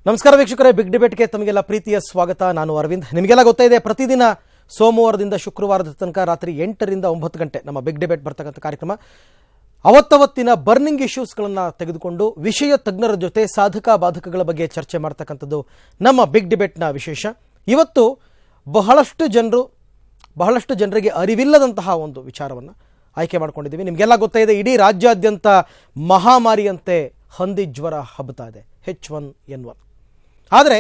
ನಮಸ್ಕಾರ ವೀಕ್ಷಕರೇ, ಬಿಗ್ ಡಿಬೇಟ್ಗೆ ತಮಗೆಲ್ಲ ಪ್ರೀತಿಯ ಸ್ವಾಗತ. ನಾನು ಅರವಿಂದ್. ನಿಮಗೆಲ್ಲ ಗೊತ್ತಿದೆ, ಪ್ರತಿದಿನ ಸೋಮವಾರದಿಂದ ಶುಕ್ರವಾರದ ತನಕ ರಾತ್ರಿ 8 ರಿಂದ 9 ಗಂಟೆ ನಮ್ಮ ಬಿಗ್ ಡಿಬೇಟ್ ಬರ್ತಕ್ಕಂಥ ಕಾರ್ಯಕ್ರಮ. ಅವತ್ತವತ್ತಿನ ಬರ್ನಿಂಗ್ ಇಶ್ಯೂಸ್ಗಳನ್ನು ತೆಗೆದುಕೊಂಡು ವಿಷಯ ತಜ್ಞರ ಜೊತೆ ಸಾಧಕ ಬಾಧಕಗಳ ಬಗ್ಗೆ ಚರ್ಚೆ ಮಾಡ್ತಕ್ಕಂಥದ್ದು ನಮ್ಮ ಬಿಗ್ ಡಿಬೇಟ್ನ ವಿಶೇಷ. ಇವತ್ತು ಬಹಳಷ್ಟು ಜನರಿಗೆ ಅರಿವಿಲ್ಲದಂತಹ ಒಂದು ವಿಚಾರವನ್ನು ಆಯ್ಕೆ ಮಾಡ್ಕೊಂಡಿದ್ದೀವಿ. ನಿಮಗೆಲ್ಲ ಗೊತ್ತಿದೆ, ಇಡೀ ರಾಜ್ಯಾದ್ಯಂತ ಮಹಾಮಾರಿಯಂತೆ ಹಂದಿ ಜ್ವರ ಹಬ್ಬುತ್ತಾ ಇದೆ, H1N1. ಆದರೆ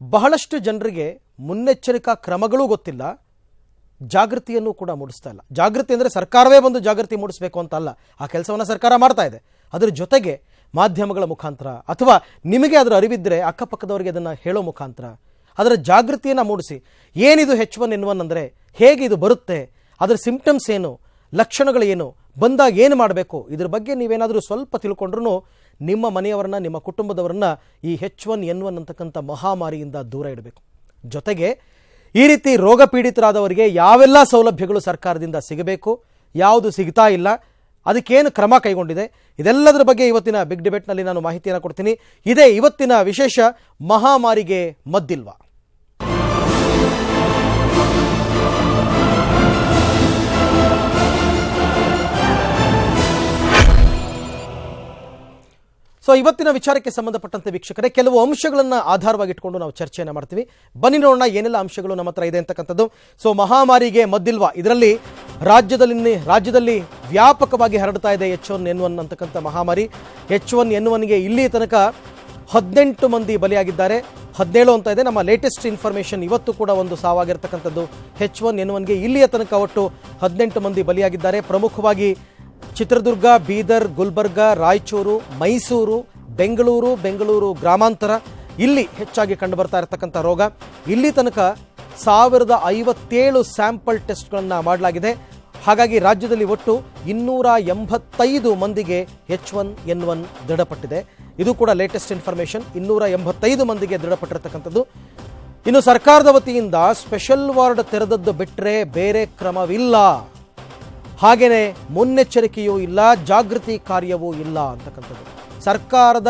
ಬಹಳಷ್ಟು ಜನರಿಗೆ ಮುನ್ನೆಚ್ಚರಿಕಾ ಕ್ರಮಗಳೂ ಗೊತ್ತಿಲ್ಲ, ಜಾಗೃತಿಯನ್ನು ಕೂಡ ಮೂಡಿಸ್ತಾ ಇಲ್ಲ. ಜಾಗೃತಿ ಅಂದರೆ ಸರ್ಕಾರವೇ ಬಂದು ಜಾಗೃತಿ ಮೂಡಿಸಬೇಕು ಅಂತ ಅಲ್ಲ, ಆ ಕೆಲಸವನ್ನು ಸರ್ಕಾರ ಮಾಡ್ತಾ ಇದೆ. ಅದರ ಜೊತೆಗೆ ಮಾಧ್ಯಮಗಳ ಮುಖಾಂತರ ಅಥವಾ ನಿಮಗೆ ಅದರ ಅರಿವಿದ್ದರೆ ಅಕ್ಕಪಕ್ಕದವರಿಗೆ ಅದನ್ನು ಹೇಳೋ ಮುಖಾಂತರ ಅದರ ಜಾಗೃತಿಯನ್ನು ಮೂಡಿಸಿ, ಏನಿದು H1N1 ಅಂದರೆ, ಹೇಗೆ ಇದು ಬರುತ್ತೆ, ಅದರ ಸಿಂಪ್ಟಮ್ಸ್ ಏನು, ಲಕ್ಷಣಗಳು ಏನು, ಬಂದಾಗ ಏನು ಮಾಡಬೇಕು, ಇದ್ರ ಬಗ್ಗೆ ನೀವೇನಾದರೂ ಸ್ವಲ್ಪ ತಿಳ್ಕೊಂಡ್ರೂ ನಿಮ್ಮ ಮನೆಯವರನ್ನ, ನಿಮ್ಮ ಕುಟುಂಬದವರನ್ನ ಈ H1N1 ಅಂತಕ್ಕಂಥ ಮಹಾಮಾರಿಯಿಂದ ದೂರ ಇಡಬೇಕು. ಜೊತೆಗೆ ಈ ರೀತಿ ರೋಗ ಪೀಡಿತರಾದವರಿಗೆ ಯಾವೆಲ್ಲ ಸೌಲಭ್ಯಗಳು ಸರ್ಕಾರದಿಂದ ಸಿಗಬೇಕು, ಯಾವುದು ಸಿಗ್ತಾ ಇಲ್ಲ, ಅದಕ್ಕೇನು ಕ್ರಮ ಕೈಗೊಂಡಿದೆ, ಇದೆಲ್ಲದರ ಬಗ್ಗೆ ಇವತ್ತಿನ ಬಿಗ್ ಡಿಬೇಟ್ನಲ್ಲಿ ನಾನು ಮಾಹಿತಿಯನ್ನು ಕೊಡ್ತೀನಿ. ಇದೇ ಇವತ್ತಿನ ವಿಶೇಷ, ಮಹಾಮಾರಿಗೆ ಮದ್ದಿಲ್ವಾ. ಸೊ ಇವತ್ತಿನ ವಿಚಾರಕ್ಕೆ ಸಂಬಂಧಪಟ್ಟಂತೆ ವೀಕ್ಷಕರೇ, ಕೆಲವು ಅಂಶಗಳನ್ನು ಆಧಾರವಾಗಿಟ್ಕೊಂಡು ನಾವು ಚರ್ಚೆಯನ್ನು ಮಾಡ್ತೀವಿ. ಬನ್ನಿ ನೋಡೋಣ ಏನೆಲ್ಲ ಅಂಶಗಳು ನಮ್ಮ ಹತ್ರ ಇದೆ ಅಂತಕ್ಕಂಥದ್ದು. ಸೊ ಮಹಾಮಾರಿಗೆ ಮದ್ದಿಲ್ವಾ, ಇದರಲ್ಲಿ ರಾಜ್ಯದಲ್ಲಿ ವ್ಯಾಪಕವಾಗಿ ಹರಡ್ತಾ ಇದೆ H1N1 ಅಂತಕ್ಕಂಥ ಮಹಾಮಾರಿ. H1N1ಗೆ ಇಲ್ಲಿ ತನಕ 18 ಮಂದಿ ಬಲಿಯಾಗಿದ್ದಾರೆ, 17 ಅಂತ ಇದೆ ನಮ್ಮ ಲೇಟೆಸ್ಟ್ ಇನ್ಫಾರ್ಮೇಷನ್. ಇವತ್ತು ಕೂಡ ಒಂದು ಸಾವಾಗಿರ್ತಕ್ಕಂಥದ್ದು. H1N1ಗೆ ಇಲ್ಲಿಯ ತನಕ ಒಟ್ಟು 18 ಮಂದಿ ಬಲಿಯಾಗಿದ್ದಾರೆ. ಪ್ರಮುಖವಾಗಿ ಚಿತ್ರದುರ್ಗ, ಬೀದರ್, ಗುಲ್ಬರ್ಗ, ರಾಯಚೂರು, ಮೈಸೂರು, ಬೆಂಗಳೂರು ಗ್ರಾಮಾಂತರ, ಇಲ್ಲಿ ಹೆಚ್ಚಾಗಿ ಕಂಡು ಬರ್ತಾ ಇರತಕ್ಕಂಥ ರೋಗ. ಇಲ್ಲಿ ತನಕ 1057 ಸ್ಯಾಂಪಲ್ ಟೆಸ್ಟ್ಗಳನ್ನು ಮಾಡಲಾಗಿದೆ. ಹಾಗಾಗಿ ರಾಜ್ಯದಲ್ಲಿ ಒಟ್ಟು 285 ಮಂದಿಗೆ H1N1 ದೃಢಪಟ್ಟಿದೆ. ಇದು ಕೂಡ ಲೇಟೆಸ್ಟ್ ಇನ್ಫಾರ್ಮೇಷನ್. 285 ಮಂದಿಗೆ ದೃಢಪಟ್ಟಿರತಕ್ಕಂಥದ್ದು. ಇನ್ನು ಸರ್ಕಾರದ ವತಿಯಿಂದ ಸ್ಪೆಷಲ್ ವಾರ್ಡ್ ತೆರೆದದ್ದು ಬಿಟ್ಟರೆ ಬೇರೆ ಕ್ರಮವಿಲ್ಲ, ಹಾಗೆಯೇ ಮುನ್ನೆಚ್ಚರಿಕೆಯೂ ಇಲ್ಲ, ಜಾಗೃತಿ ಕಾರ್ಯವೂ ಇಲ್ಲ ಅಂತಕ್ಕಂಥದ್ದು. ಸರ್ಕಾರದ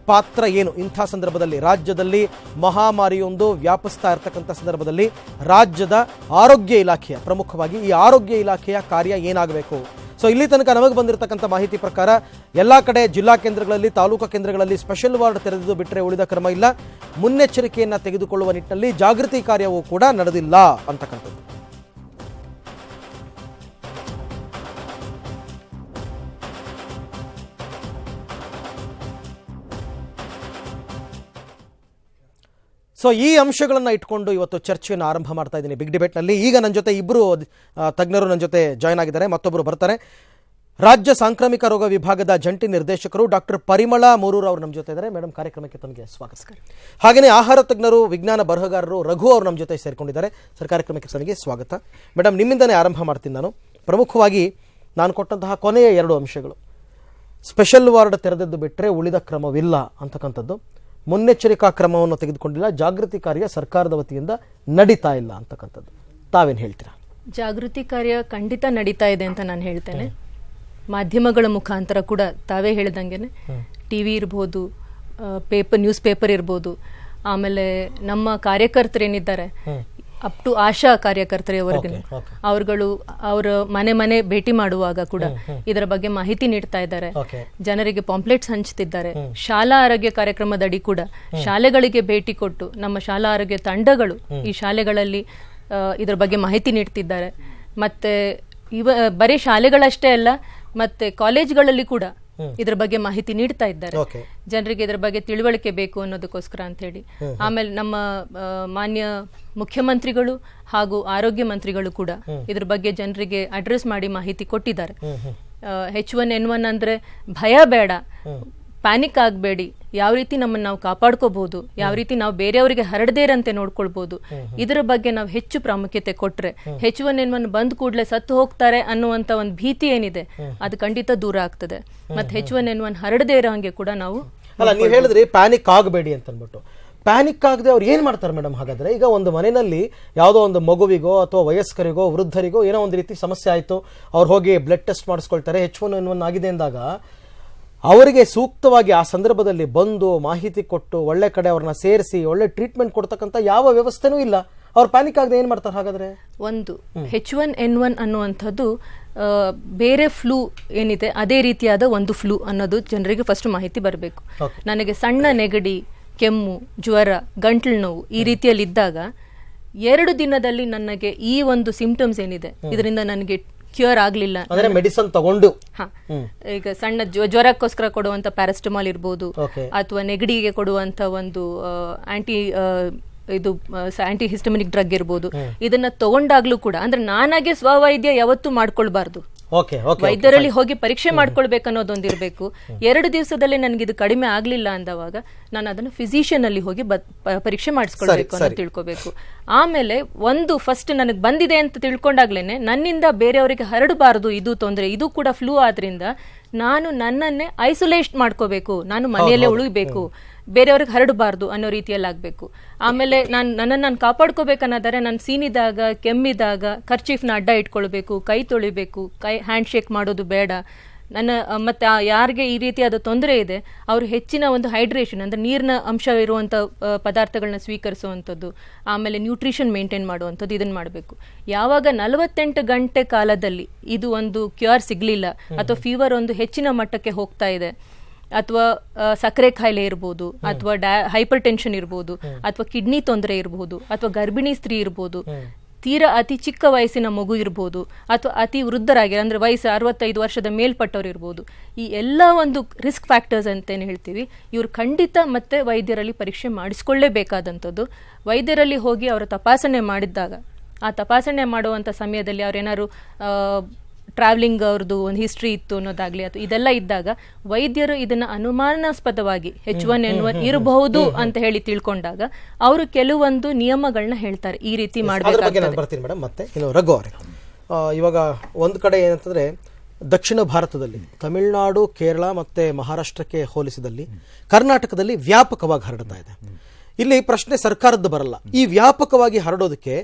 ಪಾತ್ರ ಏನು ಇಂಥ ಸಂದರ್ಭದಲ್ಲಿ? ರಾಜ್ಯದಲ್ಲಿ ಮಹಾಮಾರಿಯೊಂದು ವ್ಯಾಪಿಸ್ತಾ ಇರತಕ್ಕಂಥ ಸಂದರ್ಭದಲ್ಲಿ ರಾಜ್ಯದ ಆರೋಗ್ಯ ಇಲಾಖೆಯ, ಪ್ರಮುಖವಾಗಿ ಈ ಆರೋಗ್ಯ ಇಲಾಖೆಯ ಕಾರ್ಯ ಏನಾಗಬೇಕು? ಸೊ ಇಲ್ಲಿ ತನಕ ನಮಗೆ ಬಂದಿರತಕ್ಕಂಥ ಮಾಹಿತಿ ಪ್ರಕಾರ ಎಲ್ಲ ಕಡೆ ಜಿಲ್ಲಾ ಕೇಂದ್ರಗಳಲ್ಲಿ, ತಾಲೂಕು ಕೇಂದ್ರಗಳಲ್ಲಿ ಸ್ಪೆಷಲ್ ವಾರ್ಡ್ ತೆರೆದು ಬಿಟ್ಟರೆ ಉಳಿದ ಕ್ರಮ ಇಲ್ಲ. ಮುನ್ನೆಚ್ಚರಿಕೆಯನ್ನು ತೆಗೆದುಕೊಳ್ಳುವ ನಿಟ್ಟಿನಲ್ಲಿ ಜಾಗೃತಿ ಕಾರ್ಯವೂ ಕೂಡ ನಡೆದಿಲ್ಲ ಅಂತಕ್ಕಂಥದ್ದು. ಸೊ ಈ ಅಂಶಗಳನ್ನು ಇಟ್ಕೊಂಡು ಇವತ್ತು ಚರ್ಚೆಯನ್ನು ಆರಂಭ ಮಾಡ್ತಾ ಇದ್ದೀನಿ ಬಿಗ್ ಡಿಬೇಟ್ನಲ್ಲಿ. ಈಗ ನನ್ನ ಜೊತೆ ಇಬ್ಬರು ತಜ್ಞರು ನನ್ನ ಜೊತೆ ಜಾಯ್ನ್ ಆಗಿದ್ದಾರೆ, ಮತ್ತೊಬ್ಬರು ಬರ್ತಾರೆ. ರಾಜ್ಯ ಸಾಂಕ್ರಾಮಿಕ ರೋಗ ವಿಭಾಗದ ಜಂಟಿ ನಿರ್ದೇಶಕರು ಡಾಕ್ಟರ್ ಪರಿಮಳ ಮೂರೂರು ಅವರು ನಮ್ಮ ಜೊತೆ ಇದ್ದಾರೆ. ಮೇಡಮ್, ಕಾರ್ಯಕ್ರಮಕ್ಕೆ ತಮಗೆ ಸ್ವಾಗತ. ಹಾಗೆಯೇ ಆಹಾರ ತಜ್ಞರು, ವಿಜ್ಞಾನ ಬರಹಗಾರರು ರಘು ಅವರು ನಮ್ಮ ಜೊತೆ ಸೇರಿಕೊಂಡಿದ್ದಾರೆ. ಸರ್, ಕಾರ್ಯಕ್ರಮಕ್ಕೆ ತಮಗೆ ಸ್ವಾಗತ. ಮೇಡಮ್, ನಿಮ್ಮಿಂದನೇ ಆರಂಭ ಮಾಡ್ತೀನಿ ನಾನು. ಪ್ರಮುಖವಾಗಿ ನಾನು ಕೊಟ್ಟಂತಹ ಕೊನೆಯ 2 ಅಂಶಗಳು, ಸ್ಪೆಷಲ್ ವಾರ್ಡ್ ತೆರೆದದ್ದು ಬಿಟ್ಟರೆ ಉಳಿದ ಕ್ರಮವಿಲ್ಲ ಅಂತಕ್ಕಂಥದ್ದು, ಮುನ್ನೆಚ್ಚರಿಕಾ ಕ್ರಮವನ್ನು ತೆಗೆದುಕೊಂಡಿಲ್ಲ, ಜಾಗೃತಿ ಕಾರ್ಯ ಸರ್ಕಾರದ ವತಿಯಿಂದ ನಡೀತಾ ಇಲ್ಲ ಅಂತಕ್ಕಂಥದ್ದು. ತಾವೇನು ಹೇಳ್ತೀರಾ? ಜಾಗೃತಿ ಕಾರ್ಯ ಖಂಡಿತ ನಡೀತಾ ಇದೆ ಅಂತ ನಾನು ಹೇಳ್ತೇನೆ. ಮಾಧ್ಯಮಗಳ ಮುಖಾಂತರ ಕೂಡ ತಾವೇ ಹೇಳಿದಂಗೆನೆ, ಟಿವಿ ಇರ್ಬೋದು, ನ್ಯೂಸ್ ಪೇಪರ್ ಇರ್ಬೋದು, ಆಮೇಲೆ ನಮ್ಮ ಕಾರ್ಯಕರ್ತರೇನಿದ್ದಾರೆ ಅಪ್ ಟು ಆಶಾ ಕಾರ್ಯಕರ್ತರವರೆಗೂ ಅವರುಗಳು ಅವರ ಮನೆ ಭೇಟಿ ಮಾಡುವಾಗ ಕೂಡ ಇದರ ಬಗ್ಗೆ ಮಾಹಿತಿ ನೀಡ್ತಾ ಇದ್ದಾರೆ. ಜನರಿಗೆ ಪಾಂಪ್ಲೆಟ್ಸ್ ಹಂಚ್ತಿದ್ದಾರೆ. ಶಾಲಾ ಆರೋಗ್ಯ ಕಾರ್ಯಕ್ರಮದಡಿ ಕೂಡ ಶಾಲೆಗಳಿಗೆ ಭೇಟಿ ಕೊಟ್ಟು ನಮ್ಮ ಶಾಲಾ ಆರೋಗ್ಯ ತಂಡಗಳು ಈ ಶಾಲೆಗಳಲ್ಲಿ ಇದರ ಬಗ್ಗೆ ಮಾಹಿತಿ ನೀಡ್ತಿದ್ದಾರೆ. ಮತ್ತೆ ಬರೀ ಶಾಲೆಗಳಷ್ಟೇ ಅಲ್ಲ, ಮತ್ತೆ ಕಾಲೇಜ್ಗಳಲ್ಲಿ ಕೂಡ ಇದರ ಬಗ್ಗೆ ಮಾಹಿತಿ ನೀಡ್ತಾ ಇದ್ದಾರೆ. ಜನರಿಗೆ ಇದರ ಬಗ್ಗೆ ತಿಳುವಳಿಕೆ ಬೇಕು ಅನ್ನೋದಕ್ಕೋಸ್ಕರ ಅಂತ ಹೇಳಿ. ಆಮೇಲೆ ನಮ್ಮ ಮಾನ್ಯ ಮುಖ್ಯಮಂತ್ರಿಗಳು ಹಾಗೂ ಆರೋಗ್ಯ ಮಂತ್ರಿಗಳು ಕೂಡ ಇದ್ರ ಬಗ್ಗೆ ಜನರಿಗೆ ಅಡ್ರೆಸ್ ಮಾಡಿ ಮಾಹಿತಿ ಕೊಟ್ಟಿದ್ದಾರೆ. H1N1 ಅಂದ್ರೆ ಭಯ ಬೇಡ, ಪ್ಯಾನಿಕ್ ಆಗಬೇಡಿ, ಯಾವ ರೀತಿ ನಮ್ಮನ್ನು ನಾವು ಕಾಪಾಡ್ಕೋಬಹುದು, ಯಾವ ರೀತಿ ನಾವು ಬೇರೆಯವರಿಗೆ ಹರಡದೇರಂತೆ ನೋಡ್ಕೊಳ್ಬಹುದು, ಇದರ ಬಗ್ಗೆ ನಾವು ಹೆಚ್ಚು ಪ್ರಾಮುಖ್ಯತೆ ಕೊಟ್ರೆ H1N1 ಬಂದ್ ಕೂಡಲೇ ಸತ್ತು ಹೋಗ್ತಾರೆ ಅನ್ನುವಂತ ಒಂದು ಭೀತಿ ಏನಿದೆ ಅದು ಖಂಡಿತ ದೂರ ಆಗ್ತದೆ. ಮತ್ತೆ H1N1 ಹರಡದೇ ಇರೋ ಹಂಗೆ ಕೂಡ ನಾವು ನೀವು ಹೇಳಿದ್ರಿ ಪ್ಯಾನಿಕ್ ಆಗಬೇಡಿ ಅಂತ ಅಂದ್ಬಿಟ್ಟು. ಪ್ಯಾನಿಕ್ ಆಗದೆ ಅವ್ರು ಏನು ಮಾಡ್ತಾರೆ ಮೇಡಮ್? ಹಾಗಾದರೆ ಈಗ ಒಂದು ಮನೆಯಲ್ಲಿ ಯಾವುದೋ ಒಂದು ಮಗುವಿಗೋ ಅಥವಾ ವಯಸ್ಕರಿಗೋ ವೃದ್ಧರಿಗೋ ಏನೋ ಒಂದು ರೀತಿ ಸಮಸ್ಯೆ ಆಯಿತು, ಅವ್ರು ಹೋಗಿ ಬ್ಲಡ್ ಟೆಸ್ಟ್ ಮಾಡಿಸ್ಕೊಳ್ತಾರೆ, H1N1 ಆಗಿದೆ ಅಂದಾಗ ಅವರಿಗೆ ಸೂಕ್ತವಾಗಿ ಆ ಸಂದರ್ಭದಲ್ಲಿ ಬಂದು ಮಾಹಿತಿ ಕೊಟ್ಟು ಒಳ್ಳೆ ಕಡೆ ಅವ್ರನ್ನ ಸೇರಿಸಿ ಒಳ್ಳೆ ಟ್ರೀಟ್ಮೆಂಟ್ ಕೊಡ್ತಕ್ಕಂಥ ಯಾವ ವ್ಯವಸ್ಥೆನೂ ಇಲ್ಲ. ಅವ್ರು ಪ್ಯಾನಿಕ್ ಆಗದೆ ಏನ್ ಮಾಡ್ತಾರೆ ಹಾಗಾದ್ರೆ? ಒಂದು H1N1 ಅನ್ನುವಂಥದ್ದು ಬೇರೆ ಫ್ಲೂ ಏನಿದೆ ಅದೇ ರೀತಿಯಾದ ಒಂದು ಫ್ಲೂ ಅನ್ನೋದು ಜನರಿಗೆ ಫಸ್ಟ್ ಮಾಹಿತಿ ಬರಬೇಕು. ನನಗೆ ಸಣ್ಣ ನೆಗಡಿ, ಕೆಮ್ಮು, ಜ್ವರ, ಗಂಟ್ಲು ನೋವು ಈ ರೀತಿಯಲ್ಲಿ ಇದ್ದಾಗ 2 ದಿನದಲ್ಲಿ ನನಗೆ ಈ ಒಂದು ಸಿಂಪ್ಟಮ್ಸ್ ಏನಿದೆ ಇದರಿಂದ ನನಗೆ ಕ್ಯೂರ್ ಆಗ್ಲಿಲ್ಲ, ಮೆಡಿಸಿನ್ ತಗೊಂಡು ಈಗ ಸಣ್ಣ ಜ್ವರಕ್ಕೋಸ್ಕರ ಕೊಡುವಂತ ಪ್ಯಾರಾಸಿಟಮಾಲ್ ಇರ್ಬೋದು, ಅಥವಾ ನೆಗಡಿಗೆ ಕೊಡುವಂತ ಒಂದು ಆಂಟಿ ಹಿಸ್ಟಮಿನಿಕ್ ಡ್ರಗ್ ಇರ್ಬೋದು, ಇದನ್ನ ತಗೊಂಡಾಗ್ಲೂ ಕೂಡ ಅಂದ್ರೆ ನಾನಾಗೆ ಸ್ವವೈದ್ಯ ಯಾವತ್ತೂ ಮಾಡ್ಕೊಳ್ಬಾರ್ದು. ವೈದ್ಯರಲ್ಲಿ ಹೋಗಿ ಪರೀಕ್ಷೆ ಮಾಡ್ಕೊಳ್ಬೇಕನ್ನೋದೊಂದಿರ್ಬೇಕು. 2 ದಿವಸದಲ್ಲಿ ನನಗೆ ಇದು ಕಡಿಮೆ ಆಗ್ಲಿಲ್ಲ ಅಂದವಾಗ ನಾನು ಅದನ್ನು ಫಿಸಿಷಿಯನ್ ಅಲ್ಲಿ ಹೋಗಿ ಪರೀಕ್ಷೆ ಮಾಡಿಸ್ಕೊಳ್ಬೇಕು ಅಂತ ತಿಳ್ಕೊಬೇಕು. ಆಮೇಲೆ ಒಂದು ಫಸ್ಟ್ ನನಗೆ ಬಂದಿದೆ ಅಂತ ತಿಳ್ಕೊಂಡಾಗ್ಲೇನೆ ನನ್ನಿಂದ ಬೇರೆಯವರಿಗೆ ಹರಡಬಾರದು ಇದು ತೊಂದರೆ, ಇದು ಕೂಡ ಫ್ಲೂ ಆದ್ರಿಂದ ನಾನು ನನ್ನನ್ನೇ ಐಸೋಲೇಟ್ ಮಾಡ್ಕೋಬೇಕು, ನಾನು ಮನೆಯಲ್ಲೇ ಉಳಿಬೇಕು, ಬೇರೆಯವ್ರಿಗೆ ಹರಡಬಾರ್ದು ಅನ್ನೋ ರೀತಿಯಲ್ಲಿ ಆಗ್ಬೇಕು. ಆಮೇಲೆ ನಾನು ಕಾಪಾಡ್ಕೋಬೇಕನ್ನೋದಾರೆ ನಾನು ಸೀನಿದಾಗ, ಕೆಮ್ಮಿದಾಗ ಕರ್ಚೀಫ್ನ ಅಡ್ಡ ಇಟ್ಕೊಳ್ಬೇಕು, ಕೈ ತೊಳಿಬೇಕು, ಹ್ಯಾಂಡ್ ಶೇಕ್ ಮಾಡೋದು ಬೇಡ. ಮತ್ತೆ ಯಾರಿಗೆ ಈ ರೀತಿಯಾದ ತೊಂದರೆ ಇದೆ ಅವರು ಹೆಚ್ಚಿನ ಒಂದು ಹೈಡ್ರೇಷನ್ ಅಂದ್ರೆ ನೀರಿನ ಅಂಶ ಇರುವಂತ ಪದಾರ್ಥಗಳನ್ನ ಸ್ವೀಕರಿಸುವಂಥದ್ದು, ಆಮೇಲೆ ನ್ಯೂಟ್ರಿಷನ್ ಮೇಂಟೈನ್ ಮಾಡುವಂಥದ್ದು, ಇದನ್ನ ಮಾಡಬೇಕು. ಯಾವಾಗ 48 ಗಂಟೆ ಕಾಲದಲ್ಲಿ ಇದು ಒಂದು ಕ್ಯೂರ್ ಸಿಗ್ಲಿಲ್ಲ ಅಥವಾ ಫೀವರ್ ಒಂದು ಹೆಚ್ಚಿನ ಮಟ್ಟಕ್ಕೆ ಹೋಗ್ತಾ ಇದೆ, ಅಥವಾ ಸಕ್ಕರೆ ಕಾಯಿಲೆ ಇರ್ಬೋದು, ಅಥವಾ ಹೈಪರ್ ಟೆನ್ಷನ್ ಇರ್ಬೋದು, ಅಥವಾ ಕಿಡ್ನಿ ತೊಂದರೆ ಇರ್ಬೋದು, ಅಥವಾ ಗರ್ಭಿಣಿ ಸ್ತ್ರೀ ಇರ್ಬೋದು, ತೀರಾ ಅತಿ ಚಿಕ್ಕ ವಯಸ್ಸಿನ ಮಗು ಇರ್ಬೋದು, ಅಥವಾ ಅತಿ ವೃದ್ಧರಾಗಿ ಅಂದ್ರೆ ವಯಸ್ಸು 65 ವರ್ಷದ ಮೇಲ್ಪಟ್ಟವ್ರು ಇರ್ಬೋದು, ಈ ಎಲ್ಲ ಒಂದು ರಿಸ್ಕ್ ಫ್ಯಾಕ್ಟರ್ಸ್ ಅಂತೇನು ಹೇಳ್ತೀವಿ, ಇವ್ರು ಖಂಡಿತ ಮತ್ತೆ ವೈದ್ಯರಲ್ಲಿ ಪರೀಕ್ಷೆ ಮಾಡಿಸ್ಕೊಳ್ಳೇಬೇಕಾದಂಥದ್ದು. ವೈದ್ಯರಲ್ಲಿ ಹೋಗಿ ಅವರ ತಪಾಸಣೆ ಮಾಡಿದ್ದಾಗ ಆ ತಪಾಸಣೆ ಮಾಡುವಂಥ ಸಮಯದಲ್ಲಿ ಅವ್ರೇನಾದ್ರು ಟ್ರಾವೆಲಿಂಗ್ ಅವ್ರದ್ದು ಒಂದು ಹಿಸ್ಟ್ರಿ ಇತ್ತು ಅನ್ನೋದಾಗ್ಲಿ ಅಥವಾ ಇದೆಲ್ಲ ಇದ್ದಾಗ ವೈದ್ಯರು ಇದನ್ನ ಅನುಮಾನಾಸ್ಪದವಾಗಿ H1N1 ಇರಬಹುದು ಅಂತ ಹೇಳಿ ತಿಳ್ಕೊಂಡಾಗ ಅವರು ಕೆಲವೊಂದು ನಿಯಮಗಳನ್ನ ಹೇಳ್ತಾರೆ, ಈ ರೀತಿ ಬರ್ತೀನಿ ಮೇಡಮ್. ಮತ್ತೆ ಇನ್ನು ರಘು ಅವರೇ, ಇವಾಗ ಒಂದು ಕಡೆ ಏನಂತಂದ್ರೆ ದಕ್ಷಿಣ ಭಾರತದಲ್ಲಿ ತಮಿಳುನಾಡು, ಕೇರಳ ಮತ್ತೆ ಮಹಾರಾಷ್ಟ್ರಕ್ಕೆ ಹೋಲಿಸಿದಲ್ಲಿ ಕರ್ನಾಟಕದಲ್ಲಿ ವ್ಯಾಪಕವಾಗಿ ಹರಡ್ತಾ ಇದೆ. ಇಲ್ಲಿ ಪ್ರಶ್ನೆ ಸರ್ಕಾರದ್ದು ಬರಲ್ಲ, ಈ ವ್ಯಾಪಕವಾಗಿ ಹರಡೋದಕ್ಕೆ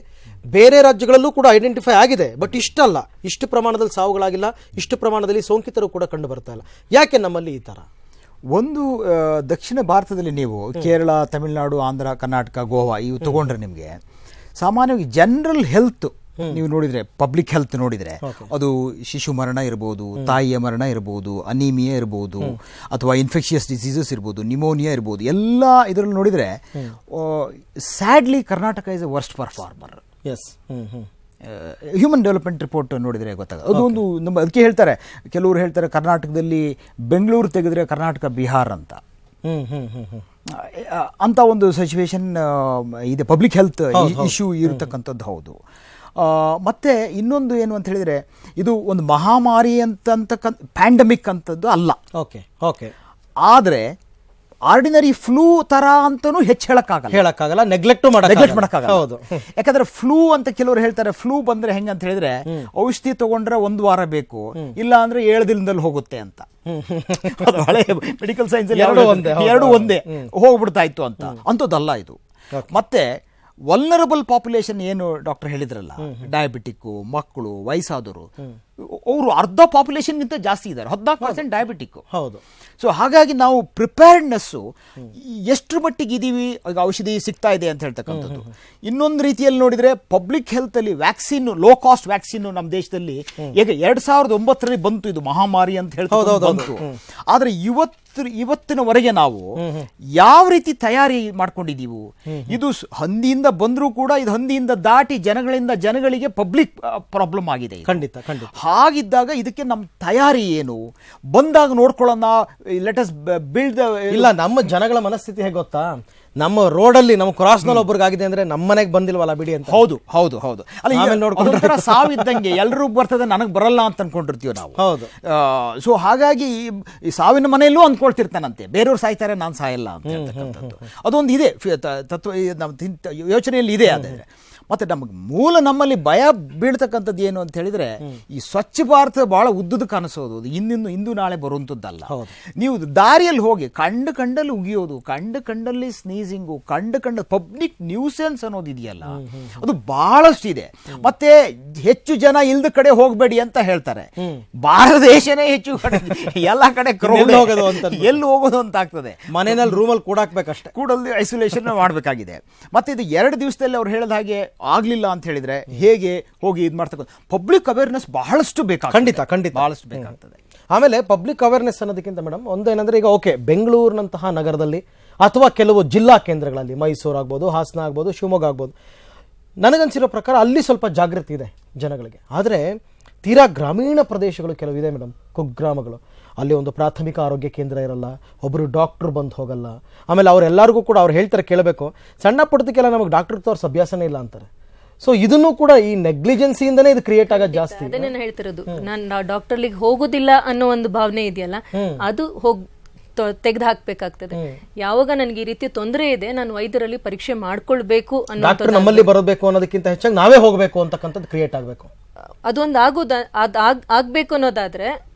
ಬೇರೆ ರಾಜ್ಯಗಳಲ್ಲೂ ಕೂಡ ಐಡೆಂಟಿಫೈ ಆಗಿದೆ, ಬಟ್ ಇಷ್ಟಲ್ಲ, ಇಷ್ಟು ಪ್ರಮಾಣದಲ್ಲಿ ಸಾವುಗಳಾಗಿಲ್ಲ, ಇಷ್ಟು ಪ್ರಮಾಣದಲ್ಲಿ ಸೋಂಕಿತರು ಕೂಡ ಕಂಡು ಬರ್ತಾ ಇಲ್ಲ. ಯಾಕೆ ನಮ್ಮಲ್ಲಿ ಈ ತರ? ಒಂದು ದಕ್ಷಿಣ ಭಾರತದಲ್ಲಿ ನೀವು ಕೇರಳ, ತಮಿಳುನಾಡು, ಆಂಧ್ರ, ಕರ್ನಾಟಕ, ಗೋವಾ ಇವು ತಗೊಂಡ್ರೆ ನಿಮಗೆ ಸಾಮಾನ್ಯವಾಗಿ ಜನರಲ್ ಹೆಲ್ತ್ ನೀವು ನೋಡಿದ್ರೆ, ಪಬ್ಲಿಕ್ ಹೆಲ್ತ್ ನೋಡಿದ್ರೆ ಅದು ಶಿಶು ಮರಣ ಇರ್ಬೋದು, ತಾಯಿಯ ಮರಣ ಇರ್ಬೋದು, ಅನೀಮಿಯಾ ಇರ್ಬೋದು, ಅಥವಾ ಇನ್ಫೆಕ್ಷಿಯಸ್ ಡಿಸೀಸಸ್ ಇರ್ಬೋದು, ನಿಮೋನಿಯಾ ಇರ್ಬೋದು, ಎಲ್ಲ ಇದರಲ್ಲಿ ನೋಡಿದ್ರೆ sadly Karnataka is A worst performer. Human development report ನೋಡಿದರೆ ಗೊತ್ತಾಗ ಅದು ಒಂದು ನಮ್ಮ ಅದಕ್ಕೆ ಹೇಳ್ತಾರೆ, ಕೆಲವರು ಹೇಳ್ತಾರೆ ಕರ್ನಾಟಕದಲ್ಲಿ ಬೆಂಗಳೂರು ತೆಗೆದ್ರೆ ಕರ್ನಾಟಕ ಬಿಹಾರ್ ಅಂತ ಅಂತ ಒಂದು ಸಿಚುವೇಶನ್ ಇದೆ, ಪಬ್ಲಿಕ್ ಹೆಲ್ತ್ ಇಶ್ಯೂ ಇರತಕ್ಕಂಥದ್ದು. ಹೌದು. ಮತ್ತೆ ಇನ್ನೊಂದು ಏನು ಅಂತ ಹೇಳಿದ್ರೆ, ಇದು ಒಂದು ಮಹಾಮಾರಿ ಪ್ಯಾಂಡಮಿಕ್ ಅಂತದ್ದು ಅಲ್ಲ. ಆದರೆ ಆರ್ಡಿನರಿ ಫ್ಲೂ ತರ ಅಂತಾನೂ ಹೇಳಕ್ಕಾಗಲ್ಲ, ನೆಗ್ಲೆಕ್ಟ್ ಮಾಡಕ್ಕಾಗಲ್ಲ. ಹೌದು. ಯಾಕಂದ್ರೆ ಫ್ಲೂ ಅಂತ ಕೆಲವರು ಹೇಳ್ತಾರೆ, ಫ್ಲೂ ಬಂದ್ರೆ ಹೆಂಗ ಅಂತ ಹೇಳಿದ್ರೆ ಔಷಧಿ ತಗೊಂಡ್ರೆ 1 ವಾರ ಬೇಕು, ಇಲ್ಲ ಅಂದ್ರೆ 7 ದಿನದಲ್ಲಿ ಹೋಗುತ್ತೆ ಅಂತ. ಹಳೆ ಮೆಡಿಕಲ್ ಸೈನ್ಸ್ ಎರಡು ಒಂದೇ ಹೋಗ್ಬಿಡ್ತಾ ಇತ್ತು ಅಂತ. ಅಂಥದ್ದಲ್ಲ ಇದು. ಮತ್ತೆ ವಲ್ನರಬಲ್ ಪಾಪ್ಯುಲೇಷನ್ ಏನು ಡಾಕ್ಟರ್ ಹೇಳಿದ್ರಲ್ಲ, ಡಯಾಬಿಟಿಕ್ಕು, ಮಕ್ಕಳು, ವಯಸ್ಸಾದವರು, ಅವರು ಅರ್ಧ ಪಾಪ್ಯುಲೇಷನ್ಗಿಂತ ಜಾಸ್ತಿ ಇದ್ದಾರೆ, 14% ಡಯಾಬಿಟಿಕ್. ಹೌದು. ಸೊ ಹಾಗಾಗಿ ನಾವು ಪ್ರಿಪೇರ್ಡ್ನೆಸ್ಸು ಎಷ್ಟು ಮಟ್ಟಿಗೆ ಇದೀವಿ, ಈಗ ಔಷಧಿ ಸಿಗ್ತಾ ಇದೆ ಅಂತ ಹೇಳ್ತಕ್ಕಂಥದ್ದು. ಇನ್ನೊಂದು ರೀತಿಯಲ್ಲಿ ನೋಡಿದ್ರೆ ಪಬ್ಲಿಕ್ ಹೆಲ್ತ್ ಅಲ್ಲಿ ವ್ಯಾಕ್ಸಿನ್, ಲೋ ಕಾಸ್ಟ್ ವ್ಯಾಕ್ಸಿನ್ ನಮ್ಮ ದೇಶದಲ್ಲಿ ಈಗ 2009ರಲ್ಲಿ ಬಂತು, ಇದು ಮಹಾಮಾರಿ ಅಂತ ಹೇಳ್ತಾ ಬಂತು. ಆದ್ರೆ ಇವತ್ತಿನವರೆಗೆ ನಾವು ಯಾವ ರೀತಿ ತಯಾರಿ ಮಾಡ್ಕೊಂಡಿದ್ದೀವಿ, ಇದು ಹಂದಿಯಿಂದ ಬಂದರೂ ಕೂಡ ಇದು ಹಂದಿಯಿಂದ ದಾಟಿ ಜನಗಳಿಗೆ ಪಬ್ಲಿಕ್ ಪ್ರಾಬ್ಲಮ್ ಆಗಿದೆ. ಖಂಡಿತ ಖಂಡಿತ. ಹಾಗಿದ್ದಾಗ ಇದಕ್ಕೆ ನಮ್ಮ ತಯಾರಿ ಏನು, ಬಂದಾಗ ನೋಡ್ಕೊಳ್ಳೋಣ, ಲೆಟ್ ಅಸ್ ಬಿಲ್ಡ್. ಇಲ್ಲ, ನಮ್ಮ ಜನಗಳ ಮನಸ್ಥಿತಿ ಹೇಗೆ ಗೊತ್ತಾ, ನಮ್ಮ ರೋಡಲ್ಲಿ ನಮ್ಮ ಕ್ರಾಸ್ ನಲ್ಲಿ ಒಬ್ಬರಿಗಾಗಿದೆ ಅಂದ್ರೆ ನಮ್ಮ ಮನೆಗೆ ಬಂದಿಲ್ವಲ್ಲ ಬಿಡಿ ಅಂತ. ಹೌದು ಹೌದು ಹೌದು. ಅಲ್ಲ, ಸಾವಿದ್ದಂಗೆ ಎಲ್ರೂ ಬರ್ತದೆ, ನನಗೆ ಬರಲ್ಲ ಅಂತ ಅನ್ಕೊಂಡಿರ್ತೀವಿ ನಾವು. ಹೌದು. ಸೊ ಹಾಗಾಗಿ ಈ ಸಾವಿನ ಮನೆಯಲ್ಲೂ ಅನ್ಕೊಳ್ತಿರ್ತಾನಂತೆ, ಬೇರೆಯವ್ರು ಸಾಯ್ತಾರೆ ನಾನು ಸಾಯಲ್ಲ ಅಂತ ಹೇಳ್ತಕ್ಕಂಥದ್ದು ಅದೊಂದು ಇದೆ ತತ್ವ, ನಮ್ಮ ಯೋಚನೆಯಲ್ಲಿ ಇದೆ. ಅದೇ ಮತ್ತೆ ನಮಗೆ ನಮ್ಮಲ್ಲಿ ಭಯ ಬೀಳ್ತಕ್ಕಂಥದ್ದು ಏನು ಅಂತ ಹೇಳಿದ್ರೆ ಈ ಸ್ವಚ್ಛ ಭಾರತ ಬಹಳ ಉದ್ದದ ಕನಸೋದು, ಇಂದು ನಾಳೆ ಬರುವಂಥದ್ದಲ್ಲ. ನೀವು ದಾರಿಯಲ್ಲಿ ಹೋಗಿ ಕಂಡಲ್ಲಿ ಉಗಿಯೋದು, ಕಂಡಲ್ಲಿ ಸ್ನೀಸಿಂಗು, ಪಬ್ಲಿಕ್ ನ್ಯೂಸೆನ್ಸ್ ಅನ್ನೋದು ಇದೆಯಲ್ಲ, ಅದು ಬಹಳಷ್ಟು ಇದೆ. ಮತ್ತೆ ಹೆಚ್ಚು ಜನ ಇಲ್ದ ಕಡೆ ಹೋಗಬೇಡಿ ಅಂತ ಹೇಳ್ತಾರೆ. ಭಾರತ ದೇಶನೇ ಹೆಚ್ಚು ಕಡೆ ಎಲ್ಲ ಕಡೆ ಎಲ್ಲಿ ಹೋಗೋದು ಅಂತ ಆಗ್ತದೆ. ಮನೆಯಲ್ಲಿ ರೂಮಲ್ಲಿ ಕೂಡಾಕ್ಬೇಕಷ್ಟೇ, ಕೂಡಲ್ಲಿ ಐಸೋಲೇಷನ್ ಮಾಡಬೇಕಾಗಿದೆ. ಮತ್ತೆ ಇದು 2 ದಿವಸದಲ್ಲಿ ಅವ್ರು ಹೇಳಿದ ಹಾಗೆ ಆಗ್ಲಿಲ್ಲ ಅಂತ ಹೇಳಿದ್ರೆ ಹೇಗೆ ಹೋಗಿ ಇದು ಮಾಡ್ತಕ್ಕಂಥ ಪಬ್ಲಿಕ್ ಅವೇರ್ನೆಸ್ ಬಹಳಷ್ಟು ಬೇಕಾಗ್ತದೆ. ಖಂಡಿತ ಬಹಳಷ್ಟು ಬೇಕಾಗ್ತದೆ. ಆಮೇಲೆ ಪಬ್ಲಿಕ್ ಅವೇರ್ನೆಸ್ ಅನ್ನೋದಕ್ಕಿಂತ ಮೇಡಮ್ ಒಂದೇನಂದ್ರೆ, ಈಗ ಓಕೆ, ಬೆಂಗಳೂರಿನಂತಹ ನಗರದಲ್ಲಿ ಅಥವಾ ಕೆಲವು ಜಿಲ್ಲಾ ಕೇಂದ್ರಗಳಲ್ಲಿ, ಮೈಸೂರು ಆಗ್ಬೋದು, ಹಾಸನ ಆಗ್ಬೋದು, ಶಿವಮೊಗ್ಗ ಆಗ್ಬೋದು, ನನಗನ್ಸಿರೋ ಪ್ರಕಾರ ಅಲ್ಲಿ ಸ್ವಲ್ಪ ಜಾಗೃತಿ ಇದೆ ಜನಗಳಿಗೆ. ಆದರೆ ತೀರಾ ಗ್ರಾಮೀಣ ಪ್ರದೇಶಗಳು ಕೆಲವಿದೆ ಮೇಡಮ್, ಕುಗ್ರಾಮಗಳು, ಅಲ್ಲಿ ಒಂದು ಪ್ರಾಥಮಿಕ ಆರೋಗ್ಯ ಕೇಂದ್ರ ಇರಲ್ಲ, ಒಬ್ಬರು ಡಾಕ್ಟ್ರು ಬಂದು ಹೋಗಲ್ಲ. ಆಮೇಲೆ ಅವರೆಲ್ಲರಿಗೂ ಕೂಡ ಅವ್ರು ಹೇಳ್ತಾರೆ, ಕೇಳಬೇಕು, ಸಣ್ಣ ಪುಟ್ಟದಕ್ಕೆಲ್ಲ ನಮಗೆ ಡಾಕ್ಟರ್ ತೋರಿಸೋ ಅಭ್ಯಾಸನೇ ಇಲ್ಲ ಅಂತಾರೆ. ಸೊ ಇದನ್ನು ಕೂಡ ಈ ನೆಗ್ಲಿಜೆನ್ಸಿಯಿಂದನೇ ಇದು ಕ್ರಿಯೇಟ್ ಆಗೋದು ಜಾಸ್ತಿ. ಅದನ್ನೇ ನಾನು ಹೇಳ್ತಿರೋದು, ನಾನು ಡಾಕ್ಟರ್ಲಿಗೆ ಹೋಗೋದಿಲ್ಲ ಅನ್ನೋ ಒಂದು ಭಾವನೆ ಇದೆಯಲ್ಲ, ಅದು ತೆಗೆದು ಹಾಕ್ಬೇಕಾಗ್ತದೆ. ಯಾವಾಗ ನನಗೆ ಈ ರೀತಿ ತೊಂದರೆ ಇದೆ, ನಾನು ವೈದ್ಯರಲ್ಲಿ ಪರೀಕ್ಷೆ ಮಾಡ್ಕೊಳ್ಬೇಕು ಅನ್ನೋ, ನಮ್ಮಲ್ಲಿ ಬರಬೇಕು ಅನ್ನೋದಕ್ಕಿಂತ ಹೆಚ್ಚಾಗಿ ನಾವೇ ಹೋಗಬೇಕು ಅಂತಕ್ಕಂಥದ್ದು ಕ್ರಿಯೇಟ್ ಆಗಬೇಕು. ಅದೊಂದು ಆಗ್ಬೇಕು ಅನ್ನೋದಾದ್ರೆ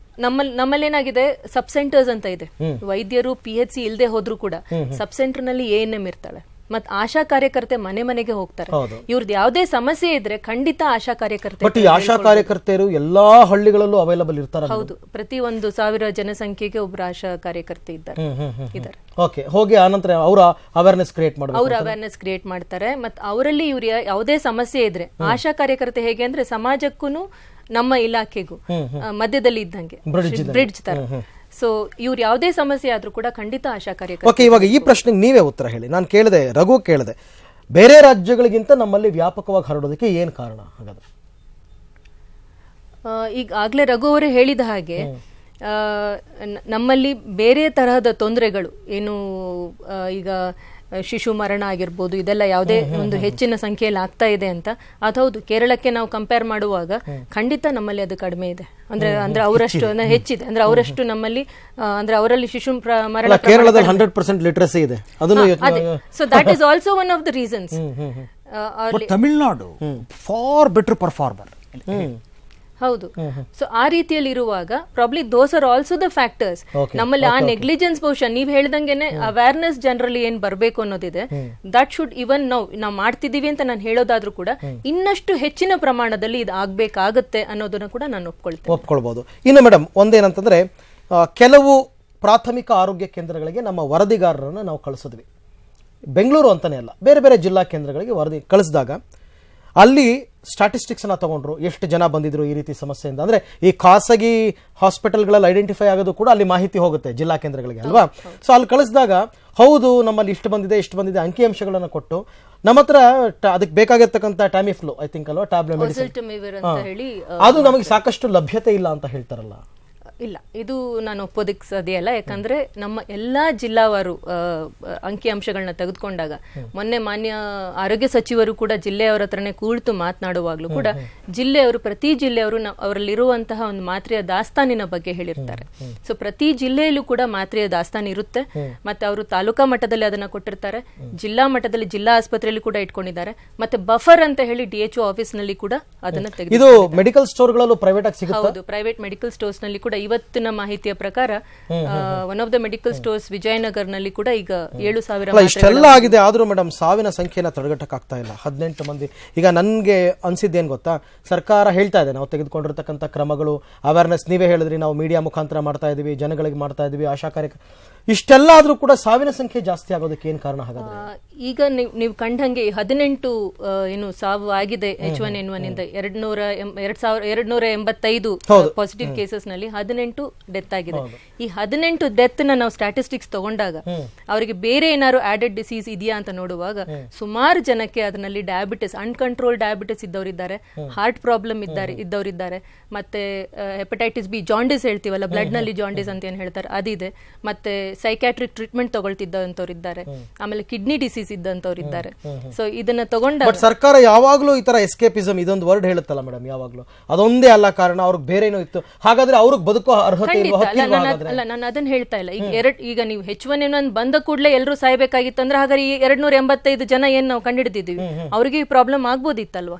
ನಮ್ಮಲ್ಲಿ ಏನಾಗಿದೆ, ಸಬ್ ಸೆಂಟರ್ಸ್ ಅಂತ ಇದೆ. ವೈದ್ಯರು PHC ಇಲ್ಲದೆ ಹೋದ್ರು ಕೂಡ ಸಬ್ ಸೆಂಟರ್ ನಲ್ಲಿ ANM ಇರ್ತಾಳೆ, ಮತ್ ಆಶಾ ಕಾರ್ಯಕರ್ತೆ ಮನೆಗೆ ಹೋಗ್ತಾರೆ. ಇವ್ರದ್ದು ಯಾವುದೇ ಸಮಸ್ಯೆ ಇದ್ರೆ ಖಂಡಿತ ಆಶಾ ಕಾರ್ಯಕರ್ತೆ. ಬಟ್ ಈ ಆಶಾ ಕಾರ್ಯಕರ್ತೆಯರು ಎಲ್ಲಾ ಹಳ್ಳಿಗಳಲ್ಲೂ ಅವೈಲಬಲ್ ಇರ್ತಾರೆ. ಹೌದು, ಪ್ರತಿ 1,000 ಜನಸಂಖ್ಯೆಗೆ ಒಬ್ರು ಆಶಾ ಕಾರ್ಯಕರ್ತೆ ಇದ್ದಾರೆ. ಓಕೆ, ಹೋಗಿ ಆನಂತರ ಅವರ ಅವೇರ್ನೆಸ್ ಕ್ರಿಯೇಟ್ ಮಾಡ್ತಾರೆ. ಅವ್ರ ಅವೇರ್ನೆಸ್ ಕ್ರಿಯೇಟ್ ಮಾಡ್ತಾರೆ. ಮತ್ ಅವರಲ್ಲಿ ಇವ್ರ ಯಾವುದೇ ಸಮಸ್ಯೆ ಇದ್ರೆ ಆಶಾ ಕಾರ್ಯಕರ್ತೆ ಹೇಗೆ ಅಂದ್ರೆ ಸಮಾಜಕ್ಕೂ ನಮ್ಮ ಇಲಾಖೆಗೂ ಮಧ್ಯದಲ್ಲಿ ಇದ್ದಂಗೆ ಬ್ರಿಡ್ಜ್ ತರ. ಸೊ ಇವ್ರು ಯಾವುದೇ ಸಮಸ್ಯೆ ಆದ್ರೂ ಕೂಡ ಖಂಡಿತ ಆಶಾ ಕಾರ್ಯಕರ್ತ. ಓಕೆ, ಇವಾಗ ಈ ಪ್ರಶ್ನೆಗೆ ನೀವೇ ಉತ್ತರ ಹೇಳಿ. ನಾನು ಕೇಳಿದೆ, ರಘು ಕೇಳಿದೆ, ಬೇರೆ ರಾಜ್ಯಗಳಿಗಿಂತ ನಮ್ಮಲ್ಲಿ ವ್ಯಾಪಕವಾಗಿ ಹರಡೋದಕ್ಕೆ ಏನ್ ಕಾರಣ ಹಾಗಾದ್ರೆ? ಈಗ ಆಗ್ಲೇ ರಘು ಅವರೇ ಹೇಳಿದ ಹಾಗೆ, ನಮ್ಮಲ್ಲಿ ಬೇರೆ ತರಹದ ತೊಂದರೆಗಳು ಏನು, ಈಗ ಶಿಶು ಮರಣ ಆಗಿರ್ಬೋದು, ಇದೆಲ್ಲ ಯಾವುದೇ ಒಂದು ಹೆಚ್ಚಿನ ಸಂಖ್ಯೆಯಲ್ಲಿ ಆಗ್ತಾ ಇದೆ ಅಂತ. ಹೌದು, ಕೇರಳಕ್ಕೆ ನಾವು ಕಂಪೇರ್ ಮಾಡುವಾಗ ಖಂಡಿತ ನಮ್ಮಲ್ಲಿ ಅದು ಕಡಿಮೆ ಇದೆ. ಅಂದ್ರೆ ಅವರಷ್ಟು ಹೆಚ್ಚಿದೆ, ಅಂದ್ರೆ ಅವರಷ್ಟು ನಮ್ಮಲ್ಲಿ, ಅಂದ್ರೆ ಅವರಲ್ಲಿ ಶಿಶು ಮರಣ ಕೇರಳದಲ್ಲಿ 100% ಲಿಟರಸಿ ಇದೆ. So that is also one of the reasons. Tamil Nadu for better performer. ಹೌದು. ಸೊ ಆ ರೀತಿಯಲ್ಲಿ ಇರುವಾಗ probably those are also the factors. ನಮ್ಮಲ್ಲಿ ಆ ನೆಗ್ಲಿಜೆನ್ಸ್ ಬಹುಶಃ ನೀವ್ ಹೇಳ್ದಂಗೆನೆ ಅವೇರ್ನೆಸ್ ಜನರಲಿ ಏನ್ ಬರ್ಬೇಕು ಅನ್ನೋದಿದೆ, ದಟ್ ಶುಡ್ ಇವನ್ ನಾವು ಮಾಡ್ತಿದೀವಿ ಅಂತ ನಾನು ಹೇಳೋದಾದ್ರೂ ಕೂಡ ಇನ್ನಷ್ಟು ಹೆಚ್ಚಿನ ಪ್ರಮಾಣದಲ್ಲಿ ಇದು ಆಗ್ಬೇಕಾಗತ್ತೆ ಅನ್ನೋದನ್ನ ಕೂಡ ನಾನು ಒಪ್ಕೊಳ್ಬಹುದು. ಇನ್ನು ಮೇಡಮ್ ಒಂದೇನಂತಂದ್ರೆ, ಕೆಲವು ಪ್ರಾಥಮಿಕ ಆರೋಗ್ಯ ಕೇಂದ್ರಗಳಿಗೆ ನಮ್ಮ ವರದಿಗಾರರನ್ನ ನಾವು ಕಳಿಸಿದ್ವಿ. ಬೆಂಗಳೂರು ಅಂತಾನೆ ಅಲ್ಲ, ಬೇರೆ ಬೇರೆ ಜಿಲ್ಲಾ ಕೇಂದ್ರಗಳಿಗೆ ವರದಿ ಕಳಿಸಿದಾಗ ಅಲ್ಲಿ ಸ್ಟಾಟಿಸ್ಟಿಕ್ಸ್ ಅನ್ನ ತಗೊಂಡ್ರು, ಎಷ್ಟು ಜನ ಬಂದಿದ್ರು ಈ ರೀತಿ ಸಮಸ್ಯೆಯಿಂದ. ಅಂದ್ರೆ ಈ ಖಾಸಗಿ ಹಾಸ್ಪಿಟಲ್ಗಳಲ್ಲಿ ಐಡೆಂಟಿಫೈ ಆಗೋದು ಕೂಡ ಅಲ್ಲಿ ಮಾಹಿತಿ ಹೋಗುತ್ತೆ ಜಿಲ್ಲಾ ಕೇಂದ್ರಗಳಿಗೆ ಅಲ್ವಾ. ಸೊ ಅಲ್ಲಿ ಕಳಿಸಿದಾಗ ಹೌದು ನಮ್ಮಲ್ಲಿ ಇಷ್ಟು ಬಂದಿದೆ ಅಂಕಿಅಂಶಗಳನ್ನು ಕೊಟ್ಟು ನಮ್ಮ ಹತ್ರ ಅದಕ್ಕೆ ಬೇಕಾಗಿರ್ತಕ್ಕಂಥ ಟ್ಯಾಮಿಫ್ಲೂ ಐ ಥಿಂಕ್ ಅಲ್ವಾ, ಟ್ಯಾಬ್ಲೆಟ್ ಮೆಡಿಸಿನ್, ಅದು ನಮಗೆ ಸಾಕಷ್ಟು ಲಭ್ಯತೆ ಇಲ್ಲ ಅಂತ ಹೇಳ್ತಾರಲ್ಲ. ಇಲ್ಲ, ಇದು ನಾನು ಒಪ್ಪೋದಕ್ಕೆ ಸಾಧ್ಯ ಇಲ್ಲ. ಯಾಕಂದ್ರೆ ನಮ್ಮ ಎಲ್ಲಾ ಜಿಲ್ಲಾವಾರು ಅಂಕಿಅಂಶಗಳನ್ನ ತೆಗೆದುಕೊಂಡಾಗ, ಮೊನ್ನೆ ಮಾನ್ಯ ಆರೋಗ್ಯ ಸಚಿವರು ಕೂಡ ಜಿಲ್ಲೆಯವರ ಹತ್ರನೇ ಕೂಳ್ತು ಮಾತನಾಡುವಾಗ್ಲೂ ಕೂಡ ಜಿಲ್ಲೆಯವರು, ಪ್ರತಿ ಜಿಲ್ಲೆಯವರು ಅವರಲ್ಲಿರುವಂತಹ ಒಂದು ಮಾತ್ರೆಯ ದಾಸ್ತಾನಿನ ಬಗ್ಗೆ ಹೇಳಿರ್ತಾರೆ. ಸೊ ಪ್ರತಿ ಜಿಲ್ಲೆಯಲ್ಲೂ ಕೂಡ ಮಾತ್ರೆಯ ದಾಸ್ತಾನು ಇರುತ್ತೆ. ಮತ್ತೆ ಅವರು ತಾಲೂಕಾ ಮಟ್ಟದಲ್ಲಿ ಅದನ್ನ ಕೊಟ್ಟಿರ್ತಾರೆ, ಜಿಲ್ಲಾ ಮಟ್ಟದಲ್ಲಿ ಜಿಲ್ಲಾ ಆಸ್ಪತ್ರೆಯಲ್ಲಿ ಕೂಡ ಇಟ್ಕೊಂಡಿದ್ದಾರೆ. ಮತ್ತೆ ಬಫರ್ ಅಂತ ಹೇಳಿ DHO ಆಫೀಸ್ ನಲ್ಲಿ ಕೂಡ ಅದನ್ನ ತೆಗೆದು, ಇದು ಮೆಡಿಕಲ್ ಸ್ಟೋರ್ಗಳಲ್ಲೂ ಪ್ರೈವೇಟ್ ಆಗಿ ಸಿಗುತ್ತೆ. ಹೌದು, ಪ್ರೈವೇಟ್ ಮೆಡಿಕಲ್ ಸ್ಟೋರ್ಸ್ ನಲ್ಲಿ ಕೂಡ ಇವತ್ತಿನ ಮಾಹಿತಿಯ ಪ್ರಕಾರ one of the medical stores Vijayanagar ನಲ್ಲಿ ಕೂಡ ಈಗ 7,000 ಇಷ್ಟೆಲ್ಲ ಆಗಿದೆ. ಆದ್ರೂ ಮೇಡಮ್ ಸಾವಿನ ಸಂಖ್ಯೆನ ತಡೆಗಟ್ಟಕ್ಕಾಗ್ತಾ ಇಲ್ಲ. 18 ಮಂದಿ. ಈಗ ನನ್ಗೆ ಅನ್ಸಿದ್ದೇನ್ ಗೊತ್ತಾ, ಸರ್ಕಾರ ಹೇಳ್ತಾ ಇದೆ ನಾವು ತೆಗೆದುಕೊಂಡಿರ್ತಕ್ಕಂಥ ಕ್ರಮಗಳು, ಅವೇರ್ನೆಸ್ ನೀವೇ ಹೇಳಿದ್ರಿ, ನಾವು ಮೀಡಿಯಾ ಮುಖಾಂತರ ಮಾಡ್ತಾ ಇದೀವಿ, ಜನಗಳಿಗೆ ಮಾಡ್ತಾ ಇದೀವಿ, ಆಶಾ ಕಾರ್ಯಕರ್ತ, ಇಷ್ಟೆಲ್ಲ ಆದ್ರೂ ಕೂಡ ಸಾವಿನ ಸಂಖ್ಯೆ ಜಾಸ್ತಿ ಆಗೋದಕ್ಕೆ ಏನ್ ಕಾರಣ ಹಾಗಾದ್ರೆ? ಈಗ ನೀವು ಕಂಡಂಗೆ 18 ಏನು ಸಾವು ಆಗಿದೆ H1N1 ಇಂದ 285 ಪಾಸಿಟಿವ್ ಕೇಸಸ್ ನಲ್ಲಿ 18 ಡೆತ್ ಆಗಿದೆ. ಈ 18 ಡೆತ್ ನಾವು ಸ್ಟ್ಯಾಟಿಸ್ಟಿಕ್ಸ್ ತಗೊಂಡಾಗ ಅವರಿಗೆ ಬೇರೆ ಏನಾದ್ರು ಆಡೆಡ್ ಡಿಸೀಸ್ ಇದೆಯಾ ಅಂತ ನೋಡುವಾಗ ಸುಮಾರು ಜನಕ್ಕೆ ಅದರಲ್ಲಿ ಡಯಾಬಿಟಿಸ್, ಅನ್ಕಂಟ್ರೋಲ್ ಡಯಾಬಿಟಿಸ್ ಇದ್ದವರಿದ್ದಾರೆ, ಹಾರ್ಟ್ ಪ್ರಾಬ್ಲಮ್ ಇದ್ದವರಿದ್ದಾರೆ, ಮತ್ತೆ ಹೆಪಟೈಟಿಸ್ B, ಜಾಂಡಿಸ್ ಹೇಳ್ತೀವಲ್ಲ, ಬ್ಲಡ್ ನಲ್ಲಿ ಜಾಂಡಿಸ್ ಅಂತ ಏನ್ ಹೇಳ್ತಾರೆ ಅದಿದೆ, ಮತ್ತೆ ಸೈಕ್ಯಾಟ್ರಿಕ್ ಟ್ರೀಟ್ಮೆಂಟ್ ತಗೊಳ್ತಿದ್ದಂಥವ್ರು ಇದ್ದಾರೆ, ಆಮೇಲೆ ಕಿಡ್ನಿ ಡಿಸೀಸ್ ಇದ್ದಂಥವ್ರು ಇದ್ದಾರೆ. ಸೊ ಇದನ್ನ ತಗೊಂಡ ಬಟ್ ಸರ್ಕಾರ ಯಾವಾಗ್ಲೂ ಈ ತರ ಎಸ್ಕೇಪಿಸಮ್ ಇದೊಂದು ವರ್ಡ್ ಹೇಳುತ್ತಲ್ಲ ಮೇಡಮ್, ಯಾವಾಗ್ಲೂ ಅದೊಂದೇ ಅಲ್ಲ ಕಾರಣ, ಅವ್ರಿಗೆ ಬೇರೆನೋ ಇತ್ತು, ಹಾಗಾದ್ರೆ ಅವ್ರಿಗೆ ಬದುಕೋ ಅರ್ಹತೆ ಇಲ್ವಾ? ಅಲ್ಲ, ನಾನು ಅದನ್ನ ಹೇಳ್ತಾ ಇಲ್ಲ. ಈಗ ನೀವು H1N1 ಬಂದ ಕೂಡಲೇ ಎಲ್ಲರೂ ಸಾಯ್ಬೇಕಾಗಿತ್ತು ಅಂದ್ರೆ ಹಾಗಾದ್ರೆ ಈ 285 ಜನ ಏನ್ ನಾವು ಕಂಡಿಡಿದಿದ್ವಿ ಅವ್ರಿಗೆ ಈ ಪ್ರಾಬ್ಲಮ್ ಆಗ್ಬೋದಿತ್ತಲ್ವಾ?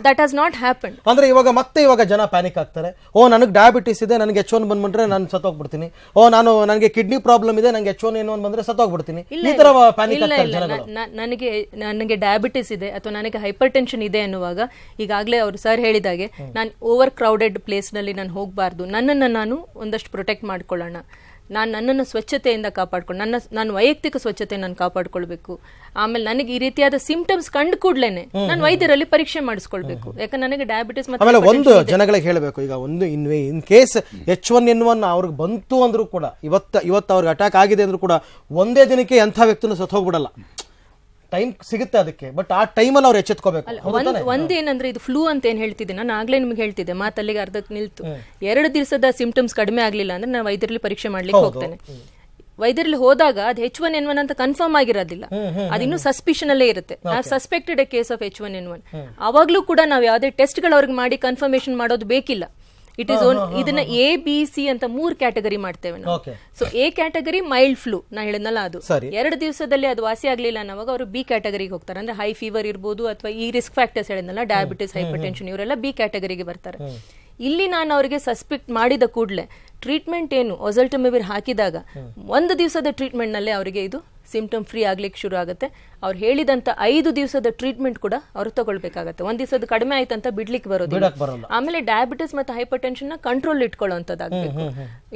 That has not happen. ಅಂದ್ರೆ ಇವಾಗ ಜನ ಪ್ಯಾನಿಕ್ ಆಗ್ತಾರೆ. ಓ ನನಗೆ ಡಯಾಬಿಟಿಸ್ ಇದೆ, ನನಗೆ H1 ಬಂದ್ಬಿಟ್ರೆ ನಾನು ಸತ್ತೋಗ್ಬಿಡ್ತೀನಿ, ಓ ನನಗೆ ಕಿಡ್ನಿ ಪ್ರಾಬ್ಲಮ್ ಇದೆ, ನನಗೆ H1N1 ಬಂದ್ರೆ ಸತ್ತೋಗ್ಬಿಡ್ತೀನಿ, ಈ ತರ ಪ್ಯಾನಿಕ್ ಆಗ್ತಾರೆ ಜನಗಳು. ನನಗೆ ಡಯಾಬಿಟಿಸ್ ಇದೆ ಅಥವಾ ನನಗೆ ಹೈಪರ್ ಟೆನ್ಷನ್ ಇದೆ ಅನ್ನುವಾಗ ಈಗಾಗಲೇ ಅವರು ಸರ್ ಹೇಳಿದಾಗೆ ನಾನು ಓವರ್ ಕ್ರೌಡೆಡ್ ಪ್ಲೇಸ್ ನಲ್ಲಿ ನಾನು ಹೋಗಬಾರ್ದು, ನನ್ನನ್ನು ನಾನು ಒಂದಷ್ಟು ಪ್ರೊಟೆಕ್ಟ್ ಮಾಡ್ಕೊಳ್ಳೋಣ, ನನ್ನನ್ನು ಸ್ವಚ್ಛತೆಯಿಂದ ಕಾಪಾಡ್ಕೊಂಡು ನಾನು ವೈಯಕ್ತಿಕ ಸ್ವಚ್ಛತೆ ನಾನು ಕಾಪಾಡ್ಕೊಳ್ಬೇಕು. ಆಮೇಲೆ ನನಗೆ ಈ ರೀತಿಯಾದ ಸಿಂಪ್ಟಮ್ಸ್ ಕಂಡು ಕೂಡ್ಲೇನೆ ನಾನು ವೈದ್ಯರಲ್ಲಿ ಪರೀಕ್ಷೆ ಮಾಡಿಸ್ಕೊಳ್ಬೇಕು. ಯಾಕಂದ್ರೆ ನನಗೆ ಡಯಾಬಿಟಿಸ್ ಆಮೇಲೆ ಒಂದು ಜನಗಳಿಗೆ ಹೇಳಬೇಕು, ಈಗ ಒಂದು ಇನ್ ಕೇಸ್ H1N1 ಅವ್ರಿಗೆ ಬಂತು ಅಂದ್ರೂ ಕೂಡ ಇವತ್ತು ಅವ್ರಿಗೆ ಅಟ್ಯಾಕ್ ಆಗಿದೆ ಅಂದ್ರೂ ಕೂಡ ಒಂದೇ ದಿನಕ್ಕೆ ಎಂಥ ವ್ಯಕ್ತಿನೂ ಸತ್ತು ಹೋಗ್ಬಿಡಲ್ಲ, ಟೈಮ್ ಸಿಗುತ್ತೆ ಅದಕ್ಕೆ. ಬಟ್ ಆ ಟೈಮಲ್ಲಿ ಅವ್ರು ಎಚ್ಚೆತ್ಕೋಬೇಕು. ಒಂದೇನಂದ್ರೆ ಇದು ಫ್ಲೂ ಅಂತ ಏನ್ ಹೇಳ್ತಿದ್ದೆ ನಾನು ಆಗ್ಲೇ ನಿಮ್ಗೆ ಹೇಳ್ತಿದ್ದೆ, ಮಾತಲ್ಲಿಗೆ ಅರ್ಧಕ್ಕೆ ನಿಲ್ತು. 2 ದಿವಸದ ಸಿಂಪ್ಟಮ್ಸ್ ಕಡಿಮೆ ಆಗ್ಲಿಲ್ಲ ಅಂದ್ರೆ ನಾನು ವೈದ್ಯರಲ್ಲಿ ಪರೀಕ್ಷೆ ಮಾಡ್ಲಿಕ್ಕೆ ಹೋಗ್ತೇನೆ. ವೈದ್ಯರಲ್ಲಿ ಹೋದಾಗ ಅದು H1N1 ಅಂತ ಕನ್ಫರ್ಮ್ ಆಗಿರೋದಿಲ್ಲ, ಅದಿನ್ನೂ ಸಸ್ಪಿಷನ್ ಅಲ್ಲೇ ಇರುತ್ತೆ. Suspected A case of H1N1 ಅವಾಗ್ಲೂ ಕೂಡ ನಾವು ಯಾವುದೇ ಟೆಸ್ಟ್ ಗಳು ಅವ್ರಿಗೆ ಮಾಡಿ ಕನ್ಫರ್ಮೇಶನ್ ಮಾಡೋದು ಬೇಕಿಲ್ಲ. ಇಟ್ ಇಸ್ ಇದನ್ನ A-B-C ಅಂತ 3 ಕ್ಯಾಟಗರಿ ಮಾಡ್ತೇವೆ ನಾವು. So A category mild flu, ನಾ ಹೇಳಿದ್ನಲ್ಲ ಅದು 2 ದಿವಸದಲ್ಲಿ ಅದು ವಾಸಿ ಆಗ್ಲಿಲ್ಲ ಅನ್ನೋವಾಗ ಅವರು B ಕ್ಯಾಟಗರಿಗೆ ಹೋಗ್ತಾರೆ. ಅಂದ್ರೆ ಹೈ ಫೀವರ್ ಇರ್ಬೋದು ಅಥವಾ ಈ ರಿಸ್ಕ್ ಫ್ಯಾಕ್ಟರ್ಸ್ ಹೇಳಿದ್ನಲ್ಲ, ಡಯಾಬಿಟಿಸ್, ಹೈಪರ್ ಟೆನ್ಷನ್, ಇವರೆಲ್ಲ B ಕ್ಯಾಟಗರಿಗೆ ಬರ್ತಾರೆ. ಇಲ್ಲಿ ನಾನು ಅವರಿಗೆ ಸಸ್ಪೆಕ್ಟ್ ಮಾಡಿದ ಕೂಡಲೇ ಟ್ರೀಟ್ಮೆಂಟ್ ಏನು ಒಸಲ್ಟಮಿವಿರ್ ಹಾಕಿದಾಗ 1 ದಿವಸದ ಟ್ರೀಟ್ಮೆಂಟ್ ನಲ್ಲೇ ಅವರಿಗೆ ಇದು ಸಿಂಪ್ಟಮ್ ಫ್ರೀ ಆಗ್ಲಿಕ್ಕೆ ಶುರು ಆಗುತ್ತೆ. ಅವ್ರು ಹೇಳಿದಂತ 5 ದಿವಸದ ಟ್ರೀಟ್ಮೆಂಟ್ ಕೂಡ ಅವ್ರು ತಗೊಳ್ಬೇಕಾಗತ್ತೆ. 1 ದಿವಸದ ಕಡಿಮೆ ಆಯ್ತಂತ ಬಿಡ್ಲಿಕ್ಕೆ ಬರೋದಿಲ್ಲ. ಆಮೇಲೆ ಡಯಾಬಿಟಿಸ್ ಮತ್ತೆ ಹೈಪರ್ ಟೆನ್ಷನ್ ನ ಕಂಟ್ರೋಲ್ ಇಟ್ಕೊಳ್ಳುವಂತದ್ದಾಗಬೇಕು.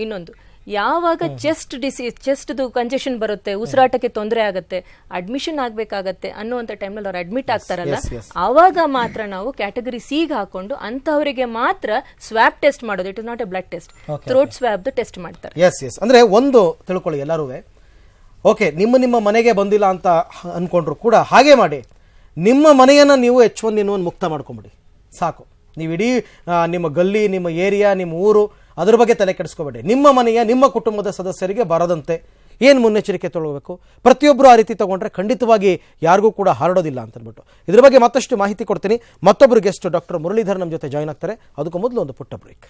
ಇನ್ನೊಂದು, ಯಾವಾಗ ಚೆಸ್ಟ್ ಕಂಜೆಷನ್ ಬರುತ್ತೆ, ಉಸಿರಾಟಕ್ಕೆ ತೊಂದರೆ ಆಗುತ್ತೆ, ಅಡ್ಮಿಷನ್ ಆಗ್ಬೇಕಾಗತ್ತೆ ಅನ್ನುವಂತ ಟೈಮ್ನಲ್ಲಿ ಅವ್ರು ಅಡ್ಮಿಟ್ ಆಗ್ತಾರಲ್ಲ, ಆವಾಗ ಮಾತ್ರ ನಾವು ಕ್ಯಾಟಗರಿ ಸಿಗೆ ಹಾಕೊಂಡು ಅಂತವರಿಗೆ ಮಾತ್ರ ಸ್ವಾಬ್ ಟೆಸ್ಟ್ ಮಾಡೋದು. It is not a blood test, throat swab test ಮಾಡ್ತಾರೆ. ಅಂದ್ರೆ ಒಂದು ತಿಳ್ಕೊಳ್ಳಿ ಎಲ್ಲರೂ, ಓಕೆ ನಿಮ್ಮ ಮನೆಗೆ ಬಂದಿಲ್ಲ ಅಂತ ಅನ್ಕೊಂಡ್ರು ಕೂಡ ಹಾಗೆ ಮಾಡಿ, ನಿಮ್ಮ ಮನೆಯನ್ನ ನೀವು H1N1 ಮುಕ್ತ ಮಾಡ್ಕೊಂಬಿಡಿ ಸಾಕು. ನೀವು ಇಡೀ ನಿಮ್ಮ ಗಲ್ಲಿ, ನಿಮ್ಮ ಏರಿಯಾ, ನಿಮ್ಮ ಊರು, ಅದ್ರ ಬಗ್ಗೆ ತಲೆ ಕೆಡಿಸ್ಕೋಬೇಡಿ. ನಿಮ್ಮ ಮನೆಯ, ನಿಮ್ಮ ಕುಟುಂಬದ ಸದಸ್ಯರಿಗೆ ಬರದಂತೆ ಏನು ಮುನ್ನೆಚ್ಚರಿಕೆ ತಗೊಳ್ಬೇಕು, ಪ್ರತಿಯೊಬ್ಬರು ಆ ರೀತಿ ತಗೊಂಡ್ರೆ ಖಂಡಿತವಾಗಿ ಯಾರಿಗೂ ಕೂಡ ಹರಡೋದಿಲ್ಲ ಅಂತ ಅಂದ್ಬಿಟ್ಟು ಇದ್ರ ಬಗ್ಗೆ ಮತ್ತಷ್ಟು ಮಾಹಿತಿ ಕೊಡ್ತೀನಿ. ಮತ್ತೊಬ್ಬರು ಗೆಸ್ಟ್ ಡಾಕ್ಟರ್ ಮುರಳೀಧರ್ ನಮ್ಮ ಜೊತೆ ಜಾಯ್ನ್ ಆಗ್ತಾರೆ. ಅದಕ್ಕೂ ಮೊದಲು ಒಂದು ಪುಟ್ಟ ಬ್ರೇಕ್.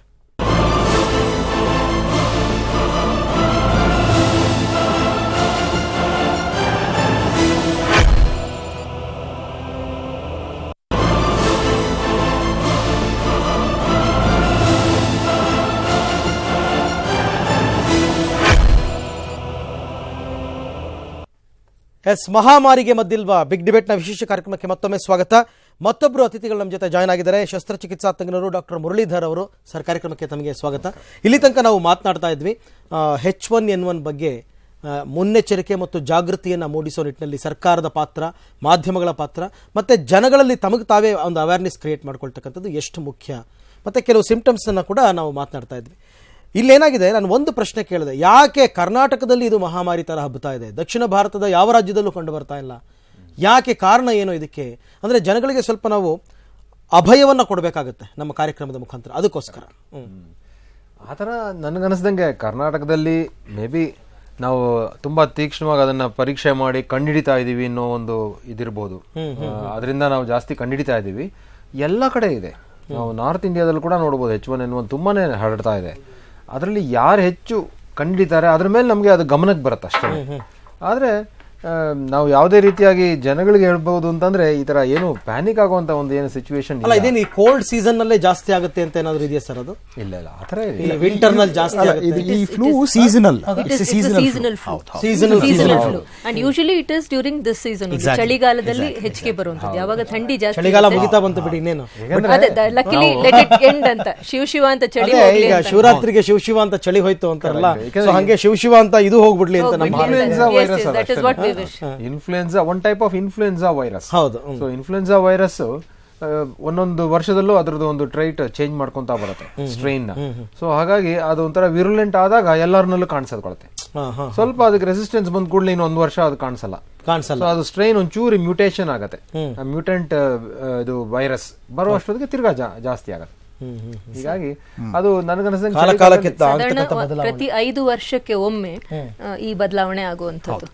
ಮಹಾಮಾರಿಗೆ ಮದ್ದಿಲ್ವಾ ಬಿಗ್ ಡಿಬೇಟ್ನ ವಿಶೇಷ ಕಾರ್ಯಕ್ರಮಕ್ಕೆ ಮತ್ತೊಮ್ಮೆ ಸ್ವಾಗತ. ಮತ್ತೊಬ್ಬರು ಅತಿಥಿಗಳು ನಮ್ಮ ಜೊತೆ ಜಾಯ್ನ್ ಆಗಿದ್ದಾರೆ. ಶಸ್ತ್ರಚಿಕಿತ್ಸಾ ತಜ್ಞರು ಡಾಕ್ಟರ್ ಮುರಳೀಧರ್ ಅವರು. ಸರ್, ಕಾರ್ಯಕ್ರಮಕ್ಕೆ ತಮಗೆ ಸ್ವಾಗತ. ಇಲ್ಲಿ ತನಕ ನಾವು ಮಾತನಾಡ್ತಾ ಇದ್ವಿ H1N1 ಬಗ್ಗೆ ಮುನ್ನೆಚ್ಚರಿಕೆ ಮತ್ತು ಜಾಗೃತಿಯನ್ನು ಮೂಡಿಸೋ ನಿಟ್ಟಿನಲ್ಲಿ ಸರ್ಕಾರದ ಪಾತ್ರ, ಮಾಧ್ಯಮಗಳ ಪಾತ್ರ, ಮತ್ತು ಜನಗಳಲ್ಲಿ ತಮಗೆ ತಾವೇ ಒಂದು ಅವೇರ್ನೆಸ್ ಕ್ರಿಯೇಟ್ ಮಾಡ್ಕೊಳ್ತಕ್ಕಂಥದ್ದು ಎಷ್ಟು ಮುಖ್ಯ, ಮತ್ತು ಕೆಲವು ಸಿಂಪ್ಟಮ್ಸನ್ನು ಕೂಡ ನಾವು ಮಾತನಾಡ್ತಾ ಇದ್ವಿ. ಇಲ್ಲೇನಾಗಿದೆ, ನಾನು ಒಂದು ಪ್ರಶ್ನೆ ಕೇಳಿದೆ, ಯಾಕೆ ಕರ್ನಾಟಕದಲ್ಲಿ ಇದು ಮಹಾಮಾರಿ ಥರ ಹಬ್ಬುತ್ತಾ ಇದೆ, ದಕ್ಷಿಣ ಭಾರತದ ಯಾವ ರಾಜ್ಯದಲ್ಲೂ ಕಂಡು ಬರ್ತಾ ಇಲ್ಲ, ಯಾಕೆ, ಕಾರಣ ಏನು ಇದಕ್ಕೆ? ಅಂದರೆ ಜನಗಳಿಗೆ ಸ್ವಲ್ಪ ನಾವು ಅಭಯವನ್ನು ಕೊಡಬೇಕಾಗುತ್ತೆ ನಮ್ಮ ಕಾರ್ಯಕ್ರಮದ ಮುಖಾಂತರ, ಅದಕ್ಕೋಸ್ಕರ. ಆ ಥರ ನನಗನ್ನಿಸ್ದಂಗೆ ಕರ್ನಾಟಕದಲ್ಲಿ ಮೇ ಬಿ ನಾವು ತುಂಬ ತೀಕ್ಷ್ಣವಾಗಿ ಅದನ್ನು ಪರೀಕ್ಷೆ ಮಾಡಿ ಕಂಡುಹಿಡಿತಾ ಇದ್ದೀವಿ ಅನ್ನೋ ಒಂದು ಇದಿರ್ಬೋದು. ಅದರಿಂದ ನಾವು ಜಾಸ್ತಿ ಕಂಡುಹಿಡಿತಾ ಇದ್ದೀವಿ. ಎಲ್ಲ ಕಡೆ ಇದೆ. ನಾವು ನಾರ್ತ್ ಇಂಡಿಯಾದಲ್ಲೂ ಕೂಡ ನೋಡ್ಬೋದು H1N1 ತುಂಬಾ ಹರಡ್ತಾ ಇದೆ. ಅದರಲ್ಲಿ ಯಾರು ಹೆಚ್ಚು ಕಂಡುಹಿಡಿತಾರೆ ಅದ್ರ ಮೇಲೆ ನಮಗೆ ಅದು ಗಮನಕ್ಕೆ ಬರುತ್ತೆ ಅಷ್ಟೇ. ಆದರೆ ನಾವು ಯಾವುದೇ ರೀತಿಯಾಗಿ ಜನಗಳಿಗೆ ಹೇಳ್ಬಹುದು ಅಂತಂದ್ರೆ ಈ ತರ ಏನು ಪ್ಯಾನಿಕ್ ಆಗುವಂತ ಒಂದು ಏನು ಸಿಚುವೇಶನ್ ಅಲ್ಲ. ಇದೇನು ಈ ಕೋಲ್ಡ್ ಸೀಸನ್ ನಲ್ಲೇ ಜಾಸ್ತಿ ಆಗುತ್ತೆ ಅಂತ ಏನಾದ್ರು ಇದೆಯಾ ಸರ್? ಅದು ಇಲ್ಲ ಇಲ್ಲ, ಆ ತರ ಇಲ್ಲ. ವಿಂಟರ್ ನಲ್ಲಿ ಜಾಸ್ತಿ ಆಗುತ್ತೆ. ಈ flu seasonal flu and usually it is during this season. ಚಳಿಗಾಲದಲ್ಲಿ ಹೆಚ್ಚಿಗೆ ಬರುವಂತದ್ದು. ಯಾವಾಗ ಥಂಡಿ ಜಾಸ್ತಿ, ಚಳಿಗಾಲ ಮುಗಿತಾ ಬಂತು ಬಿಡಿ ಇನ್ನೇನು. ಲಕ್ಕಿಲಿ ಲೆಟ್ ಇಟ್ ಎಂಡ್ ಅಂತ, ಶಿವ ಅಂತ ಚಳಿ. ಈಗ ಶಿವರಾತ್ರಿಗೆ ಶಿವ ಅಂತ ಚಳಿ ಹೋಯ್ತು ಅಂತಾರಲ್ಲ, ಸೊ ಹಂಗೆ ಶಿವ ಅಂತ ಇದು ಹೋಗ್ಬಿಡ್ಲಿ ಅಂತ ನಮ್ಮ influenza one type of influenza virus. ಹೌದು. ಸೊ ಇನ್ಫ್ಲುಯೆನ್ಸಾ ವೈರಸ್ ಒಂದೊಂದು ವರ್ಷದಲ್ಲೂ ಅದ್ರದ್ದು ಒಂದು ಟ್ರೈಟ್ ಚೇಂಜ್ ಮಾಡ್ಕೊಂತ ಬರುತ್ತೆ, ಸ್ಟ್ರೈನ್ ನ. ಸೊ ಹಾಗಾಗಿ ಅದು ಒಂಥರ ವಿರುಲೆಂಟ್ ಆದಾಗ ಎಲ್ಲರನ್ನಲ್ಲೂ ಕಾಣಿಸ್ಕೊಳುತ್ತೆ. ಸ್ವಲ್ಪ ಅದಕ್ಕೆ ರೆಸಿಸ್ಟೆನ್ಸ್ ಬಂದ್ ಕೂಡಲೇ ಇನ್ನು 1 ವರ್ಷ ಅದು ಕಾಣಿಸಲ್ಲ. ಅದು ಸ್ಟ್ರೈನ್ ಒಂಚೂರು ಮ್ಯೂಟೇಷನ್ ಆಗತ್ತೆ, ಮ್ಯೂಟೆಂಟ್ ಇದು ವೈರಸ್ ಬರುವಷ್ಟೊತ್ತಿಗೆ ತಿರ್ಗಾ ಜಾಸ್ತಿ ಆಗತ್ತೆ. ಹೀಗಾಗಿ ಅದು ನನಗನ್ಸಿದಂಗೆ ಕಾಲ ಕಾಲಕ್ಕೆ ಸಾಧಾರಣ ಪ್ರತಿ 5 ವರ್ಷಕ್ಕೆ ಒಮ್ಮೆ ಈ ಬದಲಾವಣೆ ಆಗುವಂಥದ್ದು.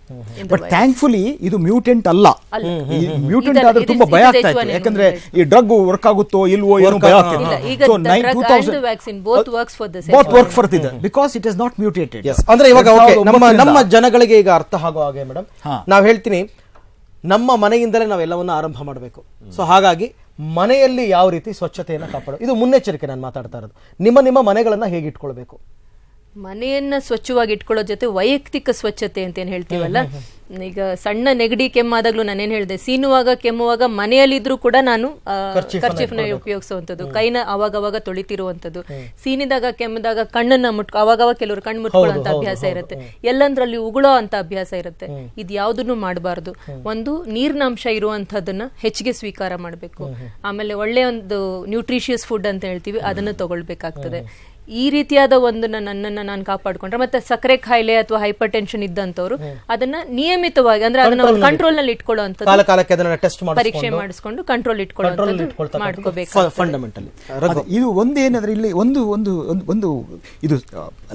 ಬಟ್ ಥ್ಯಾಂಕ್ಫುಲಿ ಇದು ಮ್ಯೂಟೆಂಟ್ ಅಲ್ಲ. ಮ್ಯೂಟೆಂಟ್ ಆದ್ರೆ ತುಂಬಾ ಭಯ ಆಗ್ತಾ ಇತ್ತು, ಯಾಕಂದ್ರೆ ಈ ಡ್ರಗ್ ವರ್ಕ್ ಆಗುತ್ತೋ ಇಲ್ವೋ ಏನೋ ಭಯ ಆಗ್ತಿತ್ತು. ಈಗ vaccine both works for this, both work for this because it is not mutated. ಅಂದ್ರೆ ಇವಾಗ ನಮ್ಮ ಜನಗಳಿಗೆ ಈಗ ಅರ್ಥ ಆಗೋ ಹಾಗೆ ಮೇಡಮ್, ನಾವ್ ಹೇಳ್ತೀನಿ ನಮ್ಮ ಮನೆಯಿಂದಲೇ ನಾವೆಲ್ಲವನ್ನ ಆರಂಭ ಮಾಡಬೇಕು. ಸೊ ಹಾಗಾಗಿ ಮನೆಯಲ್ಲಿ ಯಾವ ರೀತಿ ಸ್ವಚ್ಛತೆಯನ್ನು ಕಾಪಾಡೋದು, ಇದು ಮುನ್ನೆಚ್ಚರಿಕೆ ನಾನು ಮಾತಾಡ್ತಾ ಇರೋದು. ನಿಮ್ಮ ಮನೆಗಳನ್ನ ಹೇಗೆ ಇಟ್ಕೊಳ್ಬೇಕು, ಮನೆಯನ್ನ ಸ್ವಚ್ಛವಾಗಿ ಇಟ್ಕೊಳ್ಳೋ ಜೊತೆ ವೈಯಕ್ತಿಕ ಸ್ವಚ್ಛತೆ ಅಂತ ಏನ್ ಹೇಳ್ತೀವಲ್ಲ, ಈಗ ಸಣ್ಣ ನೆಗಡಿ ಕೆಮ್ಮಾದಾಗ್ಲೂ ನಾನೇನ್ ಹೇಳಿದೆ, ಸೀನುವಾಗ ಕೆಮ್ಮುವಾಗ ಮನೆಯಲ್ಲಿದ್ರು ಕೂಡ ನಾನು ಕರ್ಚೀಫ್ನ ಉಪಯೋಗಿಸುವಂಥದ್ದು, ಕೈನ ಅವಾಗವಾಗ ತೊಳಿತಿರುವಂಥದ್ದು, ಸೀನಿದಾಗ ಕೆಮ್ಮದಾಗ ಕಣ್ಣನ್ನ ಅವಾಗವಾಗ ಕೆಲವರು ಕಣ್ಣು ಮುಟ್ಕೊಳ್ಳೋ ಅಭ್ಯಾಸ ಇರುತ್ತೆ, ಎಲ್ಲಂದ್ರಲ್ಲಿ ಉಗುಳೋ ಅಂತ ಅಭ್ಯಾಸ ಇರುತ್ತೆ. ಇದು ಯಾವುದನ್ನು ಮಾಡಬಾರ್ದು. ಒಂದು ನೀರಿನಾಂಶ ಇರುವಂತಹದನ್ನ ಹೆಚ್ಚಿಗೆ ಸ್ವೀಕಾರ ಮಾಡಬೇಕು. ಆಮೇಲೆ ಒಳ್ಳೆ ಒಂದು ನ್ಯೂಟ್ರಿಷಿಯಸ್ ಫುಡ್ ಅಂತ ಹೇಳ್ತೀವಿ, ಅದನ್ನು ತಗೊಳ್ಬೇಕಾಗ್ತದೆ. ಈ ರೀತಿಯಾದ ಒಂದು ನನ್ನನ್ನು ನಾನು ಕಾಪಾಡ್ಕೊಂಡ್ರೆ, ಮತ್ತೆ ಸಕ್ಕರೆ ಕಾಯಿಲೆ ಅಥವಾ ಹೈಪರ್ ಟೆನ್ಷನ್ ಇದ್ದಂತವ್ರು ಅದನ್ನ ನಿಯಮಿತವಾಗಿ, ಅಂದ್ರೆ ಅದನ್ನ ಕಂಟ್ರೋಲ್ ನಲ್ಲಿ ಇಟ್ಕೊಳ್ಳುವಂಥದ್ದು, ಪರೀಕ್ಷೆ ಮಾಡಿಸ್ಕೊಂಡು ಕಂಟ್ರೋಲ್ ಇಟ್ಕೊಳ್ಳುವಂಥದ್ದು ಮಾಡ್ಕೋಬೇಕು ಫಂಡಮೆಂಟಲಿ. ಇದು ಒಂದೇನಂದ್ರೆ ಇಲ್ಲಿ ಒಂದು ಒಂದು ಒಂದು ಇದು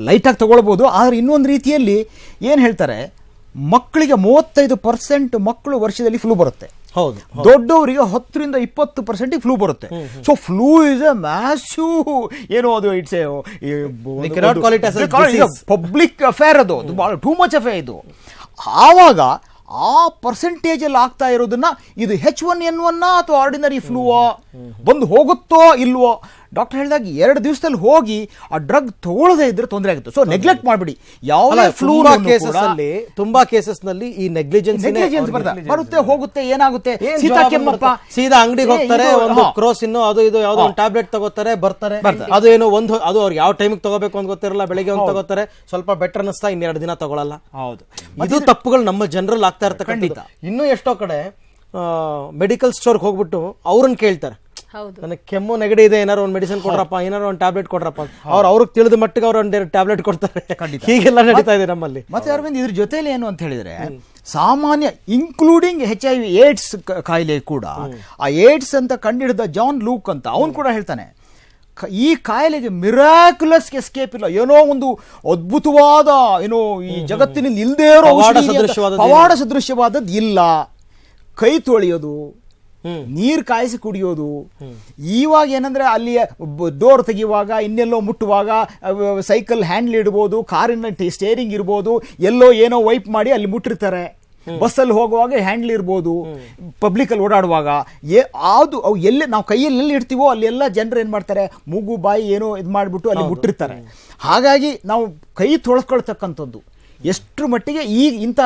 ಲೈಟ್ ಆಗಿ ತಗೊಳ್ಬಹುದು. ಆದ್ರೆ ಇನ್ನೊಂದು ರೀತಿಯಲ್ಲಿ ಏನ್ ಹೇಳ್ತಾರೆ, ಮಕ್ಕಳಿಗೆ 35% ಮಕ್ಕಳು ವರ್ಷದಲ್ಲಿ ಫ್ಲೂ ಬರುತ್ತೆ. ಹೌದು, ದೊಡ್ಡವರಿಗೆ 10-20% ಫ್ಲೂ ಬರುತ್ತೆ. So flu is a massive, ಏನೋ ಅದು ಇಟ್ಸ್ ಪಬ್ಲಿಕ್ ಅಫೇರ್, ಅದು ಬಹಳ ಟೂ ಮಚ್ ಅಫೇರ್ ಇದು. ಆವಾಗ ಆ ಪರ್ಸೆಂಟೇಜ್ ಅಲ್ಲಿ ಆಗ್ತಾ ಇರೋದನ್ನ ಇದು H1N1 ಅಥವಾ ಆರ್ಡಿನರಿ ಫ್ಲೂವಾ ಬಂದು ಹೋಗುತ್ತೋ ಇಲ್ವೋ, ಡಾಕ್ಟರ್ ಹೇಳಿದಾಗ 2 ದಿವಸದಲ್ಲಿ ಹೋಗಿ ಆ ಡ್ರಗ್ ತಗೊಳ್ಳದೇ ಇದ್ರೆ ತೊಂದರೆ ಆಗುತ್ತೆ. ಸೊ ನೆಗ್ಲೆಕ್ಟ್ ಮಾಡಬೇಡಿ. ಯಾವ ಫ್ಲೂ ತುಂಬಾ ಕೇಸಸ್ ನಲ್ಲಿ ಈ ನೆಗ್ಲಿಜೆನ್ಸ್ ಬರುತ್ತೆ ಹೋಗುತ್ತೆ, ಏನಾಗುತ್ತೆ, ಸೀತಾ ಕೆಮ್ಮಪ್ಪ, ಸೀದಾ ಅಂಗಡಿಗೆ ಹೋಗ್ತಾರೆ, ಒಂದು ಕ್ರೋಸಿನ್ ಅದು ಇದು ಯಾವ್ದೋ ಒಂದು ಟ್ಯಾಬ್ಲೆಟ್ ತಗೋತಾರೆ, ಬರ್ತಾರೆ. ಅದು ಏನೋ ಅದು ಅವ್ರು ಯಾವ ಟೈಮಿಗೆ ತಗೋಬೇಕು ಅಂತ ಗೊತ್ತಿರಲ್ಲ, ಬೆಳಿಗ್ಗೆ ಒಂದು ತಗೋತಾರೆ, ಸ್ವಲ್ಪ ಬೆಟರ್ ಅನಿಸ್ತಾ 2 ದಿನ ತಗೊಳಲ್ಲ. ಹೌದು, ಇದು ತಪ್ಪುಗಳು ನಮ್ಮ ಜನರಲ್ಲಿ ಆಗ್ತಾ ಇರ್ತಕ್ಕಂಥ. ಇನ್ನೂ ಎಷ್ಟೋ ಕಡೆ ಮೆಡಿಕಲ್ ಸ್ಟೋರ್ಗೆ ಹೋಗ್ಬಿಟ್ಟು ಅವ್ರನ್ನ ಕೇಳ್ತಾರೆ, ನನಗೆ ಕೆಮ್ಮು ನೆಗಡಿ ಇದೆ, ಏನಾರು ಒಂದು ಮೆಡಿಸಿನ್ ಕೊಡ್ರಪ್ಪ, ಏನಾರು ಒಂದು ಟ್ಯಾಬ್ಲೆಟ್ ಕೊಡ್ರಪ್ಪ, ಅವ್ರಿಗೆ ತಿಳಿದ ಮಟ್ಟಿಗೆ ಅವ್ರು ಒಂದು ಟ್ಯಾಬ್ಲೆಟ್ ಕೊಡ್ತಾರೆ. ಹೀಗೆಲ್ಲ ನಡೀತಾ ಇದೆ ನಮ್ಮಲ್ಲಿ. ಮತ್ತೆ ಅರವಿಂದ್, ಇದ್ರ ಜೊತೆಲಿ ಏನು ಅಂತ ಹೇಳಿದ್ರೆ, ಸಾಮಾನ್ಯ ಇನ್ಕ್ಲೂಡಿಂಗ್ HIV ಏಡ್ಸ್ ಕಾಯಿಲೆ ಕೂಡ, ಆ ಏಡ್ಸ್ ಅಂತ ಕಂಡಿಡಿದ ಜಾನ್ ಲೂಕ್ ಅಂತ ಅವನು ಕೂಡ ಹೇಳ್ತಾನೆ, ಈ ಕಾಯಿಲೆಗೆ ಮಿರಾಕ್ಯುಲಸ್ ಎಸ್ಕೇಪ್ ಇಲ್ಲ, ಏನೋ ಒಂದು ಅದ್ಭುತವಾದ, ಏನೋ ಈ ಜಗತ್ತಿನಲ್ಲಿ ಇಲ್ಲದೇ ಇರೋ ಪವಾಡ ಸದೃಶ್ಯವಾದದ್ದು ಇಲ್ಲ. ಕೈ ತೊಳೆಯೋದು, ನೀರು ಕಾಯಿಸಿ ಕುಡಿಯೋದು. ಇವಾಗ ಏನಂದ್ರೆ ಅಲ್ಲಿ ಡೋರ್ ತೆಗೆಯುವಾಗ, ಇನ್ನೆಲ್ಲೋ ಮುಟ್ಟುವಾಗ ಸೈಕಲ್ ಹ್ಯಾಂಡ್ಲ್ ಇಡ್ಬೋದು, ಕಾರಿನ ಸ್ಟೇರಿಂಗ್ ಇರ್ಬೋದು, ಎಲ್ಲೋ ಏನೋ ವೈಪ್ ಮಾಡಿ ಅಲ್ಲಿ ಮುಟ್ಟಿರ್ತಾರೆ. ಬಸ್ಸಲ್ಲಿ ಹೋಗುವಾಗ ಹ್ಯಾಂಡ್ಲ್ ಇರ್ಬೋದು, ಪಬ್ಲಿಕಲ್ಲಿ ಓಡಾಡುವಾಗ ಯಾವುದು ಅವು ಎಲ್ಲೇ ನಾವು ಕೈಯಲ್ಲಿ ಇಡ್ತೀವೋ ಅಲ್ಲೆಲ್ಲ ಜನರು ಏನು ಮಾಡ್ತಾರೆ, ಮೂಗು ಬಾಯಿ ಏನೋ ಇದು ಮಾಡಿಬಿಟ್ಟು ಅಲ್ಲಿ ಮುಟ್ಟಿರ್ತಾರೆ. ಹಾಗಾಗಿ ನಾವು ಕೈ ತೊಳ್ಕೊಳ್ತಕ್ಕಂಥದ್ದು ಎಷ್ಟರ ಮಟ್ಟಿಗೆ ಈಗ ಇಂಥ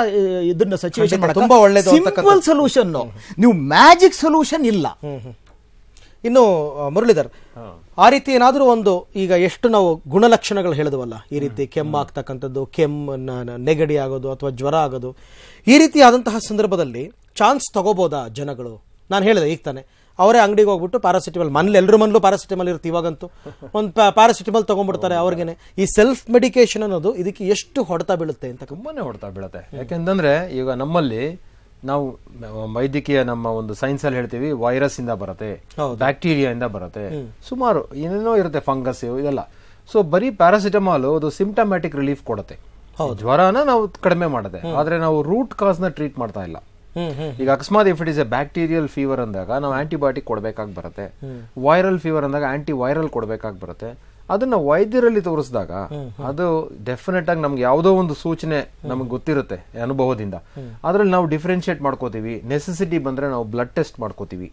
ಇದನ್ನ ಸಿಚುವೇಶನ್ ತುಂಬಾ ಒಳ್ಳೆಯದು. ಸಿಂಪಲ್ ಸೊಲ್ಯೂಷನ್, ನೀವು ಮ್ಯಾಜಿಕ್ ಸೊಲ್ಯೂಷನ್ ಇಲ್ಲ. ಇನ್ನು ಮುರಳೀಧರ್, ಆ ರೀತಿ ಏನಾದರೂ ಒಂದು, ಈಗ ಎಷ್ಟು ನಾವು ಗುಣಲಕ್ಷಣಗಳು ಹೇಳಿದ್ವಲ್ಲ, ಈ ರೀತಿ ಕೆಮ್ಮು ಆಗ್ತಕ್ಕಂಥದ್ದು, ನೆಗಡಿ ಆಗೋದು ಅಥವಾ ಜ್ವರ ಆಗೋದು, ಈ ರೀತಿ ಆದಂತಹ ಸಂದರ್ಭದಲ್ಲಿ ಚಾನ್ಸ್ ತಗೋಬೋದಾ ಜನಗಳು? ನಾನು ಹೇಳಿದೆ ಈಗ ತಾನೆ, ಅವರೇ ಅಂಗಡಿಗೆ ಹೋಗ್ಬಿಟ್ಟು ಪ್ಯಾರಾಸಿಟಮಲ್, ಮನೇಲಿ ಎಲ್ಲರ ಮನೇಲೂ ಪ್ಯಾರಾಸಿಟಮಲ್ ಇರುತ್ತೆ ಇವಾಗಂತೂ, ಒಂದು ಪ್ಯಾರಾಸಿಟಮಲ್ ತಗೊಂಡ್ಬಿಡ್ತಾರೆ ಅವ್ರಿಗೇನೆ. ಈ ಸೆಲ್ಫ್ ಮೆಡಿಕೇಶನ್ ಅನ್ನೋದು ಇದಕ್ಕೆ ಎಷ್ಟು ಹೊಡೆತ ಬೀಳುತ್ತೆ ಅಂತ? ತುಂಬಾನೇ ಹೊಡೆತ ಬೀಳುತ್ತೆ. ಯಾಕೆಂತಂದ್ರೆ ಈಗ ನಮ್ಮಲ್ಲಿ ನಾವು ವೈದ್ಯಕೀಯ ನಮ್ಮ ಒಂದು ಸೈನ್ಸ್ ಅಲ್ಲಿ ಹೇಳ್ತೀವಿ, ವೈರಸ್ ಇಂದ ಬರುತ್ತೆ, ಬ್ಯಾಕ್ಟೀರಿಯಾ ಇಂದ ಬರುತ್ತೆ, ಸುಮಾರು ಏನೇನೋ ಇರುತ್ತೆ, ಫಂಗಸ್ ಇದೆಲ್ಲ. ಸೊ ಬರೀ ಪ್ಯಾರಾಸಿಟಮಾಲ್ ಅದು ಸಿಂಪ್ಟಮ್ಯಾಟಿಕ್ ರಿಲೀಫ್ ಕೊಡುತ್ತೆ, ಜ್ವರನ ನಾವು ಕಡಿಮೆ ಮಾಡುತ್ತೆ, ಆದ್ರೆ ನಾವು ರೂಟ್ ಕಾಸ್ ನ ಟ್ರೀಟ್ ಮಾಡ್ತಾ ಇಲ್ಲ. ಈಗ ಅಕಸ್ಮಾತ್ if it is A bacterial fever ಅಂದಾಗ ನಾವು ಆಂಟಿಬಯೋಟಿಕ್ ಕೊಡ್ಬೇಕಾಗಿ ಬರುತ್ತೆ, ವೈರಲ್ ಫೀವರ್ ಅಂದಾಗ ಆಂಟಿ ವೈರಲ್ ಕೊಡ್ಬೇಕಾಗಿ ಬರುತ್ತೆ. ಅದನ್ನ ವೈದ್ಯರಲ್ಲಿ ತೋರಿಸಿದಾಗ ಅದು ಡೆಫಿನೆಟ್ ಆಗಿ ನಮ್ಗೆ ಯಾವುದೋ ಒಂದು ಸೂಚನೆ ನಮ್ಗೆ ಗೊತ್ತಿರುತ್ತೆ ಅನುಭವದಿಂದ, ಅದ್ರಲ್ಲಿ ನಾವು ಡಿಫ್ರೆನ್ಶಿಯೇಟ್ ಮಾಡ್ಕೋತೀವಿ. ನೆಸೆಸಿಟಿ ಬಂದ್ರೆ ನಾವು ಬ್ಲಡ್ ಟೆಸ್ಟ್ ಮಾಡ್ಕೋತೀವಿ.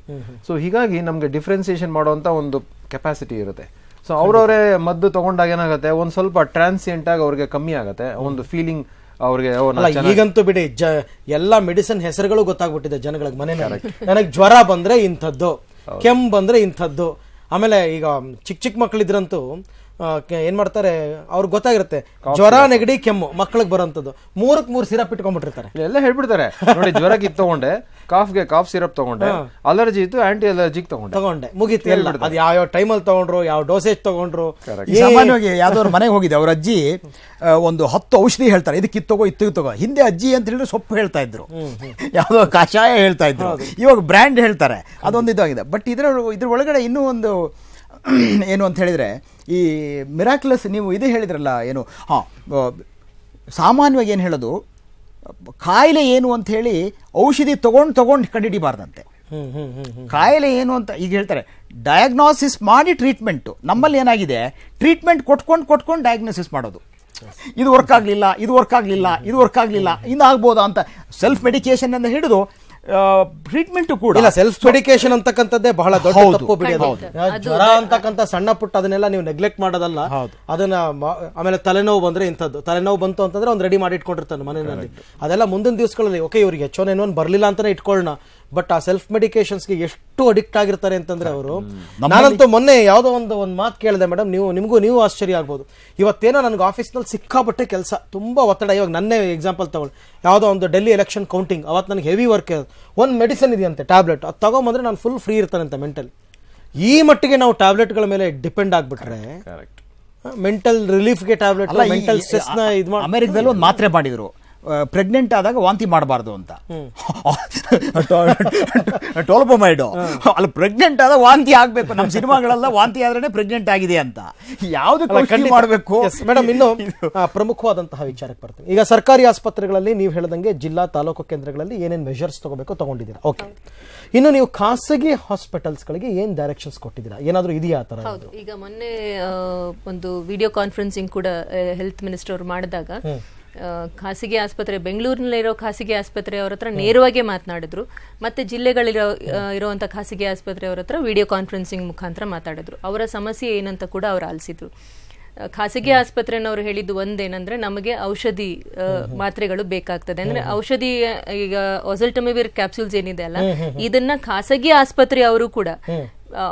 ಸೊ ಹೀಗಾಗಿ ನಮ್ಗೆ ಡಿಫ್ರೆನ್ಸಿಯೇಷನ್ ಮಾಡುವಂತ ಒಂದು ಕೆಪಾಸಿಟಿ ಇರುತ್ತೆ. ಸೊ ಅವ್ರವರೇ ಮದ್ದು ತಗೊಂಡಾಗ ಏನಾಗುತ್ತೆ, ಒಂದ್ ಸ್ವಲ್ಪ ಟ್ರಾನ್ಸಿಯೆಂಟ್ ಆಗಿ ಅವ್ರಿಗೆ ಕಮ್ಮಿ ಆಗುತ್ತೆ ಒಂದು ಫೀಲಿಂಗ್ ಅವ್ರಿಗೆ. ಈಗಂತೂ ಬಿಡಿ, ಎಲ್ಲಾ ಮೆಡಿಸಿನ್ ಹೆಸರುಗಳು ಗೊತ್ತಾಗ್ಬಿಟ್ಟಿದೆ ಜನಗಳಿಗೆ. ಮನೆಯಲ್ಲಿ ನನಗೆ ಜ್ವರ ಬಂದ್ರೆ ಇಂಥದ್ದು, ಕೆಮ್ಮು ಬಂದ್ರೆ ಇಂಥದ್ದು. ಆಮೇಲೆ ಈಗ ಚಿಕ್ಕ ಮಕ್ಕಳಿದ್ರಂತೂ ಏನ್ ಮಾಡ್ತಾರೆ, ಅವ್ರಿಗೆ ಗೊತ್ತಾಗಿರುತ್ತೆ ಜ್ವರ ನೆಗಡಿ ಕೆಮ್ಮು ಮಕ್ಕಳಿಗೆ ಬರೋಂಥದ್ದು, 3 ಸಿರಪ್ ಇಟ್ಕೊಂಡ್ಬಿಟ್ಟಿರ್ತಾರೆ. ಎಲ್ಲ ಹೇಳ್ಬಿಡ್ತಾರೆ ನೋಡಿ, ಜ್ವರಕ್ಕೆ ಇದು ತಗೊಂಡೆ, ಕಾಫ್ಗೆ ಕಾಫ್ ಸಿರಪ್ ತಗೊಂಡೆ, ಅಲರ್ಜಿ ಇತ್ತು ಆಂಟಿ ಅಲರ್ಜಿಕ್ ತಗೊಂಡೆ, ಮುಗೀತು ಎಲ್ಲ. ಅದು ಯಾವ ಟೈಮಲ್ಲಿ ತಗೊಂಡ್ರು, ಯಾವ ಡೋಸೇಜ್ ತಗೊಂಡ್ರು. ಸಾಮಾನ್ಯವಾಗಿ ಯಾವ್ದವ್ರ ಮನೆಗೆ ಹೋಗಿದೆ, ಅವ್ರ ಅಜ್ಜಿ ಒಂದು 10 ಔಷಧಿ ಹೇಳ್ತಾರೆ, ಇದಕ್ಕೆ ಇತ್ತಗೋ ಇತ್ತಗೋ. ಹಿಂದೆ ಅಜ್ಜಿ ಅಂತ ಹೇಳಿದ್ರೆ ಸೊಪ್ಪು ಹೇಳ್ತಾ ಇದ್ರು, ಯಾವ್ದೋ ಕಷಾಯ ಹೇಳ್ತಾ ಇದ್ರು, ಇವಾಗ ಬ್ರ್ಯಾಂಡ್ ಹೇಳ್ತಾರೆ. ಅದೊಂದು ಇದಾಗಿದೆ. ಬಟ್ ಇದ್ರ ಒಳಗಡೆ ಇನ್ನೂ ಒಂದು ಏನು ಅಂತ ಹೇಳಿದರೆ, ಈ ಮಿರಾಕ್ಯುಲಸ್ ನೀವು ಇದೇ ಹೇಳಿದ್ರಲ್ಲ, ಏನು ಸಾಮಾನ್ಯವಾಗಿ ಏನು ಹೇಳೋದು, ಕಾಯಿಲೆ ಏನು ಅಂತ ಹೇಳಿ ಔಷಧಿ ತಗೊಂಡು ಕಂಡುಹಿಡಿಬಾರ್ದಂತೆ. ಕಾಯಿಲೆ ಏನು ಅಂತ ಈಗ ಹೇಳ್ತಾರೆ, ಡಯಾಗ್ನೋಸಿಸ್ ಮಾಡಿ ಟ್ರೀಟ್ಮೆಂಟು. ನಮ್ಮಲ್ಲಿ ಏನಾಗಿದೆ, ಟ್ರೀಟ್ಮೆಂಟ್ ಕೊಟ್ಕೊಂಡು ಡಯಾಗ್ನೋಸಿಸ್ ಮಾಡೋದು. ಇದು ವರ್ಕ್ ಆಗಲಿಲ್ಲ, ಇನ್ನು ಆಗ್ಬೋದಾ ಅಂತ ಸೆಲ್ಫ್ ಮೆಡಿಕೇಶನ್ ಅಂತ ಹಿಡಿದು ಟ್ರೀಟ್ಮೆಂಟು ಕೂಡ ಇಲ್ಲ. ಸೆಲ್ಫ್ ಮೆಡಿಕೇಶನ್ ಅಂತಕ್ಕಂಥದ್ದೇ ಬಹಳ ದೊಡ್ಡ ತಪ್ಪು ಬಿಡಿ. ಜ್ವರ ಅಂತಕ್ಕಂಥ ಸಣ್ಣ ಪುಟ್ಟ ಅದನ್ನೆಲ್ಲ ನೀವು ನೆಗ್ಲೆಕ್ಟ್ ಮಾಡೋದಲ್ಲ. ಅದನ್ನ ಆಮೇಲೆ ತಲೆನೋವು ಬಂದ್ರೆ ಇಂಥದ್ದು, ತಲೆನೋವು ಬಂತು ಅಂತಂದ್ರೆ ಅವ್ನು ರೆಡಿ ಮಾಡಿ ಇಟ್ಕೊಂಡಿರ್ತಾನೆ ಮನೆಯಲ್ಲಿ. ಅದೆಲ್ಲ ಮುಂದಿನ ದಿವಸಗಳಲ್ಲಿ ಓಕೆ ಇವ್ರಿಗೆ H1N1 ಬರ್ಲಿಲ್ಲ ಅಂತಾನೆ ಇಟ್ಕೊಳ್ಳೋಣ. ಬಟ್ ಆ ಸೆಲ್ಫ್ ಮೆಡಿಕೇಶನ್ಸ್ಗೆ ಎಷ್ಟು ಅಡಿಕ್ಟ್ ಆಗಿರ್ತಾರೆ ಅಂತಂದ್ರೆ ಅವರು. ನಾನಂತೂ ಮೊನ್ನೆ ಯಾವುದೋ ಒಂದು ಮಾತು ಕೇಳಿದೆ ಮೇಡಮ್, ನೀವು ಆಶ್ಚರ್ಯ ಆಗ್ಬೋದು. ಇವತ್ತೇನೋ ನನಗೆ ಆಫೀಸ್ನಲ್ಲಿ ಸಿಕ್ಕಾಪಟ್ಟೆ ಕೆಲಸ, ತುಂಬಾ ಒತ್ತಡ. ಇವಾಗ ನನ್ನೇ ಎಕ್ಸಾಂಪಲ್ ತಗೊಳ್ಳಿ, ಯಾವುದೋ ಒಂದು ಡೆಲ್ಲಿ ಎಲೆಕ್ಷನ್ ಕೌಂಟಿಂಗ್, ಅವತ್ತು ನನಗೆ ಹೆವಿ ವರ್ಕ್ ಇರೋದು. ಒಂದು ಮೆಡಿಸಿನ್ ಇದೆಯಂತೆ ಟ್ಯಾಬ್ಲೆಟ್, ಅದು ತಗೊಂಬಂದ್ರೆ ನಾನು ಫುಲ್ ಫ್ರೀ ಇರ್ತಾನಂತೆ ಮೆಂಟಲ್. ಈ ಮಟ್ಟಿಗೆ ನಾವು ಟ್ಯಾಬ್ಲೆಟ್ಗಳ ಮೇಲೆ ಡಿಪೆಂಡ್ ಆಗ್ಬಿಟ್ರೆ, ಮೆಂಟಲ್ ರಿಲೀಫ್ಗೆ ಟ್ಯಾಬ್ಲೆಟ್, ಮೆಂಟಲ್ ಸ್ಟ್ರೆಸ್ ನ ಇದು ಮಾಡಿ. ಅಮೆರಿಕದಲ್ಲಿ ಒಂದು ಮಾತ್ರೆ ಮಾಡಿದ್ರು, ಪ್ರೆಗ್ನೆಂಟ್ ಆದಾಗ ವಾಂತಿ ಮಾಡಬಾರ್ದು ಅಂತ. ಟೋಲ್ಪೊಮೈಡ್ ಅಲ್ಲಿ ಪ್ರೆಗ್ನೆಂಟ್ ಆದ ವಾಂತಿ ಆಗ್ಬೇಕು. ನಮ್ಮ ಸಿನಿಮಾಗಳೆಲ್ಲ ವಾಂತಿ ಆದ್ರೆ ಪ್ರೆಗ್ನೆಂಟ್ ಆಗಿದೆ ಅಂತ. ಯಾವ್ದು ಮಾಡಬೇಕು ಮೇಡಮ್? ಇನ್ನು ಪ್ರಮುಖವಾದಂತಹ ವಿಚಾರಕ್ಕೆ ಬರ್ತೀವಿ. ಈಗ ಸರ್ಕಾರಿ ಆಸ್ಪತ್ರೆಗಳಲ್ಲಿ ನೀವು ಹೇಳಿದಂಗೆ ಜಿಲ್ಲಾ ತಾಲೂಕು ಕೇಂದ್ರಗಳಲ್ಲಿ ಏನೇನು ಮೆಷರ್ಸ್ ತಗೋಬೇಕು ತಗೊಂಡಿದ್ದೀರಾ, ಓಕೆ. ಇನ್ನು ನೀವು ಖಾಸಗಿ ಹಾಸ್ಪಿಟಲ್ಸ್ಗಳಿಗೆ ಏನ್ ಡೈರೆಕ್ಷನ್ಸ್ ಕೊಟ್ಟಿದ್ದೀರಾ, ಏನಾದರೂ ಇದೆಯಾ ಆ ಥರ? ಹೌದು, ಈಗ ಮೊನ್ನೆ ಒಂದು ವಿಡಿಯೋ ಕಾನ್ಫರೆನ್ಸಿಂಗ್ ಕೂಡ ಹೆಲ್ತ್ ಮಿನಿಸ್ಟರ್ ಅವರು ಮಾಡಿದಾಗ ಖಾಸಗಿ ಆಸ್ಪತ್ರೆ, ಬೆಂಗಳೂರಿನಲ್ಲಿರೋ ಖಾಸಗಿ ಆಸ್ಪತ್ರೆ ಅವರ ಹತ್ರ ನೇರವಾಗಿ ಮಾತನಾಡಿದ್ರು, ಮತ್ತೆ ಇರುವಂತಹ ಖಾಸಗಿ ಆಸ್ಪತ್ರೆ ಅವರ ಹತ್ರ ವಿಡಿಯೋ ಕಾನ್ಫರೆನ್ಸಿಂಗ್ ಮುಖಾಂತರ ಮಾತಾಡಿದ್ರು. ಅವರ ಸಮಸ್ಯೆ ಏನಂತ ಕೂಡ ಅವ್ರು ಆಲಿಸಿದ್ರು. ಖಾಸಗಿ ಆಸ್ಪತ್ರೆನವರು ಹೇಳಿದ್ದು ಒಂದೇನಂದ್ರೆ, ನಮಗೆ ಔಷಧಿ ಮಾತ್ರೆಗಳು ಬೇಕಾಗ್ತದೆ. ಅಂದ್ರೆ ಔಷಧಿ, ಈಗ ಒಸಲ್ಟಮಿವಿರ್ ಕ್ಯಾಪ್ಸೂಲ್ಸ್ ಏನಿದೆ ಅಲ್ಲ, ಇದನ್ನ ಖಾಸಗಿ ಆಸ್ಪತ್ರೆ ಅವರು ಕೂಡ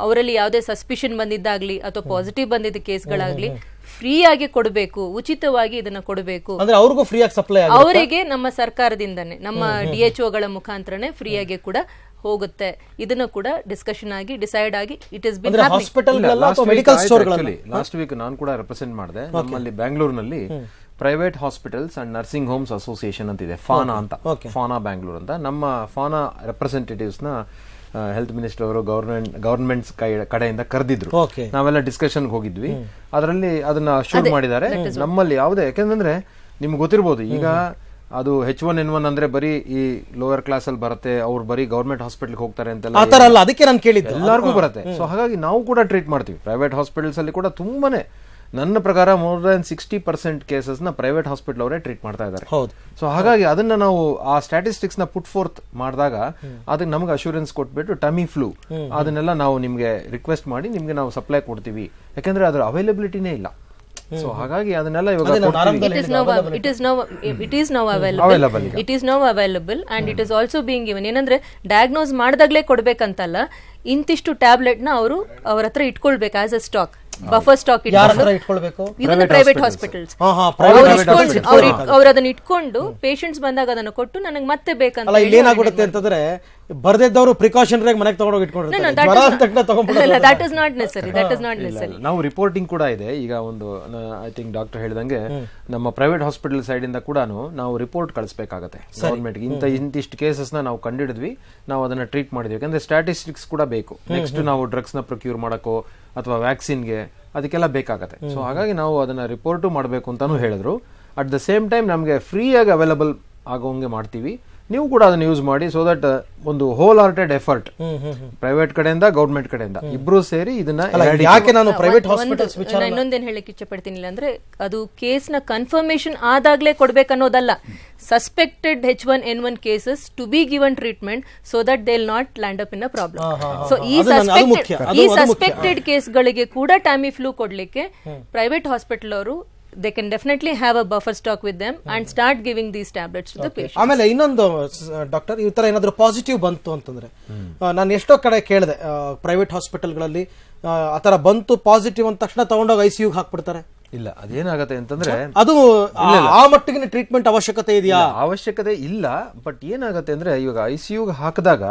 ಅವರಲ್ಲಿ ಯಾವುದೇ ಸಸ್ಪಿಷನ್ ಬಂದಿದ್ದಾಗ್ಲಿ ಅಥವಾ ಪಾಸಿಟಿವ್ ಬಂದಿದ್ದ ಕೇಸ್ಗಳಾಗ್ಲಿ ಫ್ರೀ ಆಗಿ ಕೊಡಬೇಕು, ಉಚಿತವಾಗಿ ಇದನ್ನ ಕೊಡಬೇಕು. ಅಂದ್ರೆ ಅವ್ರಿಗೂ ಫ್ರೀ ಆಗಿ ಸಪ್ಲೈ ಅವರಿಗೆ ನಮ್ಮ ಸರ್ಕಾರದಿಂದನೇ, ನಮ್ಮ DHOಗಳ ಮುಖಾಂತರನೇ ಫ್ರೀ ಆಗಿ ಕೂಡ ಹೋಗುತ್ತೆ. ಇದನ್ನ ಕೂಡ ಡಿಸ್ಕಷನ್ ಆಗಿ ಡಿಸೈಡ್ ಆಗಿ ಇಟ್ ಇಸ್ ಬಿನ್ ಮೆಡಿಕಲ್ ಸ್ಟೋರ್ಗಳಲ್ಲಿ. ಲಾಸ್ಟ್ ವೀಕ್ ನಾನು ಕೂಡ ರೆಪ್ರೆಸೆಂಟ್ ಮಾಡಿದೆ. ನಮ್ಮಲ್ಲಿ ಬ್ಯಾಂಗ್ಳೂರ್ನಲ್ಲಿ private hospitals and nursing homes association ಅಂತಿದೆ, ಫಾನಾ ಅಂತ, ಫಾನಾ ಬ್ಯಾಂಗ್ಳೂರ್ ಅಂತ. ನಮ್ಮ ಫಾನಾ ರೆಪ್ರೆಸೆಂಟೇಟಿವ್ಸ್ ನ ಹೆಲ್ತ್ ಮಿನಿಸ್ಟರ್ ಅವರು ಗವರ್ಮೆಂಟ್ಸ್ ಕಡೆಯಿಂದ ಕರೆದಿದ್ರು. ನಾವೆಲ್ಲ ಡಿಸ್ಕಷನ್ ಹೋಗಿದ್ವಿ. ಅದರಲ್ಲಿ ಅದನ್ನ ಶೂಟ್ ಮಾಡಿದ್ದಾರೆ. ನಮ್ಮಲ್ಲಿ ಯಾವುದೇ, ಯಾಕಂದ್ರೆ ನಿಮ್ಗೆ ಗೊತ್ತಿರ್ಬೋದು, ಈಗ ಅದು H1N1 ಅಂದ್ರೆ ಬರೀ ಈ ಲೋಯರ್ ಕ್ಲಾಸ್ ಅಲ್ಲಿ ಬರುತ್ತೆ, ಅವ್ರು ಬರೀ ಗವರ್ಮೆಂಟ್ ಹಾಸ್ಪಿಟಲ್ ಹೋಗ್ತಾರೆ ಅಂತೆಲ್ಲ ಅದಕ್ಕೆ ನಾನು ಕೇಳಿದ್ದೆ, ಎಲ್ಲರಿಗೂ ಬರುತ್ತೆ. ಸೊ ಹಾಗಾಗಿ ನಾವು ಕೂಡ ಟ್ರೀಟ್ ಮಾಡ್ತೀವಿ. ಪ್ರೈವೇಟ್ ಹಾಸ್ಪಿಟಲ್ಸ್ ಅಲ್ಲಿ ಕೂಡ ತುಂಬಾನೇ, ನನ್ನ ಪ್ರಕಾರ ಮೋರ್ ದನ್ 60% ಕೇಸಸ್ ನ ಪ್ರೈವೇಟ್ ಹಾಸ್ಪಿಟಲ್ ಅವರೇ ಟ್ರೀಟ್ ಮಾಡ್ತಾ ಇದ್ದಾರೆ. ಸೊ ಹಾಗಾಗಿ ಅದನ್ನ ನಾವು ಆ ಸ್ಟ್ಯಾಟಿಸ್ಟಿಕ್ಸ್ ನ ಪುಟ್ ಫೋರ್ತ್ ಮಾಡಿದಾಗ ಅದಕ್ಕೆ ನಮ್ಗೆ ಅಶ್ಯೂರೆನ್ಸ್ ಕೊಟ್ಬಿಟ್ಟು ಟಮಿ ಫ್ಲೂ ಅದನ್ನೆಲ್ಲ ನಾವು ನಿಮ್ಗೆ ರಿಕ್ವೆಸ್ಟ್ ಮಾಡಿ ನಿಮ್ಗೆ ನಾವು ಸಪ್ಲೈ ಕೊಡ್ತೀವಿ, ಯಾಕಂದ್ರೆ ಅದ್ರ ಅವೈಲಬಿಲಿಟಿನೇ ಇಲ್ಲ. ಸೊ ಹಾಗಾಗಿ ಅದನ್ನೆಲ್ಲ ಇವಾಗ it is now available and it is also being given. ಏನಂದ್ರೆ ಡಯಾಗ್ನೋಸ್ ಮಾಡಿದಾಗ್ಲೇ ಕೊಡ್ಬೇಕಂತಲ್ಲ, ಇಂತಿಷ್ಟು ಟ್ಯಾಬ್ಲೆಟ್ ನ ಅವರು ಅವ್ರ ಹತ್ರ ಇಟ್ಕೊಳ್ಬೇಕು as a stock, buffer stock ಇಟ್ಕೊಳ್ಬೇಕು. ಇದನ್ನ ಪ್ರೈವೇಟ್ ಹಾಸ್ಪಿಟಲ್ಸ್ ಅವ್ರು ಅದನ್ನ ಇಟ್ಕೊಂಡು ಪೇಷಂಟ್ಸ್ ಬಂದಾಗ ಅದನ್ನ ಕೊಟ್ಟು ನನಗೆ ಮತ್ತೆ ಬೇಕಂತ. ಏನಾಗುತ್ತೆ ಅಂತಂದ್ರೆ ಬರ್ದಿದ್ದವರು ಪ್ರಿಕಾಷನರಿ ಮನೆಗೆ ತಗೊಂಡೋಗಿ ಇಟ್ಕೊಂಡಿರ್ತಾರೆ. That is not necessary. ನಾವು ರಿಪೋರ್ಟಿಂಗ್ ಕೂಡ ಇದೆ. ಈಗ ಒಂದು ಐ ಥಿಂಕ್ ಡಾಕ್ಟರ್ ಹೇಳಿದಂಗೆ ನಮ್ಮ ಪ್ರೈವೇಟ್ ಹಾಸ್ಪಿಟಲ್ ಸೈಡ್ ಇಂದ ಕೂಡ ನಾವು ರಿಪೋರ್ಟ್ ಕಳಿಸಬೇಕಾಗತ್ತೆ ಗವರ್ಮೆಂಟ್ಗೆ. ಇಂತಿಷ್ಟು ಕೇಸಸ್ ನಾವು ಕಂಡಿಡಿದ್ವಿ, ನಾವು ಅದನ್ನ ಟ್ರೀಟ್ ಮಾಡಿದ್ವಿ. ಯಾಕಂದ್ರೆ ಸ್ಟ್ಯಾಟಿಸ್ಟಿಕ್ಸ್ ಕೂಡ ಬೇಕು. ನೆಕ್ಸ್ಟ್ ನಾವು ಡ್ರಗ್ಸ್ ನ ಪ್ರೊಕ್ಯೂರ್ ಮಾಡಕ್ಕೋ ಅಥವಾ ವ್ಯಾಕ್ಸಿನ್ಗೆ ಅದಕ್ಕೆಲ್ಲ ಬೇಕಾಗತ್ತೆ. ಸೊ ಹಾಗಾಗಿ ನಾವು ಅದನ್ನ ರಿಪೋರ್ಟು ಮಾಡಬೇಕು ಅಂತಾನು ಹೇಳಿದ್ರು. ಅಟ್ ದ ಸೇಮ್ ಟೈಮ್ ನಮಗೆ ಫ್ರೀ ಆಗಿ ಅವೈಲಬಲ್ ಆಗೋಂಗೆ ಮಾಡ್ತೀವಿ. ನೀವು ಕೂಡ ಅದನ್ನ ಯೂಸ್ ಮಾಡಿ. ಸೊ ದಟ್ ಒಂದು ಹೋಲ್ ಹಾರ್ಟೆಡ್ ಎಫರ್ಟ್ ಪ್ರೈವೇಟ್ ಕಡೆಯಿಂದ ಗವರ್ಮೆಂಟ್ ಕಡೆಯಿಂದ ಇಬ್ರು ಸೇರಿ ಇದನ್ನ. ಯಾಕೆ ನಾನು ಪ್ರೈವೇಟ್ ಹಾಸ್ಪಿಟಲ್ಸ್ ಇನ್ನೊಂದೇನು ಹೇಳಕ್ ಇಷ್ಟಪಡ್ತೀನಿ ಅಂದ್ರೆ, ಅದು ಕೇಸ್ ನ ಕನ್ಫರ್ಮೇಶನ್ ಆದಾಗ್ಲೇ ಕೊಡ್ಬೇಕನ್ನೋದಲ್ಲ. Suspected H1N1 cases to be given treatment so that they will not land up in a problem. So ಈ ಸಸ್ಪೆಕ್ಟೆಡ್ ಕೇಸ್ಗಳಿಗೆ ಕೂಡ ಟ್ಯಾಮಿ ಫ್ಲೂ ಕೊಡ್ಲಿಕ್ಕೆ ಪ್ರೈವೇಟ್ ಹಾಸ್ಪಿಟಲ್ ಅವರು they can definitely have a buffer stock with them and start giving these tablets to the patient. ಆಮೇಲೆ ಇನ್ನೊಂದು doctor, ಈ ತರ ಏನಾದರೂ ಪಾಸಿಟಿವ್ ಬಂತು ಅಂತಂದ್ರೆ, ನಾನು ಎಷ್ಟೋ ಕಡೆ ಕೇಳಿದೆ ಪ್ರೈವೇಟ್ ಹಾಸ್ಪಿಟಲ್ಗಳಲ್ಲಿ ಆ ತರ ಬಂತು ಪಾಸಿಟಿವ್ ಅಂದ ತಕ್ಷಣ ತಗೊಂಡೋಗಿ ICU ಹಾಕ್ಬಿಡ್ತಾರೆ. ಇಲ್ಲ, ಅದೇನಾಗತ್ತೆ ಅಂತಂದ್ರೆ ಅದು ಆ ಮಟ್ಟಿಗೆ ಟ್ರೀಟ್ಮೆಂಟ್ ಅವಶ್ಯಕತೆ ಇದೆಯಾ? ಅವಶ್ಯಕತೆ ಇಲ್ಲ. ಬಟ್ ಏನಾಗತ್ತೆ ಅಂದ್ರೆ, ಇವಾಗ ICU ಹಾಕಿದಾಗ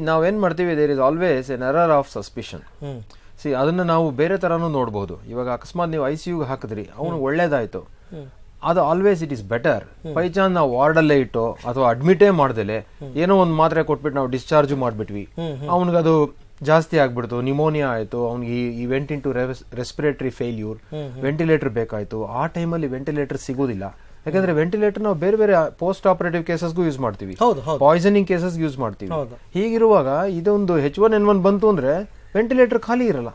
ನಾವೇನ್ ಮಾಡ್ತೀವಿ, there is always an error of suspicion. ಅದನ್ನ ನಾವು ಬೇರೆ ತರಾನು ನೋಡಬಹುದು. ಇವಾಗ ಅಕಸ್ಮಾತ್ ನೀವು ICU ಹಾಕಿದ್ರಿ, ಅವನು ಒಳ್ಳೇದಾಯ್ತು, ಅದು always it is better. By chance ನಾವು ವಾರ್ಡ್ ಅಲ್ಲೇ ಇಟ್ಟು ಅಥವಾ ಅಡ್ಮಿಟೇ ಮಾಡ್ದಲೆ ಏನೋ ಒಂದು ಮಾತ್ರೆ ಕೊಟ್ಬಿಟ್ಟು ನಾವು ಡಿಸ್ಚಾರ್ಜ್ ಮಾಡ್ಬಿಟ್ವಿ, ಅವನಿಗದು ಜಾಸ್ತಿ ಆಗ್ಬಿಡ್ತು, ನಿಮೋನಿಯಾ ಆಯ್ತು, ಅವ್ನಿಗೆ ಈ went into respiratory failure, ventilator ಬೇಕಾಯ್ತು. ಆ ಟೈಮಲ್ಲಿ ವೆಂಟಿಲೇಟರ್ ಸಿಗೋದಿಲ್ಲ. ಯಾಕಂದ್ರೆ ವೆಂಟಿಲೇಟರ್ ನಾವು ಬೇರೆ ಬೇರೆ ಪೋಸ್ಟ್ ಆಪರೇಟಿವ್ ಕೇಸಸ್ಗೂ ಯೂಸ್ ಮಾಡ್ತೀವಿ, ಪಾಯ್ಸನಿಂಗ್ ಕೇಸಸ್ ಯೂಸ್ ಮಾಡ್ತೀವಿ. ಹೀಗಿರುವಾಗ ಇದೊಂದು H1N1 ಬಂತು ಅಂದ್ರೆ ವೆಂಟಿಲೇಟರ್ ಖಾಲಿ ಇರಲ್ಲ.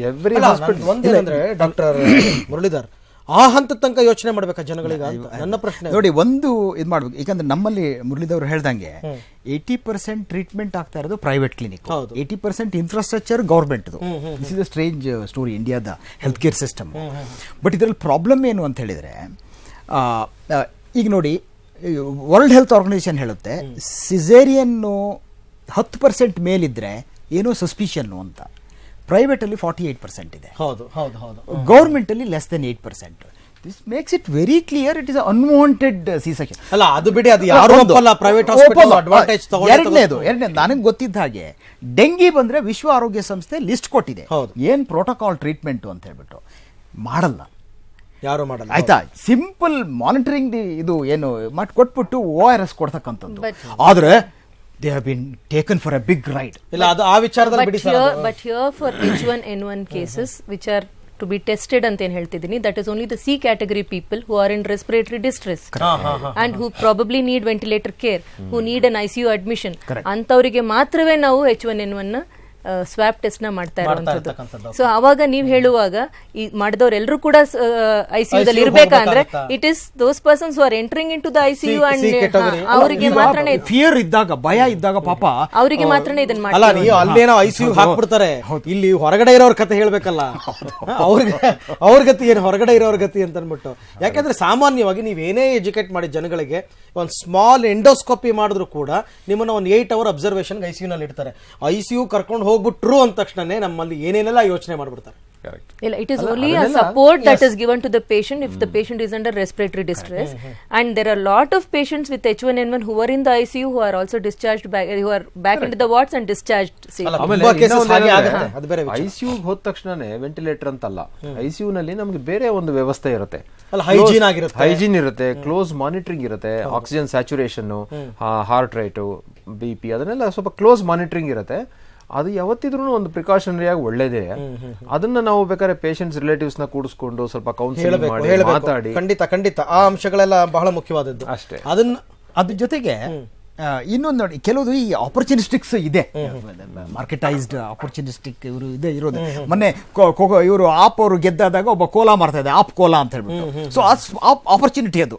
ಎವ್ರಿ ಹಾಸ್ಪಿಟಲ್ ಒಂದೇನಂದ್ರೆ ಡಾಕ್ಟರ್ ಮುರಳೀಧರ್, ಆ ಹಂತ ತನಕ ಯೋಚನೆ ಮಾಡ್ಬೇಕಾ ಜನಗಳಿಗೆ ಅಂತ ನನ್ನ ಪ್ರಶ್ನೆ. ನೋಡಿ, ಒಂದು ಇದು ಮಾಡ್ಬೇಕು. ಯಾಕಂದ್ರೆ ನಮ್ಮಲ್ಲಿ ಮುರಳೀಧವ್ರು ಹೇಳ್ದಂಗೆ 80% ಟ್ರೀಟ್ಮೆಂಟ್ ಆಗ್ತಾ ಇರೋದು private clinic, 80% infrastructure government. This is a strange story ಇಂಡಿಯಾದ ಹೆಲ್ತ್ ಕೇರ್ ಸಿಸ್ಟಮ್. ಬಟ್ ಇದರಲ್ಲಿ ಪ್ರಾಬ್ಲಮ್ ಏನು ಅಂತ ಹೇಳಿದ್ರೆ, ಈಗ ನೋಡಿ, ವರ್ಲ್ಡ್ ಹೆಲ್ತ್ ಆರ್ಗನೈಸೇಷನ್ ಹೇಳುತ್ತೆ ಸಿಸೇರಿಯನ್ನು 10% ಮೇಲಿದ್ರೆ ಏನೋ ಸಸ್ಪಿಷನ್ನು ಅಂತ. ಪ್ರೈವೇಟ್ ಅಲ್ಲಿ 48% ಇದೆ. ಹೌದು ಹೌದು ಹೌದು. ಗೌರ್ಮೆಂಟ್ ಅಲ್ಲಿ less than 8%. This makes it very clear it is unwanted C-section. ಅಲ್ಲ, ಅದು ಬಿಡಿ, ಅದು ಯಾರು ಒಪ್ಪಲ್ಲ. ಪ್ರೈವೇಟ್ ಹಾಸ್ಪಿಟಲ್ ಅಡ್ವಾಂಟೇಜ್ ಎರಡನೇದು ನನಗೆ ಗೊತ್ತಿದ್ದ ಹಾಗೆ ಡೆಂಗಿ ಬಂದ್ರೆ ವಿಶ್ವ ಆರೋಗ್ಯ ಸಂಸ್ಥೆ ಲಿಸ್ಟ್ ಕೊಟ್ಟಿದೆ, ಏನ್ ಪ್ರೋಟೋಕಾಲ್ ಟ್ರೀಟ್ಮೆಂಟ್ ಅಂತ ಹೇಳ್ಬಿಟ್ಟು. ಮಾಡಲ್ಲ, ಯಾರು ಮಾಡಲ್ಲ. ಆಯ್ತಾ? ಸಿಂಪಲ್ ಮಾನಿಟರಿಂಗ್ ಇದು ಏನು ಮಾಡಿ ಕೊಟ್ಬಿಟ್ಟು ORS ಕೊಡ್ತಕ್ಕಂಥದ್ದು. ಆದ್ರೆ they have been taken for a big ride. ಇಲ್ಲ, ಅದು ಆ ವಿಚಾರದಲ್ಲಿ ಬಿಡಿ sir. But here for H1N1 cases which are to be tested ಅಂತ ಏನ್ ಹೇಳ್ತಿದ್ದೀನಿ, that is only the C category people who are in respiratory distress and who probably need ventilator care, who need an ICU admission. ಅಂತವರಿಗೆ ಮಾತ್ರವೇ ನಾವು H1N1 swap test ನ ಮಾಡ್ತಾ ಇರುವಂತದ್ದು. So ಅವಾಗ ನೀವ್ ಹೇಳುವಾಗ ಈ ಮಾಡಿದವರೆಲ್ಲರೂ ಕೂಡ ICU ಇರ್ಬೇಕಂದ್ರೆ it is those persons who are entering into the ICU and ಅವರಿಗೆ ಮಾತ್ರನೇ ಫಿಯರ್ ಇದ್ದಾಗ, ಭಯ ಇದ್ದಾಗ ಪಾಪ ಅವರಿಗೆ ಮಾತ್ರನೇ ಇದನ್ನ ಅಲ್ಲ, ನೀವು ಅಲ್ಲೇನೋ ICU ಹಾಕ್ಬಿಡ್ತಾರೆ, ಇಲ್ಲಿ ಹೊರಗಡೆ ಇರೋರ್ ಕತೆ ಹೇಳ್ಬೇಕಲ್ಲ. ಅವ್ರ ಗತಿ ಏನು, ಹೊರಗಡೆ ಇರೋರ್ ಗತಿ ಅಂತ ಅನ್ಬಿಟ್ಟು. ಯಾಕಂದ್ರೆ ಸಾಮಾನ್ಯವಾಗಿ ನೀವೇನೇ ಎಜುಕೇಟ್ ಮಾಡಿ ಜನಗಳಿಗೆ ಒಂದು ಸ್ಮಾಲ್ ಎಂಡೋಸ್ಕೋಪಿ ಮಾಡಿದ್ರು ಕೂಡ ನಿಮ್ಮನ್ನ ಒಂದು 8 hour ಅಬ್ಸರ್ವೇಷನ್ ICU ನಲ್ಲಿ ಇಡ್ತಾರೆ. ICU ಕರ್ಕೊಂಡು ಹೋಗ್ಬಿಟ್ರು ಅಂದ ತಕ್ಷಣ ನಮ್ಮಲ್ಲಿ ಏನೇನೆಲ್ಲ ಯೋಚನೆ ಮಾಡ್ಬಿಡ್ತಾರೆ. ಇಲ್ಲ, it is only a support that is given to the patient if the patient is under respiratory distress. And there are a lot of patients with H1N1 who are in the ICU who are also discharged back, who are back into the wards and discharged safely. ICU ಹೋದ ತಕ್ಷಣನೇ ventilator ಅಂತಲ್ಲ, ICU ನಲ್ಲಿ ನಮ್ಗೆ ಬೇರೆ ಒಂದು ವ್ಯವಸ್ಥೆ ಇರುತ್ತೆ. Hygiene ಇರುತ್ತೆ, ಕ್ಲೋಸ್ ಮಾನಿಟರಿಂಗ್ ಇರುತ್ತೆ, oxygen saturation, heart rate, BP ಅದನ್ನೆಲ್ಲ ಸ್ವಲ್ಪ ಕ್ಲೋಸ್ ಮಾನಿಟರಿಂಗ್ ಇರುತ್ತೆ. ಅದು ಯಾವತ್ತಿದ್ರೂ ಒಂದು ಪ್ರಿಕಾಷನರಿ ಆಗಿ ಒಳ್ಳೇದೇ. ಅದನ್ನ ನಾವು ಬೇಕಾದ್ರೆ ಪೇಷಂಟ್ಸ್ ರಿಲೇಟಿವ್ಸ್ ನ ಕೂಡಿಸ್ಕೊಂಡು ಸ್ವಲ್ಪ ಕೌನ್ಸಿಲಿಂಗ್ ಮಾಡಿ ಮಾತಾಡಿ. ಖಂಡಿತ ಆ ಅಂಶಗಳೆಲ್ಲ ಬಹಳ ಮುಖ್ಯವಾದದ್ದು ಅಷ್ಟೇ. ಅದ್ರ ಜೊತೆಗೆ ಇನ್ನೊಂದು ನೋಡಿ, ಕೆಲವುದು ಈ ಆಪರ್ಚುನಿಸ್ಟಿಕ್ಸ್ ಇದೆ, ಮಾರ್ಕೆಟೈಸ್ಡ್ ಆಪರ್ಚುನಿಸ್ಟಿಕ್ ಇವರು ಇದೆ ಇರೋದು. ಮೊನ್ನೆ ಇವರು ಆಪ್ ಅವರು ಗೆದ್ದಾದಾಗ ಒಬ್ಬ ಕೋಲಾ ಮಾಡ್ತಾ ಇದೆ, ಆಪ್ ಕೋಲಾ ಅಂತ ಹೇಳ್ಬಿಟ್ಟು. ಸೊ ಆಪರ್ಚುನಿಟಿ ಅದು.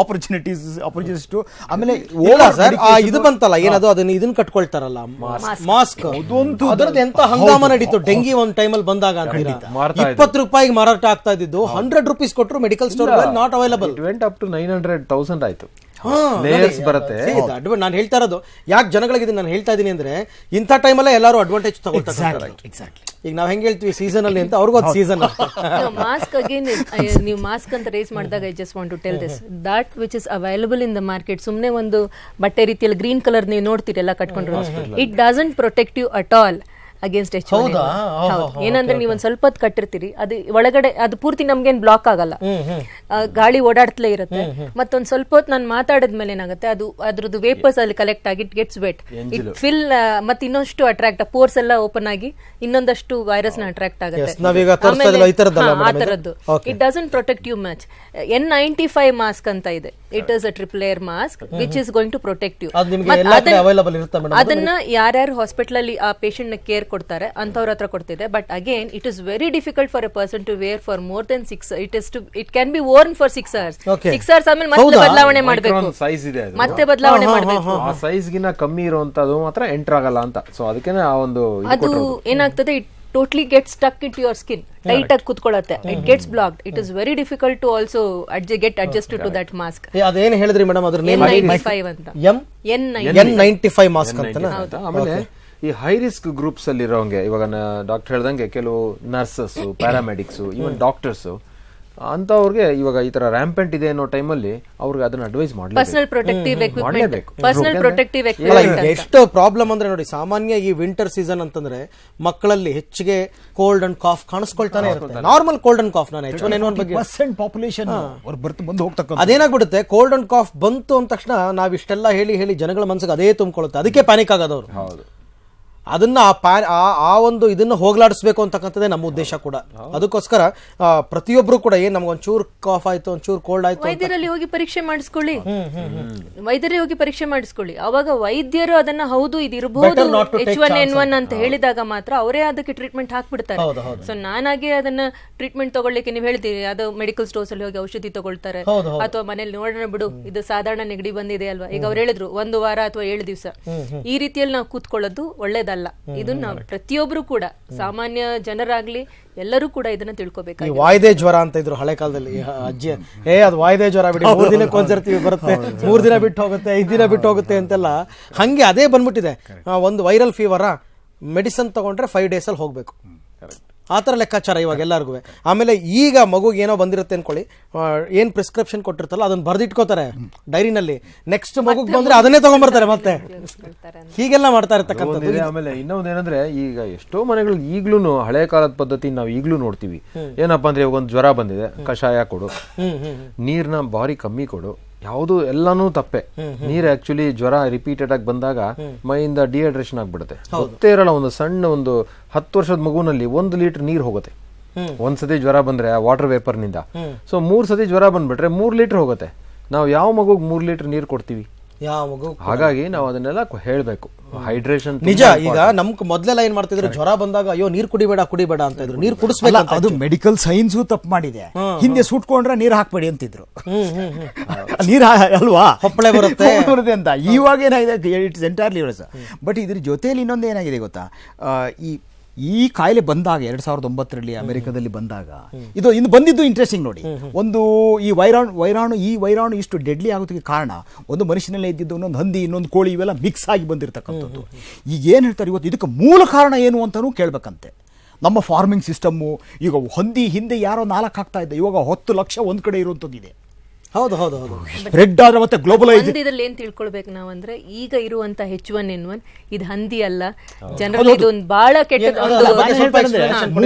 ಆಪರ್ಚುನಿಟಿಸ್ಟ್. ಆಮೇಲೆ ಇದು ಬಂತಲ್ಲ, ಏನದು ಅದನ್ನ ಇದನ್ನ ಕಟ್ಕೊಳ್ತಾರಲ್ಲ, ಮಾಸ್ಕ್. ಅದರದ್ದು ಎಂತ ಹಂಗಾಮ ನಡೀತು ಡೆಂಗಿ ಒಂದ್ ಟೈಮಲ್ಲಿ ಬಂದಾಗ ಅಂತ. 20 ರೂಪಾಯಿಗೆ ಮಾರಾಟ ಆಗ್ತಾ ಇದ್ದು 100 rupees ಕೊಟ್ಟರು medical store not available. It went up to 900,000 ಆಯ್ತು. ಲೇಯರ್ಸ್ ಬರುತ್ತೆ. ನಾನು ಹೇಳ್ತಾ ಇರೋದು ಯಾಕೆ ಜನಗಳಿಗೆ ನಾನು ಹೇಳ್ತಾ ಇದೀನಿ ಅಂದ್ರೆ, ಇಂಥ ಟೈಮಲ್ಲೇ ಎಲ್ಲರೂ ಅಡ್ವಾಂಟೇಜ್ ತಗೊಳ್ತಾರೆ. ಈಗ ನಾವ್ ಹೆಂಗ್ ಹೇಳ್ತೀವಿ ಸೀಸನ್ ಅಲ್ಲಿ ಅಂತ, ಅವ್ರಿಗೂ ಅದು ಸೀಸನ್. ಮಾಸ್ಕ್ ಅಗೇನ್, ನೀವು ಮಾಸ್ಕ್ ಅಂತ ರೇಸ್ ಮಾಡಿದಾಗ I just want to tell this, that which is available in the market. ಸುಮ್ನೆ ಒಂದು ಬಟ್ಟೆ ರೀತಿಯಲ್ಲಿ ಗ್ರೀನ್ ಕಲರ್ ನೀವು ನೋಡ್ತೀರಿ ಎಲ್ಲ ಕಟ್ಕೊಂಡ್ರು, it doesn't protect you at all against H1N1. ಏನಂದ್ರೆ ನೀವು ಒಂದ್ ಸ್ವಲ್ಪ ಹೊತ್ತು ಕಟ್ಟಿರ್ತೀರಿ, ಅದು ಒಳಗಡೆ ಅದು ಪೂರ್ತಿ ನಮ್ಗೇನ್ ಬ್ಲಾಕ್ ಆಗಲ್ಲ, ಗಾಳಿ ಓಡಾಡ್ತಲೇ ಇರುತ್ತೆ. ಮತ್ತೊಂದ್ ಸ್ವಲ್ಪ ಹೊತ್ತು ನಾನು ಮಾತಾಡಿದ್ಮೇಲೆ ಏನಾಗುತ್ತೆ, ಅದು ಅದ್ರದ್ದು ವೇಪರ್ಸ್ ಅಲ್ಲಿ ಕಲೆಕ್ಟ್ ಆಗಿ it gets wet, it fill, ಮತ್ತೆ ಇನ್ನಷ್ಟು ಅಟ್ರಾಕ್ಟ್, ಪೋರ್ಸ್ ಎಲ್ಲ ಓಪನ್ ಆಗಿ ಇನ್ನೊಂದಷ್ಟು ವೈರಸ್ ನ ಅಟ್ರಾಕ್ಟ್ ಆಗುತ್ತೆ. ಆ ತರದ್ದು it doesn't protect you much. N95 mask ಅಂತ ಇದೆ, it is a triple layer mask which is going to protect you. ಅದನ್ನ ಯಾರ್ಯಾರು ಹಾಸ್ಪಿಟಲ್ ಅಲ್ಲಿ ಆ ಪೇಷಂಟ್ ನ ಕೇರ್ ಕೊಡ್ತಾರೆ ಅಂತವ್ರ ಹತ್ರ ಕೊಡ್ತಿದೆ. But again it is very difficult for a person to wear for more than 6. It can be worn for 6 hours. 6 hours ಆಮೇಲೆ ಮತ್ತೆ ಬದಲಾವಣೆ ಮಾಡಬೇಕು, ಮತ್ತೆ ಬದಲಾವಣೆ ಮಾಡಬೇಕು. ಆ ಸೈಜ್ ಗಿನ ಕಮ್ಮಿ ಇರುವಂತದ್ದು ಮಾತ್ರ ಎಂಟರ್ ಆಗಲ್ಲ ಅಂತ. ಸೊ ಅದಕ್ಕೆ ಆ ಒಂದು ಅದು ಏನಾಗ್ತದೆ, it totally gets stuck into your skin, tight ಆಗಿ ಕುತ್ಕೊಳ್ಳುತ್ತೆ, it gets blocked. It is very difficult to also get adjusted to that mask. ಅದೇನು ಹೇಳಿದ್ರಿ ಮೇಡಮ್, ಅದ್ರ ನೇಮ್ N95 ಅಂತ. N95 ಮಾಸ್ಕ್ ಅಂತ. ಆಮೇಲೆ ಈ ಹೈ ರಿಸ್ಕ್ ಗ್ರೂಪ್ಸ್ ಅಲ್ಲಿ ಇರೋಂಗೆ, ಇವಾಗ ಡಾಕ್ಟರ್ ಹೇಳ್ದಂಗೆ ಕೆಲವು ನರ್ಸಸ್, ಪ್ಯಾರಾಮೆಡಿಕ್ಸ್, ಇವನ್ ಡಾಕ್ಟರ್ಸ್ ಅಂತವ್ರಿಗೆ ಇವಾಗ ಈ ತರ ರ್ಯಾಂಪೆಂಟ್ ಇದೆ ಅನ್ನೋ ಟೈಮಲ್ಲಿ ಅವ್ರಿಗೆ ಅದನ್ನ ಅಡ್ವೈಸ್ ಮಾಡಲೇಬೇಕು. Personal protective equipment. ಎಷ್ಟು ಪ್ರಾಬ್ಲಮ್ ಅಂದ್ರೆ ನೋಡಿ, ಸಾಮಾನ್ಯ ಈ ವಿಂಟರ್ ಸೀಸನ್ ಅಂತಂದ್ರೆ ಮಕ್ಕಳಲ್ಲಿ ಹೆಚ್ಚಿಗೆ ಕೋಲ್ಡ್ ಅಂಡ್ ಕಾಫ್ ಕಾಣಿಸ್ಕೊಳ್ತಾನೆ ಇರುತ್ತೆ. ನಾರ್ಮಲ್ ಕೋಲ್ಡ್ ಅಂಡ್ ಕಾಫ್, ನಾನು H1N1 ಬಗ್ಗೆ ಪಾಪ್ಯುಲೇಷನ್ ಬಂದು ಹೋಗ್ತಕ್ಕ ಅದೇನಾಗ್ಬಿಡುತ್ತೆ, ಕೋಲ್ಡ್ ಅಂಡ್ ಕಾಫ್ ಬಂತು ಅಂದ ತಕ್ಷಣ ನಾವ್ ಇಷ್ಟೆಲ್ಲ ಹೇಳಿ ಜನಗಳ ಮನಸ್ಸಿಗೆ ಅದೇ ತುಂಬಿಕೊಳ್ಳುತ್ತೆ. ಅದಕ್ಕೆ ಪ್ಯಾನಿಕ್ ಆಗೋದವ್ರು. ಅದನ್ನ ಆ ಒಂದು ಇದನ್ನ ಹೋಗ್ಲಾಡಿಸ್ಬೇಕು ಅಂತಕ್ಕಂಥದ್ದೇ ನಮ್ಮ ಉದ್ದೇಶ ಕೂಡ. ಅದಕ್ಕೋಸ್ಕರ ಪ್ರತಿಯೊಬ್ರು ಕೂಡ ಏನ್ ನಮ್ಗೆ ಒಂಚೂರು ಕಾಫ್ ಆಯ್ತು, ಒಂಚೂರು ಕೋಲ್ಡ್ ಆಯ್ತು, ವೈದ್ಯರಲ್ಲಿ ಹೋಗಿ ಪರೀಕ್ಷೆ ಮಾಡಿಸ್ಕೊಳ್ಳಿ, ವೈದ್ಯರಲ್ಲಿ ಹೋಗಿ ಪರೀಕ್ಷೆ ಮಾಡಿಸ್ಕೊಳ್ಳಿ. ಅವಾಗ ವೈದ್ಯರು ಅದನ್ನ ಹೌದು ಇದು ಇರಬಹುದು H1N1 ಅಂತ ಹೇಳಿದಾಗ ಮಾತ್ರ ಅವರೇ ಅದಕ್ಕೆ ಟ್ರೀಟ್ಮೆಂಟ್ ಹಾಕ್ಬಿಡ್ತಾರೆ. ಸೊ ನಾನಾಗೆ ಅದನ್ನ ಟ್ರೀಟ್ಮೆಂಟ್ ತಗೊಳ್ಳಿಕ್ಕೆ ನೀವು ಹೇಳ್ತೀರಿ ಅದು ಮೆಡಿಕಲ್ ಸ್ಟೋರ್ಸ್ ಅಲ್ಲಿ ಹೋಗಿ ಔಷಧಿ ತಗೊಳ್ತಾರೆ, ಅಥವಾ ಮನೇಲಿ ನೋಡೋಣ ಬಿಡು ಇದು ಸಾಧಾರಣ ನೆಗಡಿ ಬಂದಿದೆ ಅಲ್ವಾ, ಈಗ ಅವ್ರು ಹೇಳಿದ್ರು 1 ವಾರ ಅಥವಾ 7 ದಿವಸ, ಈ ರೀತಿಯಲ್ಲಿ ನಾವು ಕೂತ್ಕೊಳ್ಳೋದು ಒಳ್ಳೇದಲ್ಲ. ಇದನ್ನ ಪ್ರತಿಯೊಬ್ರು ಕೂಡ ಸಾಮಾನ್ಯ ಜನರಾಗ್ಲಿ ಎಲ್ಲರೂ ಕೂಡ ಇದನ್ನ ತಿಳ್ಕೊಬೇಕು. ವಾಯ್ದೆ ಜ್ವರ ಅಂತ ಇದ್ರು ಹಳೆ ಕಾಲದಲ್ಲಿ ಅಜ್ಜಿ, ಅದು ವಾಯ್ದೆ ಜ್ವರ ಬಿಡಿ 3 ದಿನಕ್ಕೆ ಒಂದ್ಸರ್ತಿ ಬರುತ್ತೆ, 3 ದಿನ ಬಿಟ್ಟು ಹೋಗುತ್ತೆ, 5 ದಿನ ಬಿಟ್ಟು ಹೋಗುತ್ತೆ ಅಂತೆಲ್ಲ, ಹಂಗೆ ಅದೇ ಬಂದ್ಬಿಟ್ಟಿದೆ. ಒಂದು ವೈರಲ್ ಫೀವರ ಮೆಡಿಸನ್ ತಗೊಂಡ್ರೆ 5 days ಅಲ್ಲಿ ಹೋಗ್ಬೇಕು, ಆ ಥರ ಲೆಕ್ಕಾಚಾರ ಇವಾಗ ಎಲ್ಲರಿಗೂ. ಆಮೇಲೆ ಈಗ ಮಗುಗೆ ಏನೋ ಬಂದಿರುತ್ತೆ ಅನ್ಕೊಳ್ಳಿ, ಏನ್ ಪ್ರಿಸ್ಕ್ರಿಪ್ಷನ್ ಕೊಟ್ಟಿರ್ತಲ್ಲ ಅದನ್ನ ಬರ್ದಿಟ್ಕೋತಾರೆ ಡೈರಿನಲ್ಲಿ, ನೆಕ್ಸ್ಟ್ ಮಗುಗೆ ಬಂದ್ರೆ ಅದನ್ನೇ ತಗೊಂಡ್ಬರ್ತಾರೆ ಮತ್ತೆ, ಹೀಗೆಲ್ಲ ಮಾಡ್ತಾ ಇರ್ತಕ್ಕಂಥದ್ದು. ಆಮೇಲೆ ಇನ್ನೊಂದು ಏನಂದ್ರೆ ಈಗ ಎಷ್ಟೋ ಮನೆಗಳು ಈಗ್ಲೂ ಹಳೆ ಕಾಲದ ಪದ್ಧತಿ ನಾವು ಈಗ್ಲೂ ನೋಡ್ತೀವಿ. ಏನಪ್ಪಾ ಅಂದ್ರೆ ಇವಾಗ ಒಂದು ಜ್ವರ ಬಂದಿದೆ, ಕಷಾಯ ಕೊಡು, ನೀರ್ನ ಬಾರಿ ಕಮ್ಮಿ ಕೊಡು, ಯಾವುದು ಎಲ್ಲಾನು ತಪ್ಪೆ. ನೀರ್ ಆಕ್ಚುಲಿ ಜ್ವರ ರಿಪೀಟೆಡ್ ಆಗಿ ಬಂದಾಗ ಮೈಯಿಂದ ಡಿಹೈಡ್ರೇಷನ್ ಆಗ್ಬಿಡುತ್ತೆ. ಗೊತ್ತೇ ಇರಲ್ಲ, ಒಂದು ಸಣ್ಣ ಒಂದು 10 ವರ್ಷದ ಮಗುನಲ್ಲಿ 1 ಲೀಟರ್ ನೀರ್ ಹೋಗುತ್ತೆ. ಒಂದ್ಸತಿ ಜ್ವರ ಬಂದ್ರೆ ವಾಟರ್ ವೇಪರ್ ನಿಂದ. ಸೊ 3 ಸತಿ ಜ್ವರ ಬಂದ್ಬಿಟ್ರೆ 3 ಲೀಟರ್ ಹೋಗುತ್ತೆ. ನಾವು ಯಾವ ಮಗುಗ್ 3 ಲೀಟರ್ ನೀರ್ ಕೊಡ್ತೀವಿ? ಹಾಗಾಗಿ ನಾವು ಅದನ್ನೆಲ್ಲ ಹೇಳ್ಬೇಕು. ಹೈಡ್ರೇಷನ್ ನಿಜ. ಈಗ ನಮ್ಗೆ ಮೊದ್ಲೆಲ್ಲ ಏನ್ ಮಾಡ್ತಿದ್ರು, ಜ್ವರ ಬಂದಾಗ ಅಯ್ಯೋ ನೀರ್ ಕುಡಿಬೇಡ ಅಂತ ಇದ್ರು, ನೀರ್ ಕುಡಿಸ್ಬೇಕ. ಅದು ಮೆಡಿಕಲ್ ಸೈನ್ಸ್ ತಪ್ಪು ಮಾಡಿದೆ. ಹಿಂದೆ ಸುಟ್ಕೊಂಡ್ರೆ ನೀರ್ ಹಾಕ್ಬೇಡಿ ಅಂತಿದ್ರು, ನೀರ್ ಅಲ್ವಾ ಹೊಪ್ಪಳೆ ಬರುತ್ತೆ ಅಂತ. ಇವಾಗ ಏನಾಗಿದೆ, ಇಟ್ಸ್ ಎಂಟೈರ್ಲಿ ಬಟ್ ಇದ್ರ ಜೊತೆಯಲ್ಲಿ ಇನ್ನೊಂದು ಏನಾಗಿದೆ ಗೊತ್ತಾ, ಈ ಕಾಯಿಲೆ ಬಂದಾಗ 2009ರಲ್ಲಿ ಅಮೆರಿಕದಲ್ಲಿ ಬಂದಾಗ, ಇದು ಇನ್ನು ಬಂದಿದ್ದು ಇಂಟ್ರೆಸ್ಟಿಂಗ್ ನೋಡಿ. ಒಂದು ಈ ವೈರಾಣು ಇಷ್ಟು ಡೆಡ್ಲಿ ಆಗೋದಕ್ಕೆ ಕಾರಣ ಒಂದು ಮನುಷ್ಯನಲ್ಲೇ ಇದ್ದಿದ್ದು ಒಂದೊಂದು ಹಂದಿ, ಇನ್ನೊಂದು ಕೋಳಿ, ಇವೆಲ್ಲ ಮಿಕ್ಸ್ ಆಗಿ ಬಂದಿರತಕ್ಕಂಥದ್ದು. ಈಗ ಏನು ಹೇಳ್ತಾರೆ ಇವತ್ತು, ಇದಕ್ಕೆ ಮೂಲ ಕಾರಣ ಏನು ಅಂತಲೂ ಕೇಳಬೇಕಂತೆ. ನಮ್ಮ ಫಾರ್ಮಿಂಗ್ ಸಿಸ್ಟಮ್ಮು, ಈಗ ಹಂದಿ ಹಿಂದೆ ಯಾರೋ 4 ಆಗ್ತಾ ಇದೆ, ಇವಾಗ 10 ಲಕ್ಷ ಒಂದು ಕಡೆ ಇರುವಂಥದ್ದಿದೆ. ಹೌದು ಸ್ಪ್ರೆಡ್ ಆದ್ರೆ ಮತ್ತೆ ಗ್ಲೋಬಲೈಸ್. ಇದರಲ್ಲಿ ಏನ್ ತಿಳ್ಕೊಳ್ಬೇಕು ನಾವಂದ್ರೆ, ಈಗ ಇರುವಂತ H1N1 ಇದು ಹಂದಿ ಅಲ್ಲ, ಜನರಲ್ ಇದು ಒಂದು ಬಹಳ ಕೆಟ್ಟ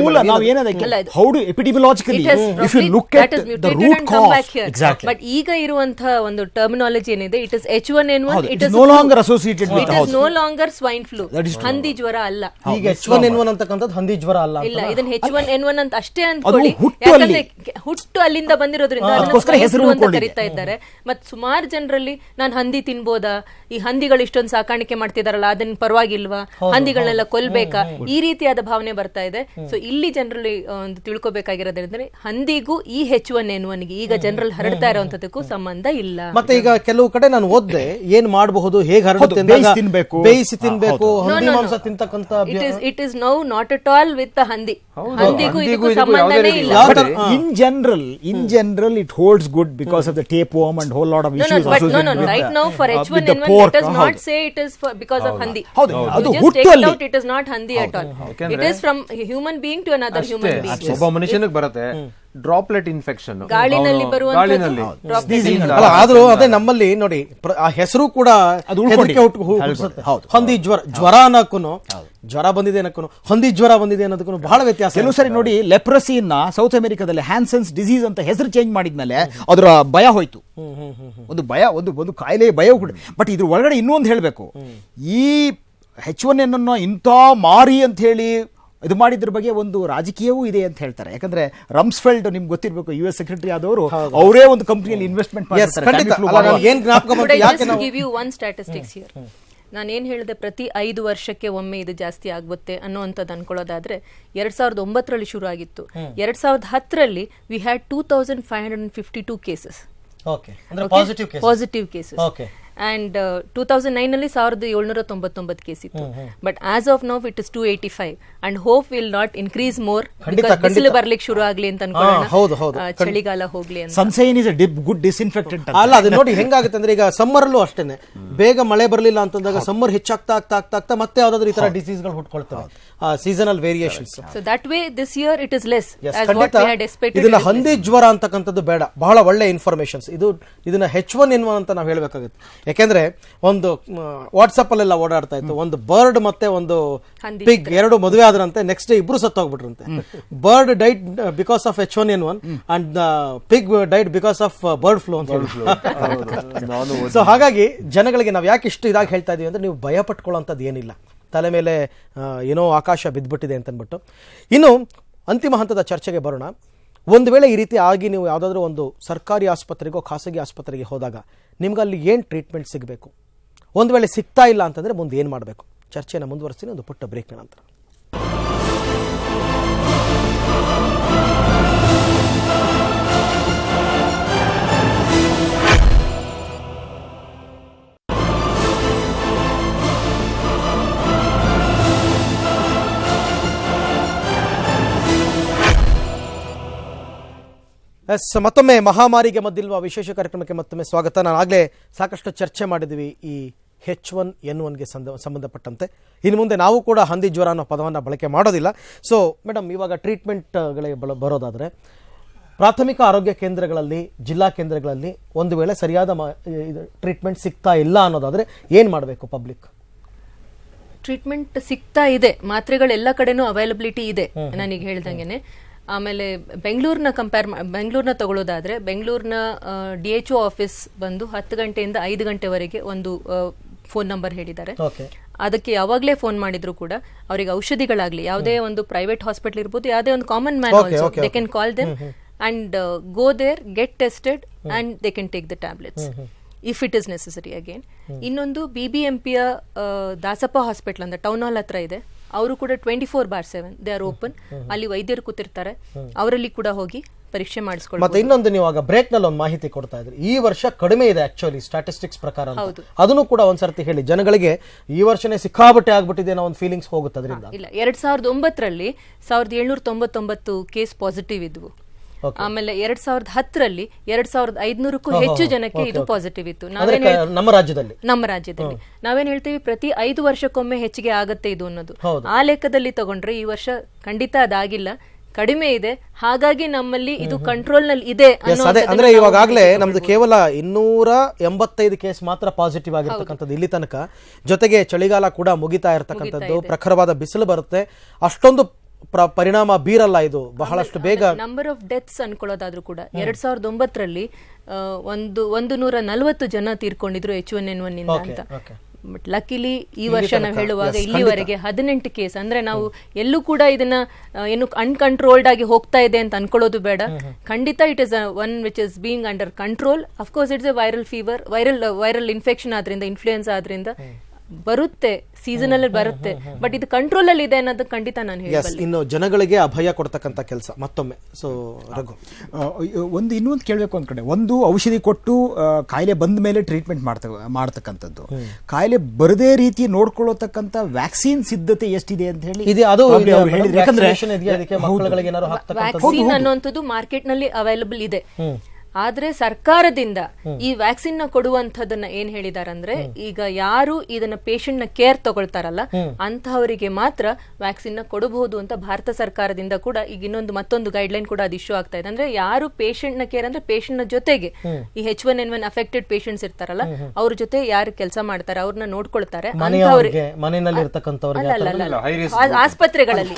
ಮೂಲ. ನಾವು ಏನದಕ್ಕೆ how do epidemiologically if you look at the root cause, exactly. But ಈಗ ಇರುವಂತಹ ಒಂದು ಟರ್ಮಿನಾಲಜಿ ಏನಿದೆ, it is H1N1, it is no longer associated with, it is no longer swine flu, ಹಂದಿ ಜ್ವರ ಅಲ್ಲ. ಈಗ H1N1 ಅಂತಕ್ಕಂಥದ್ದು ಹಂದಿ ಜ್ವರ ಅಲ್ಲ. ಇಲ್ಲ, ಇದನ್ನ H1N1 ಅಂತ ಅಷ್ಟೇ ಅಂದ್ಕೊಳ್ಳಿ, ಯಾಕಂದ್ರೆ ಹುಟ್ಟು ಅಲ್ಲಿಂದ ಬಂದಿರೋದ್ರಿಂದ ಹೆಸರು ಅಂತ ಕರೀತಾ ಇದ್ದಾರೆ. ಮತ್ ಸುಮಾರು ಜನರಲ್ಲಿ ನಾನು ಹಂದಿ ತಿನ್ಬೋದಾ, ಈ ಹಂದಿಗಳು ಇಷ್ಟೊಂದು ಸಾಕಾಣಿಕೆ ಮಾಡ್ತಿದಾರಲ್ಲ ಅದನ್ನ ಪರವಾಗಿಲ್ವಾ, ಹಂದಿಗಳನ್ನೆಲ್ಲ ಕೊಲ್ಬೇಕಾ, ಈ ರೀತಿಯಾದ ಭಾವನೆ ಬರ್ತಾ ಇದೆ. ಸೊ ಇಲ್ಲಿ ಜನರಲ್ಲಿ ಒಂದು ತಿಳ್ಕೊಬೇಕಾಗಿರೋದ್ರಿಂದ ಹಂದಿಗೂ ಈ H1N1 ಗೆ ಈಗ ಜನರಲ್ಲಿ ಹರಡ್ತಾ ಇರುವಂತದಕ್ಕೂ ಸಂಬಂಧ ಇಲ್ಲ. ಮತ್ತೆ ಈಗ ಕೆಲವು ಕಡೆ ನಾನು ಓದ್ದೆ, ಏನ್ ಮಾಡಬಹುದು, ಹೇಗೆ ಹರಡುತ್ತೆ, ಬೇಯಿಸಿ ತಿನ್ಬೇಕು, ಹಂದಿ ಮಾಂಸ ತಿಂತಕ್ಕಂತ. It is now not at all with the ಹಂದಿ, ಹಂದಿಗೂ ಇದಕ್ಕೂ ಸಂಬಂಧನೇ ಇಲ್ಲ. In general it holds good because of the tapeworm and whole lot of issues associated with right now for H1N1 let us not say it is because of handi. You just take it out, it is not handi at all. It is from human being to another human being. ಒಬ್ಬ ಮನುಷ್ಯನಿಗೆ ಬರುತ್ತೆ droplet infection, ಗಾಳಿನಲ್ಲಿ ಬರುವಂತದ್ದು. ಆದ್ರೂ ಅದೇ ನಮ್ಮಲ್ಲಿ ನೋಡಿ, ಆ ಹೆಸರು ಕೂಡ ಹಂದಿ ಜ್ವರ ಅನ್ನಕ್ಕೂ, ಜ್ವರ ಬಂದಿದೆ ಅನ್ನಕ್ಕೂ, ಹಂದಿ ಜ್ವರ ಬಂದಿದೆ ಅನ್ನೋದಕ್ಕೂ ಬಹಳ ವ್ಯತ್ಯಾಸ. ಕೆಲವು ಸರಿ ನೋಡಿ, ಲೆಪ್ರಸಿನ ಸೌತ್ ಅಮೆರಿಕಾದಲ್ಲಿ ಹ್ಯಾನ್ಸನ್ಸ್ ಡಿಸೀಸ್ ಅಂತ ಹೆಸರು ಚೇಂಜ್ ಮಾಡಿದ್ಮೇಲೆ ಅದರ ಭಯ ಹೋಯ್ತು. ಒಂದು ಭಯ, ಒಂದು ಕಾಯಿಲೆ ಭಯ ಕೂಡ. ಬಟ್ ಇದ್ರ ಒಳಗಡೆ ಇನ್ನೊಂದು ಹೇಳಬೇಕು, ಈ H1N1 ಇಂಥ ಮಾರಿ ಅಂತ ಹೇಳಿ ಇದು ಮಾಡಿದ್ರ ಬಗ್ಗೆ ಒಂದು ರಾಜಕೀಯವೂ ಇದೆ ಅಂತ ಹೇಳ್ತಾರೆ. ಯಾಕಂದ್ರೆ ರಮ್ಸ್ಫೆಲ್ಡ್ ನಿಮ್ಗೆ ಗೊತ್ತಿರಬೇಕು, US ಸೆಕ್ರೆಟರಿ ಆದವರು, ಅವರೇ ಒಂದು ಕಂಪನಿಯಲ್ಲಿ ಇನ್ವೆಸ್ಟ್ಮೆಂಟ್ ಮಾಡ್ತಾರೆ. ನಾನೇನ್ ಹೇಳಿದೆ, ಪ್ರತಿ 5 ವರ್ಷಕ್ಕೆ ಒಮ್ಮೆ ಇದು ಜಾಸ್ತಿ ಆಗುತ್ತೆ ಅನ್ನೋಂಥದ್ದು ಅನ್ಕೊಳ್ಳೋದಾದ್ರೆ 2009ರಲ್ಲಿ ಶುರು ಆಗಿತ್ತು. 2010ರಲ್ಲಿ we had 2552 cases, positive cases. And 2009ನಲ್ಲಿ 1799 ಕೇಸ್ ಇತ್ತು. But as of now it is 285 and hope will not increase more, ಬಿಸಿಲು ಬರ್ಲಿಕ್ಕೆ ಶುರು ಆಗ್ಲಿ ಅಂತ ಅನ್ಕೊಳ್ಳೋಣ, ಚಳಿಗಾಲ ಹೋಗ್ಲಿ ಅಂತ. Sunshine is a good disinfectant. ಅಲ್ಲ, ಅದು ನೋಡಿ ಹೆಂಗಾಗುತ್ತೆ ಅಂದ್ರೆ, ಈಗ ಸಮ್ಮರ್ ಅಲ್ಲೂ ಅಷ್ಟೇನೆ, ಬೇಗ ಮಳೆ ಬರಲಿಲ್ಲ ಅಂತಂದಾಗ ಸಮ್ಮರ್ ಹೆಚ್ಚಾಗ್ತಾ ಆಗ್ತಾ ಮತ್ತೆ ಯಾವ್ದಾದ್ರು ಈ ತರ ಡಿಸೀಸ್ ಗಳು ಹುಟ್ಕೊಳ್ತವೆ, seasonal variations. So that way this year it is less as what we had expected. ಇದನ್ನ ಹಂದಿ ಜ್ವರ ಅಂತಕ್ಕಂಥದ್ದು ಬೇಡ, ಬಹಳ ಒಳ್ಳೆ ಇನ್ಫಾರ್ಮೇಶನ್ಸ್. ಇದನ್ನ H1N1 ಅಂತ ನಾವು ಹೇಳ್ಬೇಕಾಗುತ್ತೆ. ಯಾಕೆಂದ್ರೆ ಒಂದು ವಾಟ್ಸ್ಆಪ್ ಅಲ್ಲೆಲ್ಲ ಓಡಾಡ್ತಾ ಇತ್ತು, ಒಂದು ಬರ್ಡ್ ಮತ್ತೆ ಒಂದು ಪಿಗ್ ಎರಡು ಮದುವೆ ಆದ್ರಂತೆ, ನೆಕ್ಸ್ಟ್ ಡೇ ಇಬ್ರು ಸತ್ತೋಗ್ಬಿಟ್ರಂತೆ. Bird died because of H1N1 and pig died because of bird flu ಅಂತ ಹೇಳಿ. ಸೊ ಹಾಗಾಗಿ ಜನಗಳಿಗೆ ನಾವು ಯಾಕೆ ಇಷ್ಟು ಇದಾಗಿ ಹೇಳ್ತಾ ಇದೀವಿ ಅಂದ್ರೆ, ನೀವು ಭಯ ಪಟ್ಕೊಳ್ಳೋಂಥದ್ದು ಏನಿಲ್ಲ. ತಲೆ ಮೇಲೆ ಏನೋ ಆಕಾಶ ಬಿದ್ದುಬಿಟ್ಟಿದೆ ಅಂತಂದ್ಬಿಟ್ಟು. ಇನ್ನು ಅಂತಿಮ ಹಂತದ ಚರ್ಚೆಗೆ ಬರೋಣ. ಒಂದು ವೇಳೆ ಈ ರೀತಿ ಆಗಿ ನೀವು ಯಾವುದಾದ್ರೂ ಒಂದು ಸರ್ಕಾರಿ ಆಸ್ಪತ್ರೆಗೋ ಖಾಸಗಿ ಆಸ್ಪತ್ರೆಗೆ ಹೋದಾಗ ನಿಮ್ಗೆ ಅಲ್ಲಿ ಏನು ಟ್ರೀಟ್ಮೆಂಟ್ ಸಿಗಬೇಕು, ಒಂದು ವೇಳೆ ಸಿಗ್ತಾ ಇಲ್ಲ ಅಂತಂದರೆ ಮುಂದೆ ಏನು ಮಾಡಬೇಕು? ಚರ್ಚೆಯನ್ನು ಮುಂದುವರಿಸ್ತೀನಿ ಒಂದು ಪುಟ್ಟ ಬ್ರೇಕ್ನ ನಂತರ. ಮತ್ತೊಮ್ಮೆ ಮಹಾಮಾರಿಗೆ ಮದ್ದಿಲ್ವಾ ವಿಶೇಷ ಕಾರ್ಯಕ್ರಮಕ್ಕೆ ಮತ್ತೊಮ್ಮೆ ಸ್ವಾಗತ. ನಾನು ಆಗಲೇ ಸಾಕಷ್ಟು ಚರ್ಚೆ ಮಾಡಿದ್ವಿ ಈ H1N1ಗೆ ಸಂಬಂಧಪಟ್ಟಂತೆ. ಇನ್ನು ಮುಂದೆ ನಾವು ಕೂಡ ಹಂದಿ ಜ್ವರ ಅನ್ನೋ ಪದವನ್ನು ಬಳಕೆ ಮಾಡೋದಿಲ್ಲ. ಸೊ ಮೇಡಮ್, ಇವಾಗ ಟ್ರೀಟ್ಮೆಂಟ್ಗಳಿಗೆ ಬರೋದಾದರೆ ಪ್ರಾಥಮಿಕ ಆರೋಗ್ಯ ಕೇಂದ್ರಗಳಲ್ಲಿ, ಜಿಲ್ಲಾ ಕೇಂದ್ರಗಳಲ್ಲಿ ಒಂದು ವೇಳೆ ಸರಿಯಾದ ಟ್ರೀಟ್ಮೆಂಟ್ ಸಿಗ್ತಾ ಇಲ್ಲ ಅನ್ನೋದಾದರೆ ಏನು ಮಾಡಬೇಕು ಪಬ್ಲಿಕ್? ಟ್ರೀಟ್ಮೆಂಟ್ ಸಿಗ್ತಾ ಇದೆ, ಮಾತ್ರೆಗಳೆಲ್ಲ ಕಡೆನೂ ಅವೈಲಬಿಲಿಟಿ ಇದೆ ನನಗೆ ಹೇಳ್ದಂಗೆನೆ. ಆಮೇಲೆ ಬೆಂಗಳೂರನ್ನ ತಗೊಳ್ಳೋದಾದ್ರೆ ಬೆಂಗಳೂರಿನ DHO ಆಫೀಸ್ ಬಂದು 10 ಗಂಟೆಯಿಂದ 5 ಗಂಟೆವರೆಗೆ ಒಂದು ಫೋನ್ ನಂಬರ್ ಹೇಳಿದ್ದಾರೆ. ಅದಕ್ಕೆ ಯಾವಾಗಲೇ ಫೋನ್ ಮಾಡಿದ್ರು ಕೂಡ ಅವರಿಗೆ ಔಷಧಿಗಳಾಗ್ಲಿ, ಯಾವುದೇ ಒಂದು ಪ್ರೈವೇಟ್ ಹಾಸ್ಪಿಟಲ್ ಇರ್ಬೋದು, ಯಾವುದೇ ಒಂದು common man also, they can call them and go there, get tested and they can take the tablets if it is necessary again. ಇನ್ನೊಂದು BBMPಯ ದಾಸಪ್ಪ ಹಾಸ್ಪಿಟಲ್ ಅಂತ ಟೌನ್ ಹಾಲ್ ಹತ್ರ ಇದೆ, ಅವರು ಕೂಡ 24/7 ದೇ ಆರ್ ಓಪನ್. ಅಲ್ಲಿ ವೈದ್ಯರು ಕೂತಿರ್ತಾರೆ, ಅವರಲ್ಲಿ ಕೂಡ ಹೋಗಿ ಪರೀಕ್ಷೆ ಮಾಡಿಸ್ಕೊಳ್ಳಿ. ಮತ್ತೆ ಇನ್ನೊಂದು, ನೀವು ಆಗ ಬ್ರೇಕ್ ನಲ್ಲಿ ಒಂದು ಮಾಹಿತಿ ಕೊಡ್ತಾ ಇದ್ರಿ, ಈ ವರ್ಷ ಕಡಿಮೆ ಇದೆ ಆಕ್ಚುಲಿ ಸ್ಟಾಟಿಸ್ಟಿಕ್ಸ್ ಪ್ರಕಾರ. ಅದನ್ನು ಕೂಡ ಒಂದ್ಸರ್ತಿ ಹೇಳಿ, ಜನಗಳಿಗೆ ಈ ವರ್ಷನೇ ಸಿಕ್ಕಾಬಟ್ಟೆ ಆಗ್ಬಿಟ್ಟಿದೆ ಅನ್ನೋ ಒಂದು ಫೀಲಿಂಗ್ಸ್ ಹೋಗುತ್ತೆ ಅದರಿಂದ. ಇಲ್ಲ, 2009ರಲ್ಲಿ 1799 ಕೇಸ್ ಪಾಸಿಟಿವ್ ಇದ್ವು. ಆಮೇಲೆ 2010ರಲ್ಲಿ 2500ಕ್ಕೂ ಹೆಚ್ಚು ಜನಕ್ಕೆ ಇದು ಪಾಸಿಟಿವ್ ಇತ್ತು. ನಮ್ಮ ರಾಜ್ಯದಲ್ಲಿ ನಾವೇನ್ ಹೇಳ್ತೀವಿ, ಪ್ರತಿ 5 ವರ್ಷಕ್ಕೊಮ್ಮೆ ಹೆಚ್ಚಿಗೆ ಆಗತ್ತೆ ಇದು ಅನ್ನೋದು. ಆ ಲೆಕ್ಕದಲ್ಲಿ ತಗೊಂಡ್ರೆ ಈ ವರ್ಷ ಖಂಡಿತ ಅದಾಗಿಲ್ಲ, ಕಡಿಮೆ ಇದೆ. ಹಾಗಾಗಿ ನಮ್ಮಲ್ಲಿ ಇದು ಕಂಟ್ರೋಲ್ ನಲ್ಲಿ ಇದೆ. ಅಂದ್ರೆ ಇವಾಗಲೇ ನಮ್ದು ಕೇವಲ 285 ಕೇಸ್ ಮಾತ್ರ ಪಾಸಿಟಿವ್ ಆಗಿರ್ತಕ್ಕಂಥದ್ದು ಇಲ್ಲಿ ತನಕ. ಜೊತೆಗೆ ಚಳಿಗಾಲ ಕೂಡ ಮುಗಿತಾ ಇರತಕ್ಕಂಥದ್ದು, ಪ್ರಖರವಾದ ಬಿಸಿಲು ಬರುತ್ತೆ, ಅಷ್ಟೊಂದು ಪರಿಣಾಮ ಬೀರಲ್ಲ ಇದು ಬಹಳಷ್ಟು ಬೇಗ. ನಂಬರ್ ಆಫ್ ಡೆತ್ಸ್ ಅನ್ಕೊಳ್ಳೋದಾದ್ರೂ ಕೂಡ 2009ರಲ್ಲಿ 140 ಜನ ತೀರ್ಕೊಂಡಿದ್ರು H1N1 ಇಂದ ಅಂತ. ಬಟ್ ಲಕಿಲಿ ಈ ವರ್ಷ ನಾವು ಹೇಳುವಾಗ ಇಲ್ಲಿವರೆಗೆ 18 ಕೇಸ್. ಅಂದ್ರೆ ನಾವು ಎಲ್ಲೂ ಕೂಡ ಇದನ್ನ ಏನು ಅನ್ಕಂಟ್ರೋಲ್ಡ್ ಆಗಿ ಹೋಗ್ತಾ ಇದೆ ಅಂತ ಅನ್ಕೊಳ್ಳೋದು ಬೇಡ. ಖಂಡಿತ it is one which is being under control. Of course it's A viral fever, viral infection ಆದ್ರಿಂದ, ಇನ್ಫ್ಲೂಯೆನ್ಸಾ ಆದ್ರಿಂದ ಬರುತ್ತೆ, ಸೀಸನಲ್ ಬರುತ್ತೆ, ಬಟ್ ಇದು ಕಂಟ್ರೋಲ್ ಅಲ್ಲಿ ಇದೆ ಅನ್ನೋದು ಖಂಡಿತ ನಾನು ಹೇಳಬಲ್ಲೆ. ಇನ್ನು ಜನಗಳಿಗೆ ಅಭಯ ಕೊಡ್ತಕ್ಕಂಥ ಕೆಲಸ ಮತ್ತೊಮ್ಮೆ. ಸೊ ರಘು, ಇನ್ನೊಂದು ಕೇಳಬೇಕು ಅಂದ್ ಕಡೆ, ಒಂದು ಔಷಧಿ ಕೊಟ್ಟು ಕಾಯಿಲೆ ಬಂದ ಮೇಲೆ ಟ್ರೀಟ್ಮೆಂಟ್ ಮಾಡ್ತಕ್ಕಂಥದ್ದು, ಕಾಯಿಲೆ ಬರದೇ ರೀತಿ ನೋಡ್ಕೊಳ್ಳತಕ್ಕಂಥ ವ್ಯಾಕ್ಸಿನ್ ಸಿದ್ಧತೆ ಎಷ್ಟಿದೆ ಅಂತ ಹೇಳಿ ಹೇಳಿದ್ರೆ, ಯಾಕಂದ್ರೆ ವ್ಯಾಕ್ಸಿನ್ ಅನ್ನುವಂಥದ್ದು ಮಾರ್ಕೆಟ್ ನಲ್ಲಿ ಅವೈಲಬಲ್ ಇದೆ. ಆದ್ರೆ ಸರ್ಕಾರದಿಂದ ಈ ವ್ಯಾಕ್ಸಿನ್ ನ ಕೊಡುವಂತದನ್ನ ಏನ್ ಹೇಳಿದಾರಂದ್ರೆ, ಈಗ ಯಾರು ಇದನ್ನ ಪೇಷಂಟ್ ನ ಕೇರ್ ತಗೊಳ್ತಾರಲ್ಲ ಅಂತಹವರಿಗೆ ಮಾತ್ರ ವ್ಯಾಕ್ಸಿನ್ ನ ಕೊಡಬಹುದು ಅಂತ ಭಾರತ ಸರ್ಕಾರದಿಂದ ಕೂಡ ಈಗ ಮತ್ತೊಂದು ಗೈಡ್ ಲೈನ್ ಕೂಡ ಅದು ಇಶ್ಯೂ ಆಗ್ತಾ ಇದೆ. ಅಂದ್ರೆ ಯಾರು ಪೇಷಂಟ್ ನ ಕೇರ್ ಅಂದ್ರೆ ಪೇಷಂಟ್ ನ ಜೊತೆಗೆ ಈ H1N1 ಅಫೆಕ್ಟೆಡ್ ಪೇಷಂಟ್ಸ್ ಇರ್ತಾರಲ್ಲ, ಅವ್ರ ಜೊತೆ ಯಾರು ಕೆಲಸ ಮಾಡ್ತಾರೆ, ಅವ್ರನ್ನ ನೋಡ್ಕೊಳ್ತಾರೆ, ಆಸ್ಪತ್ರೆಗಳಲ್ಲಿ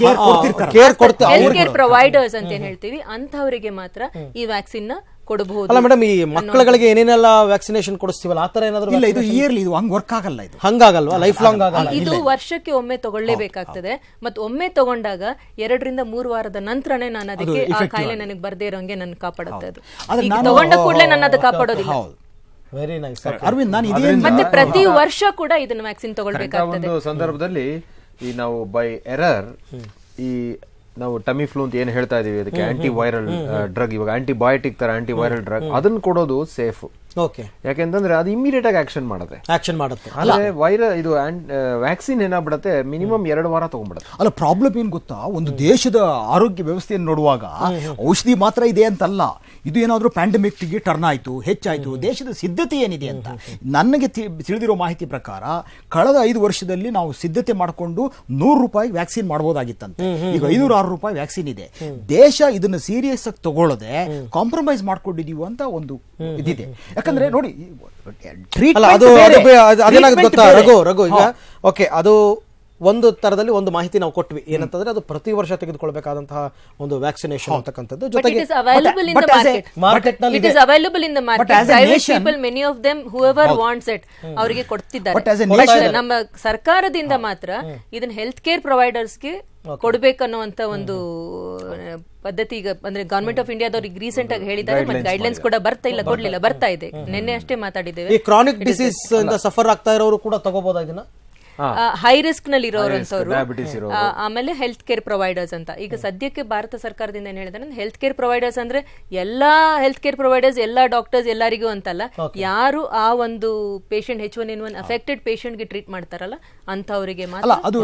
ಹೆಲ್ತ್ ಕೇರ್ ಪ್ರೊವೈಡರ್ಸ್ ಅಂತ ಏನ್ ಹೇಳ್ತೀವಿ, ಅಂತಹವರಿಗೆ ಮಾತ್ರ ಈ ವ್ಯಾಕ್ಸಿನ್ ನ ಕೊಡಬಹುದು. ಅಲ್ಲ ಮೇಡಮ್, ಈ ಮಕ್ಕಳುಗಳಿಗೆ ಏನೇನೆಲ್ಲ ವ್ಯಾಕ್ಸಿನೇಷನ್ ಕೊಡಿಸ್ತೀವಲ್ಲ ಆತರ ಏನಾದ್ರು? ಇಲ್ಲ, ಇದು ಇಯರ್ಲಿ, ಇದು ಹಂಗ್ ವರ್ಕ್ ಆಗಲ್ಲ, ಇದು ಹಂಗಾಗಲ್ವಾ, ಲೈಫ್ ಲಾಂಗ್ ಆಗಲ್ಲ. ಇದು ವರ್ಷಕ್ಕೆ ಒಮ್ಮೆ ತಗೊಳ್ಳೇಬೇಕಾಗ್ತದೆ. ಮತ್ತೆ ಒಮ್ಮೆ ತಗೊಂಡಾಗ 2 ರಿಂದ 3 ವಾರದ ನಂತರನೇ ನಾನು ಅದಕ್ಕೆ ಆ ಕಾಯಿಲೆ ನನಗೆ ಬರ್ದೇ ಇರೋಂಗೆ ನನ್ನ ಕಾಪಾಡುತ್ತೆ. ಅದು ಈಗ ತಗೊಂಡ ಕೂಡಲೇ ನನ್ನ ಅದು ಕಾಪಾಡೋದಿಲ್ಲ. Very nice Arvind. ಮತ್ತೆ ಪ್ರತಿ ವರ್ಷ ಕೂಡ ಇದನ್ನ ವ್ಯಾಕ್ಸಿನ್ ತಗೊಳ್ಬೇಕಾಗ್ತದೆ. ಒಂದು ಸಂದರ್ಭದಲ್ಲಿ ಈ ನಾವು ಬೈ ಎರರ್ ಈ ನಾವು ಟಮಿ ಫ್ಲೂ ಅಂತ ಏನ್ ಹೇಳ್ತಾ ಇದೀವಿ, ಅದಕ್ಕೆ ಆಂಟಿ ವೈರಲ್ ಡ್ರಗ್, ಇವಾಗ ಆಂಟಿಬಯೋಟಿಕ್ ತರ ಆಂಟಿ ವೈರಲ್ ಡ್ರಗ್, ಅದನ್ನ ಕೊಡೋದು ಸೇಫ್. ಯಾಕೆಂತಂದ್ರೆ ಅದು ಇಮಿಡಿಯೇಟ್ ಆಗಿ ಆಕ್ಷನ್ ಮಾಡುತ್ತೆ. ಆದ್ರೆ ಇದು ವ್ಯಾಕ್ಸಿನ್ ಏನಾಗ್ಬಿಡತ್ತೆ, ಮಿನಿಮಮ್ 2 ವಾರ ತಗೊಂಡ್ಬಿಡುತ್ತೆ. ಅಲ್ಲ, ಪ್ರಾಬ್ಲಮ್ ಏನ್ ಗೊತ್ತಾ, ಒಂದು ದೇಶದ ಆರೋಗ್ಯ ವ್ಯವಸ್ಥೆಯನ್ನು ನೋಡುವಾಗ ಔಷಧಿ ಮಾತ್ರ ಇದೆ ಅಂತಲ್ಲ, ಇದು ಏನಾದ್ರೂ ಪ್ಯಾಂಡಮಿಕ್ ಗೆ ಟರ್ನ್ ಆಯ್ತು, ಹೆಚ್ಚಾಯ್ತು, ದೇಶದ ಸಿದ್ಧತೆ ಏನಿದೆ ಅಂತ ನನಗೆ ತಿಳಿದಿರೋ ಮಾಹಿತಿ ಪ್ರಕಾರ ಕಳೆದ 5 ವರ್ಷದಲ್ಲಿ ನಾವು ಸಿದ್ಧತೆ ಮಾಡಿಕೊಂಡು ₹100 ವ್ಯಾಕ್ಸಿನ್ ಮಾಡಬಹುದಾಗಿತ್ತಂತೆ. ಈಗ ₹506 ವ್ಯಾಕ್ಸಿನ್ ಇದೆ. ದೇಶ ಇದನ್ನ ಸೀರಿಯಸ್ ಆಗಿ ತಗೊಳ್ಳದೆ ಕಾಂಪ್ರಮೈಸ್ ಮಾಡ್ಕೊಂಡಿದೀವಿ ಅಂತ ಒಂದು ಇದಿದೆ. ಯಾಕಂದ್ರೆ ನೋಡಿ, ಅದೇನಾಗುತ್ತೆ ಗೊತ್ತಾ ರಘು, ಈಗ ಓಕೆ, ಅದು ಒಂದು ತರದಲ್ಲಿ ಒಂದು ಮಾಹಿತಿ ನಾವು ಕೊಟ್ವಿ ಏನಂತಂದ್ರೆ ಅದು ಪ್ರತಿ ವರ್ಷ ತೆಗೆದುಕೊಳ್ಬೇಕಾದಂತಹ ಒಂದು ವ್ಯಾಕ್ಸಿನೇಷನ್ ಅಂತಕ್ಕಂಥದ್ದು But ಜೊತೆಗೆ it is available in the but as a- market. market ನಲ್ಲಿ It is available in the market. But as a Private nation- people, many of them, whoever wants it, ಅವರಿಗೆ ಕೊಡ್ತಿದ್ದಾರೆ. But as a But nation- ನಮ್ಮ ಸರ್ಕಾರದಿಂದ ಮಾತ್ರ ಇದನ್ನ health care ಪ್ರೊವೈಡರ್ಸ್ಗೆ ಕೊಡ್ಬೇಕನ್ನೋಂತ ಒಂದು ಪದ್ಧತಿ ಈಗ ಅಂದ್ರೆ ಗವರ್ಮೆಂಟ್ ಆಫ್ ಇಂಡಿಯಾದವ್ರಿಗೆ ರೀಸೆಂಟ್ ಆಗಿ ಹೇಳಿದ್ದಾರೆ. ಮತ್ತೆ ಗೈಡ್ಲೈನ್ಸ್ ಕೂಡ ಬರ್ತಾ ಇದೆ. ನಿನ್ನೆ ಅಷ್ಟೇ ಮಾತಾಡಿದ್ದೇವೆ. ಈ ಕ್ರಾನಿಕ್ ಡಿಸೀಸ್ ಇಂದ ಸಫರ್ ಆಗ್ತಾ ಇರೋರು ಕೂಡ ತಗೋಬಹುದಾ ಇದನ್ನ? ಹೈ ರಿಸ್ಕ್ ನಲ್ಲಿ ಇರೋರಂತವ್ರು, diabetes ಇರೋರು. ಆಮೇಲೆ ಹೆಲ್ತ್ ಕೇರ್ ಪ್ರೊವೈಡರ್ಸ್ ಅಂತ. ಈಗ ಸದ್ಯಕ್ಕೆ ಭಾರತ ಸರ್ಕಾರದಿಂದ ಏನ್ ಹೇಳಿದ್ರೆ ಹೆಲ್ತ್ ಕೇರ್ ಪ್ರೊವೈಡರ್ಸ್ ಅಂದ್ರೆ ಎಲ್ಲಾ ಹೆಲ್ತ್ ಕೇರ್ ಪ್ರೊವೈಡರ್ಸ್, ಎಲ್ಲಾ ಡಾಕ್ಟರ್ಸ್ ಎಲ್ಲರಿಗೂ ಅಂತಲ್ಲ, ಯಾರು ಆ ಒಂದು ಪೇಷಂಟ್ H1N1 ಅಫೆಕ್ಟೆಡ್ ಪೇಷಂಟ್ ಗೆ ಟ್ರೀಟ್ ಮಾಡ್ತಾರಲ್ಲ ಅಂತವರಿಗೆ ಅಲ್ಲ ಮಾತ್ರ. ಅದು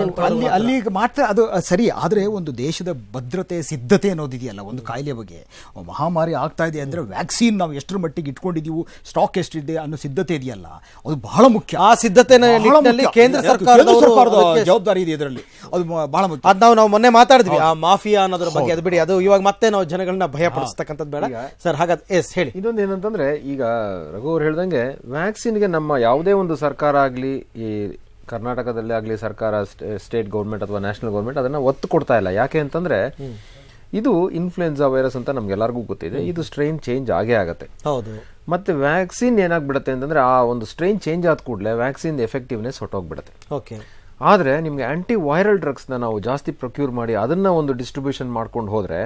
ಅಲ್ಲಿ ಮಾತ್ರ ಅದು ಸರಿ. ಆದ್ರೆ ಒಂದು ದೇಶದ ಭದ್ರತೆ ಸಿದ್ಧತೆ ಅನ್ನೋದಿದೆಯಲ್ಲ ಒಂದು ಕಾಯಿಲೆ ಬಗ್ಗೆ, ಮಹಾಮಾರಿ ಆಗ್ತಾ ಇದೆ ಅಂದ್ರೆ ವ್ಯಾಕ್ಸಿನ್ ನಾವು ಎಷ್ಟರ ಮಟ್ಟಿಗೆ ಇಟ್ಕೊಂಡಿದೀವಿ, ಸ್ಟಾಕ್ ಎಷ್ಟಿದೆ ಅನ್ನೋ ಸಿದ್ಧತೆ ಇದೆಯಲ್ಲ, ಅದು ಬಹಳ ಮುಖ್ಯ. ಆ ಸಿದ್ಧತೆ ನಿಟ್ಟಿನಲ್ಲಿ ಕೇಂದ್ರ ಸರ್ಕಾರದ ಜವಾಬ್ದಾರಿ ಇದೆ ಇದರಲ್ಲಿ, ಅದು ಬಹಳ ಮುಖ್ಯ. ಅದ್ ನಾವು ಮೊನ್ನೆ ಮಾತಾಡಿದ್ವಿ ಆ ಮಾಫಿಯಾ ಅನ್ನೋದ್ರ ಬಗ್ಗೆ. ಅದು ಬಿಡಿ, ಅದು ಇವಾಗ ಮತ್ತೆ ನಾವು ಜನಗಳನ್ನ ಭಯ ಪಡಿಸ್ತಕ್ಕಂಥದ್ದು ಬೇಡ ಸರ್. ಹಾಗಾದ್ರೆ ಎಸ್ ಹೇಳಿ. ಇದೊಂದು ಏನಂತಂದ್ರೆ, ಈಗ ರಘು ಅವ್ರು ಹೇಳ್ದಂಗೆ ವ್ಯಾಕ್ಸಿನ್ಗೆ ನಮ್ಮ ಯಾವುದೇ ಒಂದು ಸರ್ಕಾರ ಆಗ್ಲಿ, ಈ ಕರ್ನಾಟಕದಲ್ಲಿ ಆಗ್ಲಿ ಸರ್ಕಾರ, ಸ್ಟೇಟ್ ಗೌರ್ಮೆಂಟ್ ಅಥವಾ ನ್ಯಾಷನಲ್ ಗೌರ್ಮೆಂಟ್ ಅದನ್ನ ಒತ್ತು ಕೊಡ್ತಾ ಇಲ್ಲ. ಯಾಕೆ ಅಂತಂದ್ರೆ ಇದು ಇನ್ಫ್ಲುಯೆನ್ಸಾ ವೈರಸ್ ಅಂತ ನಮ್ಗೆಲ್ಲರಿಗೂ ಗೊತ್ತಿದೆ. ಇದು ಸ್ಟ್ರೈನ್ ಚೇಂಜ್ ಆಗೇ ಆಗತ್ತೆ. ಹೌದು. ಮತ್ತೆ ವ್ಯಾಕ್ಸಿನ್ ಏನಾಗ್ಬಿಡುತ್ತೆ ಅಂತಂದ್ರೆ, ಆ ಒಂದು ಸ್ಟ್ರೈನ್ ಚೇಂಜ್ ಆದ ಕೂಡಲೇ ವ್ಯಾಕ್ಸಿನ್ ಎಫೆಕ್ಟಿವ್ನೆಸ್ ಹೊಟ್ಟೋಗ್ಬಿಡುತ್ತೆ. ಓಕೆ. ಆದ್ರೆ ನಿಮ್ಗೆ ಆಂಟಿ ವೈರಲ್ ಡ್ರಗ್ಸ್ ನ ನಾವು ಜಾಸ್ತಿ ಪ್ರೊಕ್ಯೂರ್ ಮಾಡಿ ಅದನ್ನ ಒಂದು ಡಿಸ್ಟ್ರಿಬ್ಯೂಷನ್ ಮಾಡ್ಕೊಂಡು ಹೋದ್ರೆ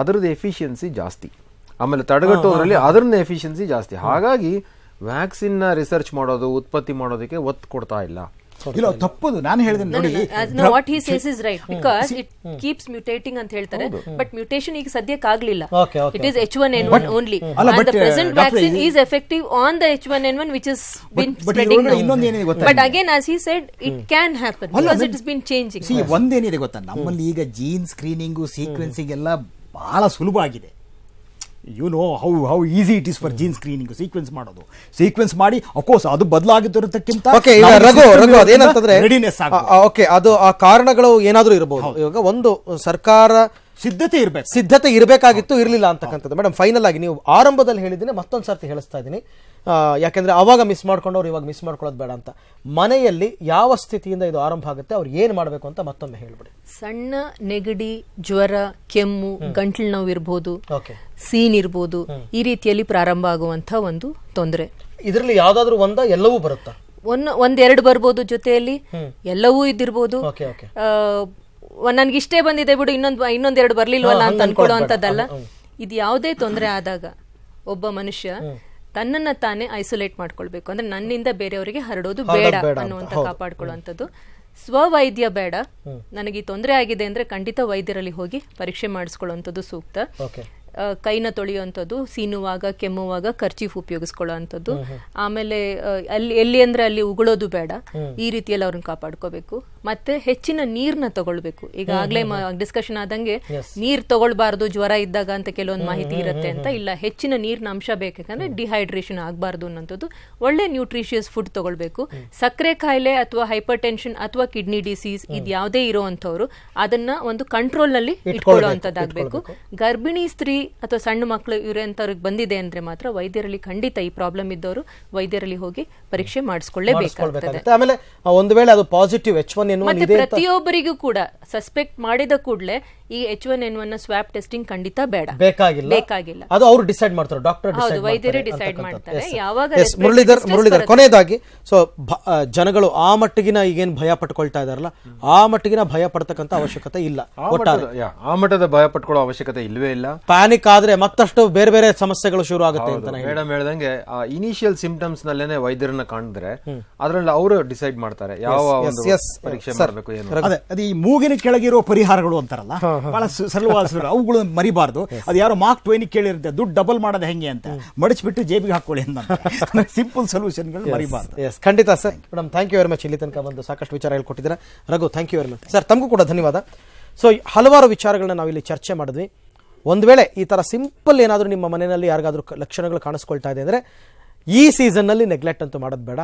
ಅದರದ್ದು ಎಫಿಷಿಯನ್ಸಿ ಜಾಸ್ತಿ, ಆಮೇಲೆ ತಡೆಗಟ್ಟೋದ್ರಲ್ಲಿ ಅದನ್ನ ಎಫಿಷಿಯನ್ಸಿ ಜಾಸ್ತಿ. ಹಾಗಾಗಿ ವ್ಯಾಕ್ಸಿನ್ ನ ರಿಸರ್ಚ್ ಮಾಡೋದು, ಉತ್ಪತ್ತಿ ಮಾಡೋದಕ್ಕೆ ಒತ್ತು ಕೊಡ್ತಾ ಇಲ್ಲ. ಇಲ್ಲ, ತಪ್ಪದು. ನಾನು ಹೇಳಿದೆ ನೋಡಿ, what he says is right, because it keeps ಮ್ಯೂಟೇಟಿಂಗ್ ಅಂತ ಹೇಳ್ತಾರೆ. ಬಟ್ ಮ್ಯೂಟೇಷನ್ ಈಗ ಸದ್ಯಕ್ಕೆ ಆಗ್ಲಿಲ್ಲ. It is H1N1 only. And the present vaccine is effective on the H1N1 which has been spreading now. But again, as he said, it can happen because it has been changing. ಒಂದೇನಿದೆ ಗೊತ್ತಾ, ನಮ್ಮಲ್ಲಿ ಈಗ gene screening, sequencing ಎಲ್ಲ ಬಹಳ ಸುಲಭ ಆಗಿದೆ. You know how easy it is for gene screening, sequence ಮಾಡೋದು. Sequence ಮಾಡಿ of course ಅದು ಬದಲಾಗಿದ್ದಕ್ಕಿಂತ ರಘು ಅದೇನಂತಂದ್ರೆ ರೆಡಿನೆಸ್ ಓಕೆ, ಅದು ಆ ಕಾರಣಗಳು ಏನಾದ್ರೂ ಇರಬಹುದು. ಇವಾಗ ಒಂದು ಸರ್ಕಾರ ಸಿದ್ಧತೆ ಇರಬೇಕಾಗಿತ್ತು, ಇರಲಿಲ್ಲ ಅಂತಕ್ಕಂಥದ್ದು. ಮೇಡಮ್, ಫೈನಲ್ ಆಗಿ ನೀವು ಆರಂಭದಲ್ಲಿ ಹೇಳಿದ್ದೀನಿ, ಮತ್ತೊಂದು ಸರ್ತಿ ಹೇಳಿಸ್ತಾ ಇದ್ದೀನಿ, ಯಾಕೆಂದ್ರೆ ಅವಾಗ ಮಿಸ್ ಮಾಡ್ಕೊಂಡವ್ರು ಇವಾಗ ಮಿಸ್ ಮಾಡ್ಕೊಳ್ಳೋದು ಬೇಡ ಅಂತ. ಮನೆಯಲ್ಲಿ ಯಾವ ಸ್ಥಿತಿಯಿಂದ ಇದು ಆರಂಭ ಆಗುತ್ತೆ, ಅವ್ರು ಏನ್ ಮಾಡಬೇಕು ಅಂತ ಮತ್ತೊಮ್ಮೆ ಹೇಳ್ಬಿಡಿ. ಸಣ್ಣ ನೆಗಡಿ, ಜ್ವರ, ಕೆಮ್ಮು, ಗಂಟ್ಲು ನೋವು ಇರ್ಬೋದು, ಸೀನ್ ಇರ್ಬೋದು, ಈ ರೀತಿಯಲ್ಲಿ ಪ್ರಾರಂಭ ಆಗುವಂತ ಒಂದು ತೊಂದರೆ. ಇದರಲ್ಲಿ ಯಾವ್ದಾದ್ರು ಎಲ್ಲವೂ ಬರುತ್ತಾ? ಒಂದೆರಡು ಬರ್ಬೋದು, ಜೊತೆಯಲ್ಲಿ ಎಲ್ಲವೂ ಇದ್ದಿರ್ಬೋದು. ನನ್ಗೆ ಇಷ್ಟೇ ಬಂದಿದೆ ಬಿಡು, ಇನ್ನೊಂದೆರಡು ಬರ್ಲಿಲ್ವಲ್ಲ ಅಂತ ಅನ್ಕೊಳ್ಳುವಂತದ್ದಲ್ಲ. ಇದು ಯಾವುದೇ ತೊಂದರೆ ಆದಾಗ ಒಬ್ಬ ಮನುಷ್ಯ ತನ್ನನ್ನ ತಾನೇ ಐಸೋಲೇಟ್ ಮಾಡ್ಕೊಳ್ಬೇಕು. ಅಂದ್ರೆ ನನ್ನಿಂದ ಬೇರೆಯವರಿಗೆ ಹರಡೋದು ಬೇಡ ಅನ್ನುವಂತ ಕಾಪಾಡ್ಕೊಳ್ಳುವಂಥದ್ದು. ಸ್ವವೈದ್ಯ ಬೇಡ, ನನಗೆ ಈ ತೊಂದರೆ ಆಗಿದೆ ಅಂದ್ರೆ ಖಂಡಿತ ವೈದ್ಯರಲ್ಲಿ ಹೋಗಿ ಪರೀಕ್ಷೆ ಮಾಡಿಸ್ಕೊಳ್ಳುವಂಥದ್ದು ಸೂಕ್ತ. ಕೈನ ತೊಳೆಯುವಂಥದ್ದು, ಸೀನುವಾಗ, ಕೆಮ್ಮುವಾಗ ಕರ್ಚೀಫ್ ಉಪಯೋಗಿಸ್ಕೊಳ್ಳುವಂಥದ್ದು. ಆಮೇಲೆ ಎಲ್ಲಿ ಅಂದ್ರೆ ಅಲ್ಲಿ ಉಗುಳೋದು ಬೇಡ. ಈ ರೀತಿಯಲ್ಲಿ ಅವ್ರನ್ನ ಕಾಪಾಡ್ಕೋಬೇಕು. ಮತ್ತೆ ಹೆಚ್ಚಿನ ನೀರ್ನ ತಗೊಳ್ಬೇಕು. ಈಗ ಆಗ್ಲೇ ಡಿಸ್ಕಷನ್ ಆದಂಗೆ ನೀರ್ ತಗೊಳ್ಬಾರ್ದು ಜ್ವರ ಇದ್ದಾಗ ಅಂತ ಕೆಲವೊಂದು ಮಾಹಿತಿ ಇರುತ್ತೆ ಅಂತ. ಇಲ್ಲ, ಹೆಚ್ಚಿನ ನೀರಿನ ಅಂಶ ಬೇಕಂದ್ರೆ ಡಿಹೈಡ್ರೇಷನ್ ಆಗಬಾರ್ದು ಅನ್ನೋಂಥದ್ದು. ಒಳ್ಳೆ ನ್ಯೂಟ್ರಿಷಿಯಸ್ ಫುಡ್ ತಗೊಳ್ಬೇಕು. ಸಕ್ಕರೆ ಕಾಯಿಲೆ ಅಥವಾ ಹೈಪರ್ ಟೆನ್ಷನ್ ಅಥವಾ ಕಿಡ್ನಿ ಡಿಸೀಸ್ ಇದು ಯಾವುದೇ ಇರುವಂತವ್ರು ಅದನ್ನ ಒಂದು ಕಂಟ್ರೋಲ್ ನಲ್ಲಿ ಇಟ್ಕೊಳ್ಳುವಂತದ್ದಾಗಬೇಕು. ಗರ್ಭಿಣಿ ಸ್ತ್ರೀ ಅಥವಾ ಸಣ್ಣ ಮಕ್ಕಳು ಇವ್ರಂತವ್ರಿಗೆ ಬಂದಿದೆ ಅಂದ್ರೆ ಮಾತ್ರ ವೈದ್ಯರಲ್ಲಿ ಖಂಡಿತ ಈ ಪ್ರಾಬ್ಲಮ್ ಇದ್ದವರು ವೈದ್ಯರಲ್ಲಿ ಹೋಗಿ ಪರೀಕ್ಷೆ ಮಾಡಿಸ್ಕೊಳ್ಳೇಬೇಕಾಗ್ತದೆ. ಆಮೇಲೆ ಒಂದು ವೇಳೆ ಅದು ಪಾಸಿಟಿವ್ H1N1 ಮತ್ತೆ ಪ್ರತಿಯೊಬ್ಬರಿಗೂ ಕೂಡ ಸಸ್ಪೆಕ್ಟ್ ಮಾಡಿದ ಕೂಡಲೇ ಈ H1N1 ನ ಸ್ವಾಬ್ ಟೆಸ್ಟಿಂಗ್ ಖಂಡಿತ ಬೇಕಾಗಿಲ್ಲ. ಅದು ಅವರು ಡಿಸೈಡ್ ಮಾಡ್ತಾರೆ, ಡಾಕ್ಟರ್ ವೈದ್ಯರೇ ಡಿಸೈಡ್ ಮಾಡ್ತಾರೆ. ಯಾವಾಗ ಮುರಳೀಧರ್ ಕೊನೆಯದಾಗಿ, ಸೊ ಜನಗಳು ಆ ಮಟ್ಟಿಗಿನ ಈಗೇನ್ ಭಯ ಪಟ್ಕೊಳ್ತಾ ಇದಾರಲ್ಲ, ಆ ಮಟ್ಟಿಗಿನ ಭಯ ಪಡ್ತಕ್ಕಂತ ಅವಶ್ಯಕತೆ ಇಲ್ಲ. ಆ ಮಟ್ಟದ ಭಯ ಪಟ್ಕೊಳ್ಳೋ ಅವಶ್ಯಕತೆ ಇಲ್ವೇ ಇಲ್ಲ. ಪ್ಯಾನಿಕ್ ಆದ್ರೆ ಮತ್ತಷ್ಟು ಬೇರೆ ಬೇರೆ ಸಮಸ್ಯೆಗಳು ಶುರು ಆಗುತ್ತೆ ಅಂತ ಮೇಡಮ್ ಹೇಳ್ದಂಗೆ ಇನಿಷಿಯಲ್ ಸಿಂಪ್ಟಮ್ಸ್ ನಲ್ಲೇನೆ ವೈದ್ಯರನ್ನ ಕಾಣಿದ್ರೆ ಅದ್ರಲ್ಲಿ ಅವರು ಡಿಸೈಡ್ ಮಾಡ್ತಾರೆ ಯಾವ ಪರೀಕ್ಷೆ ಮಾಡಬೇಕು ಏನು. ಅದೇ ಈ ಮೂಗಿನ ಕೆಳಗಿರೋ ಪರಿಹಾರಗಳು ಅಂತಾರಲ್ಲ, ಬಹಳ ಸರಳವಾದ ಅವುಗಳು ಮರಿಬಾರ್ದು. ಅದು ಯಾರೋ ಮಾರ್ಕ್ ಟ್ವೇನ್ ಕೇಳಿರುತ್ತೆ, ದುಡ್ಡು ಡಬಲ್ ಮಾಡೋದು ಹೆಂಗೆ ಅಂತ, ಮಡಚಿಬಿಟ್ಟು ಜೇಬಿಗೆ ಹಾಕೊಳ್ಳಿ ಅಂತ. ಸಿಂಪಲ್ ಸೊಲ್ಯೂಷನ್ಗಳು ಮರಿಬಾರ್ದು. ಖಂಡಿತ sir. Madam, thank you very much. ಇಲ್ಲಿ ತನಕ ಬಂದು ಸಾಕಷ್ಟು ವಿಚಾರ ಹೇಳ್ಕೊಟ್ಟಿದ್ದೀರಾ. Raghu, thank you very much sir. ತಮಗೂ ಕೂಡ ಧನ್ಯವಾದ. ಸೊ ಹಲವಾರು ವಿಚಾರಗಳನ್ನ ನಾವಿಲ್ಲಿ ಚರ್ಚೆ ಮಾಡಿದ್ವಿ. ಒಂದು ವೇಳೆ ಈ ಥರ ಸಿಂಪಲ್ ಏನಾದರೂ ನಿಮ್ಮ ಮನೆಯಲ್ಲಿ ಯಾರಿಗಾದ್ರೂ ಲಕ್ಷಣಗಳು ಕಾಣಿಸ್ಕೊಳ್ತಾ ಇದೆ ಅಂದರೆ ಈ ಸೀಸನ್ನಲ್ಲಿ ನೆಗ್ಲೆಕ್ಟ್ ಅಂತೂ ಮಾಡೋದು ಬೇಡ.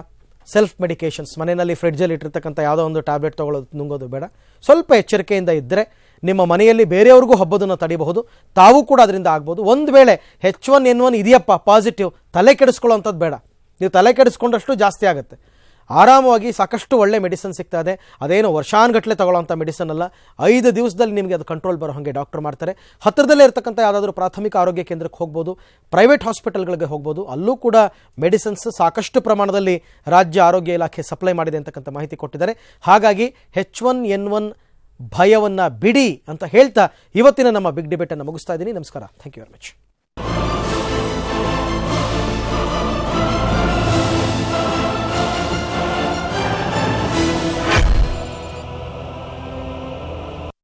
ಸೆಲ್ಫ್ ಮೆಡಿಕೇಶನ್ಸ್ ಮನೆಯಲ್ಲಿ ಫ್ರಿಡ್ಜಲ್ಲಿ ಇಟ್ಟಿರ್ತಕ್ಕಂಥ ಯಾವುದೋ ಒಂದು ಟ್ಯಾಬ್ಲೆಟ್ ತೊಗೊಳ್ಳೋದು, ನುಂಗೋದು ಬೇಡ. ಸ್ವಲ್ಪ ಎಚ್ಚರಿಕೆಯಿಂದ ಇದ್ದರೆ ನಿಮ್ಮ ಮನೆಯಲ್ಲಿ ಬೇರೆಯವ್ರಿಗೂ ಹಬ್ಬದನ್ನು ತಡಿಬಹುದು, ತಾವು ಕೂಡ ಅದರಿಂದ ಆಗ್ಬೋದು. ಒಂದು ವೇಳೆ H1N1 ಇದೆಯಪ್ಪ ಪಾಸಿಟಿವ್, ತಲೆ ಕೆಡಿಸ್ಕೊಳ್ಳೋವಂಥದ್ದು ಬೇಡ. ನೀವು ತಲೆ ಕೆಡಿಸ್ಕೊಂಡಷ್ಟು ಜಾಸ್ತಿ ಆಗುತ್ತೆ. ಆರಾಮವಾಗಿ ಸಾಕಷ್ಟು ಒಳ್ಳೆ ಮೆಡಿಸಿನ್ ಸಿಗ್ತಾ ಇದೆ. ಅದೇನು ವರ್ಷಾನುಗಟ್ಟಲೆ ತಗೊಳ್ಳೋಂಥ ಮೆಡಿಸಿನ್ ಅಲ್ಲ, 5 ದಿವಸದಲ್ಲಿ ನಿಮಗೆ ಅದು ಕಂಟ್ರೋಲ್ ಬರೋ ಹಾಗೆ ಡಾಕ್ಟರ್ ಮಾಡ್ತಾರೆ. ಹತ್ತಿರದಲ್ಲೇ ಇರತಕ್ಕಂಥ ಯಾವುದಾದ್ರೂ ಪ್ರಾಥಮಿಕ ಆರೋಗ್ಯ ಕೇಂದ್ರಕ್ಕೆ ಹೋಗ್ಬೋದು, ಪ್ರೈವೇಟ್ ಹಾಸ್ಪಿಟಲ್ಗಳಿಗೆ ಹೋಗ್ಬೋದು, ಅಲ್ಲೂ ಕೂಡ ಮೆಡಿಸಿನ್ಸ್ ಸಾಕಷ್ಟು ಪ್ರಮಾಣದಲ್ಲಿ ರಾಜ್ಯ ಆರೋಗ್ಯ ಇಲಾಖೆ ಸಪ್ಲೈ ಮಾಡಿದೆ ಅಂತಕ್ಕಂಥ ಮಾಹಿತಿ ಕೊಟ್ಟಿದ್ದಾರೆ. ಹಾಗಾಗಿ H1N1 ಭಯವನ್ನು ಬಿಡಿ ಅಂತ ಹೇಳ್ತಾ ಇವತ್ತಿನ ನಮ್ಮ ಬಿಗ್ ಡಿಬೇಟನ್ನು ಮುಗಿಸ್ತಾ ಇದ್ದೀನಿ. ನಮಸ್ಕಾರ. Thank you very much.